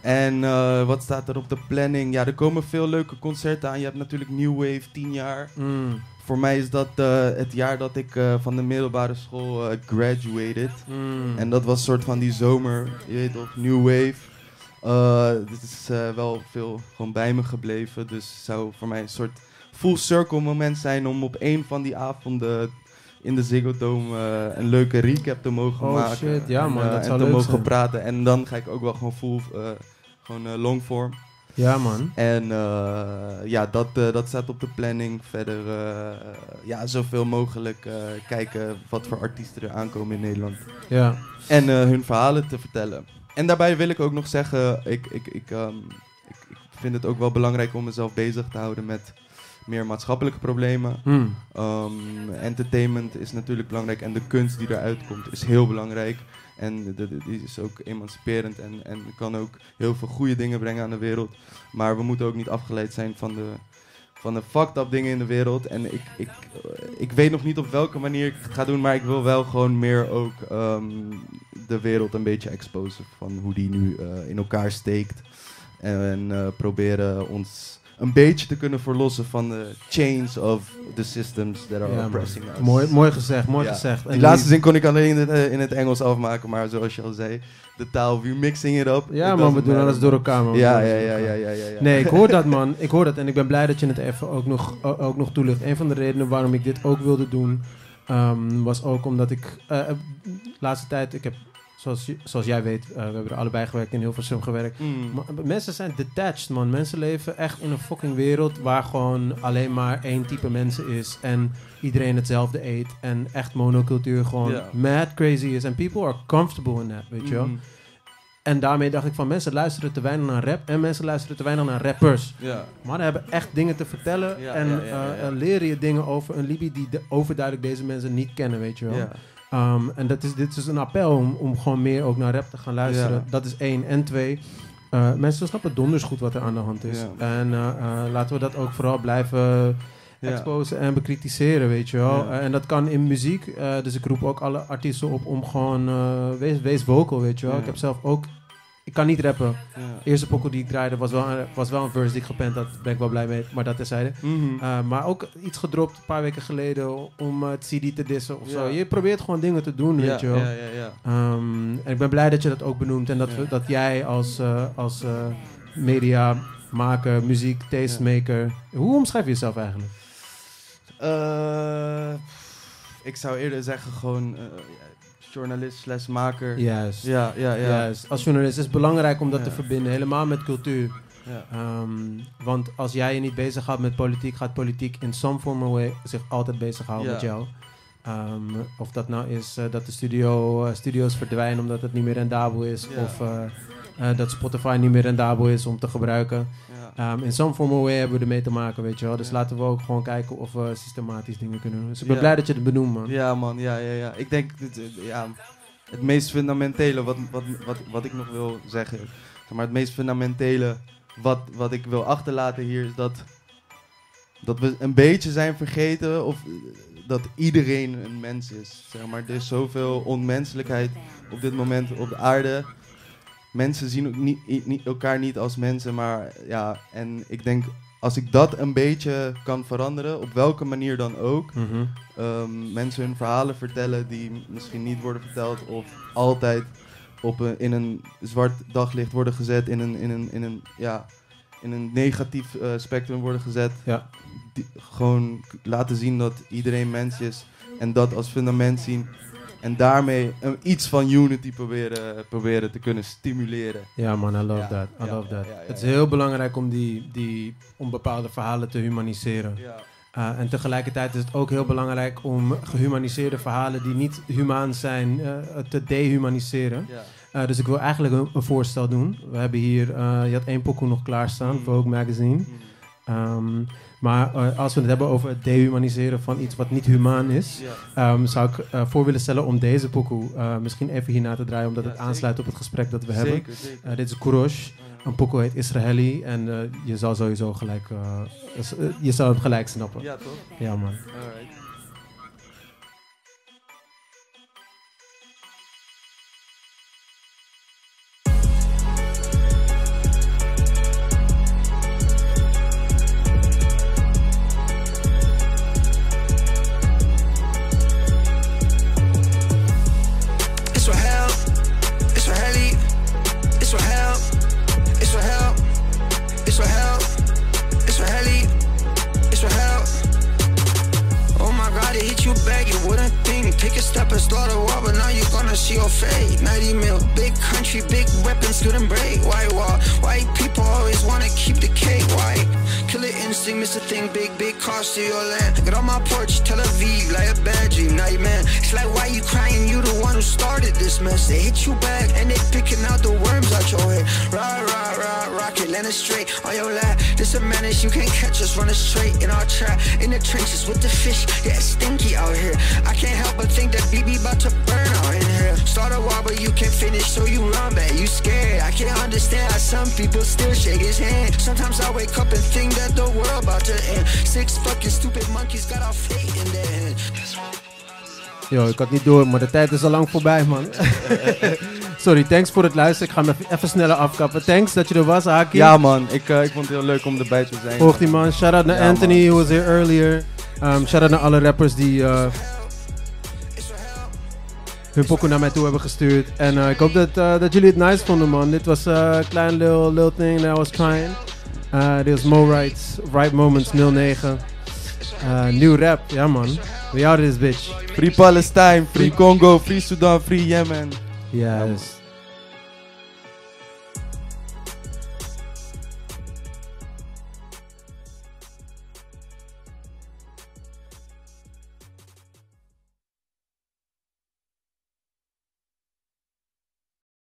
En wat staat er op de planning? Ja, er komen veel leuke concerten aan. Je hebt natuurlijk New Wave, 10 jaar. Voor mij is dat het jaar dat ik van de middelbare school graduated. En dat was soort van die zomer, je weet toch, New Wave. Dit is wel veel gewoon bij me gebleven. Dus het zou voor mij een soort full circle moment zijn om op een van die avonden in de Ziggo Dome een leuke recap te mogen maken. Shit, ja man, dat zou en te leuk mogen zijn. praten. En dan ga ik ook wel gewoon full, longform. Ja man. En dat staat op de planning. Verder zoveel mogelijk kijken wat voor artiesten er aankomen in Nederland. Ja. En hun verhalen te vertellen. En daarbij wil ik ook nog zeggen, ik vind het ook wel belangrijk om mezelf bezig te houden met meer maatschappelijke problemen. Entertainment is natuurlijk belangrijk en de kunst die eruit komt is heel belangrijk. En die is ook emanciperend en kan ook heel veel goede dingen brengen aan de wereld. Maar we moeten ook niet afgeleid zijn van de fucked up dingen in de wereld. En ik weet nog niet op welke manier ik het ga doen, maar ik wil wel gewoon meer ook de wereld een beetje exposen van hoe die nu in elkaar steekt. En proberen ons een beetje te kunnen verlossen van de chains of the systems that are oppressing us. Mooi gezegd, mooi gezegd. Die laatste zin kon ik alleen in het Engels afmaken, maar zoals je al zei, de taal, we mixing it up. Ja man, we doen alles door elkaar man. Ja. Nee, ik hoor dat man, ik hoor dat en ik ben blij dat je het even ook nog toelicht. Een van de redenen waarom ik dit ook wilde doen, was ook omdat ik laatste tijd, ik heb zoals jij weet, we hebben er allebei gewerkt, in Hilversum gewerkt. Maar mensen zijn detached, man. Mensen leven echt in een fucking wereld waar gewoon alleen maar één type mensen is en iedereen hetzelfde eet en echt monocultuur gewoon mad crazy is. En people are comfortable in that, weet je wel. En daarmee dacht ik van, mensen luisteren te weinig naar rap en mensen luisteren te weinig naar rappers. Mannen hebben echt dingen te vertellen en leren je dingen over een Libby die overduidelijk deze mensen niet kennen, weet je wel. En dit is dus een appel om gewoon meer ook naar rap te gaan luisteren. Ja. Dat is 1. En 2, mensen snappen donders goed wat er aan de hand is. Ja. En laten we dat ook vooral blijven exposen en bekritiseren, weet je wel. Ja. En dat kan in muziek. Dus ik roep ook alle artiesten op om gewoon... wees vocal, weet je wel. Ja. Ik heb zelf ook... Ik kan niet rappen. Ja. De eerste pokoe die ik draaide was wel een verse die ik gepend had. Daar ben ik wel blij mee, maar dat terzijde. Maar ook iets gedropt een paar weken geleden om het CD te dissen of zo. Je probeert gewoon dingen te doen, weet je wel. Ja. En ik ben blij dat je dat ook benoemt. En dat jij als mediamaker, muziek, tastemaker... Hoe omschrijf je jezelf eigenlijk? Ik zou eerder zeggen gewoon... journalist / maker. Juist. Ja. Juist. Als journalist is het belangrijk om dat te verbinden, helemaal met cultuur. Ja. Want als jij je niet bezighoudt met politiek, gaat politiek in some form of way zich altijd bezighouden met jou. Of dat nou is dat de studio's verdwijnen omdat het niet meer rendabel is. Ja. Of dat Spotify niet meer rendabel is om te gebruiken. Ja. In some form of way hebben we ermee te maken, weet je wel. Dus laten we ook gewoon kijken of we systematisch dingen kunnen doen. Dus ik ben blij dat je het benoemt, man. Ja, man. Ja. Ik denk, het meest fundamentele wat ik nog wil zeggen, zeg maar het meest fundamentele wat ik wil achterlaten hier is dat we een beetje zijn vergeten of dat iedereen een mens is. Zeg maar, er is zoveel onmenselijkheid op dit moment op de aarde. Mensen zien ook niet elkaar niet als mensen, maar ja, en ik denk als ik dat een beetje kan veranderen, op welke manier dan ook, mensen hun verhalen vertellen die misschien niet worden verteld of altijd in een zwart daglicht worden gezet, in een negatief spectrum worden gezet. Ja. Gewoon laten zien dat iedereen mens is en dat als fundament zien. En daarmee iets van unity proberen te kunnen stimuleren. Ja man, I love that. I love that. Het is heel belangrijk om bepaalde verhalen te humaniseren. Ja. En tegelijkertijd is het ook heel belangrijk om gehumaniseerde verhalen die niet humaan zijn te dehumaniseren. Ja. Dus ik wil eigenlijk een voorstel doen. We hebben hier, je had 1 pokoe nog klaarstaan, Vogue Magazine. Maar als we het hebben over het dehumaniseren van iets wat niet humaan is, zou ik voor willen stellen om deze pokoe misschien even hierna te draaien, omdat het aansluit op het gesprek dat we hebben. Zeker. Dit is Kurosh. Een pokoe heet Israeli en je zal sowieso gelijk, je zal het gelijk snappen. Ja, toch? Ja, man. Alright. To your land, get on my porch, Tel Aviv, like a bad dream, nightmare. It's like, why you crying? You the one who started this mess. They hit you back and they picking out the worms out your head. Rocket, land it straight on your lap. This a menace, you can't catch us, running straight in our trap. In the trenches with the fish, yeah, it's stinky out here. I can't help but think that BB about to burn out in here. Start a war, but you can't finish, so you run back, you scared. I can't understand how some people still shake his hand. Sometimes I wake up and think that the world about to end. 6 fucking stupid monkeys got our fate in their hands. Yo, ik had niet door, maar de tijd is al lang voorbij, man. Sorry, thanks voor het luisteren. Ik ga hem even sneller afkappen. Thanks dat je er was, Haki. Ja, man. Ik vond het heel leuk om erbij te zijn. Volg die man. Shout-out naar Anthony, who was here earlier. Shout-out naar alle rappers die hun pokoe naar mij toe hebben gestuurd. En ik hoop dat jullie het nice vonden, man. Dit was een klein little thing that I was trying. Dit was Mo Rights, Right Moments 09. Nieuw rap, ja man. We out of this bitch. Free Palestine, Free Congo, Free Sudan, Free Yemen. Yes.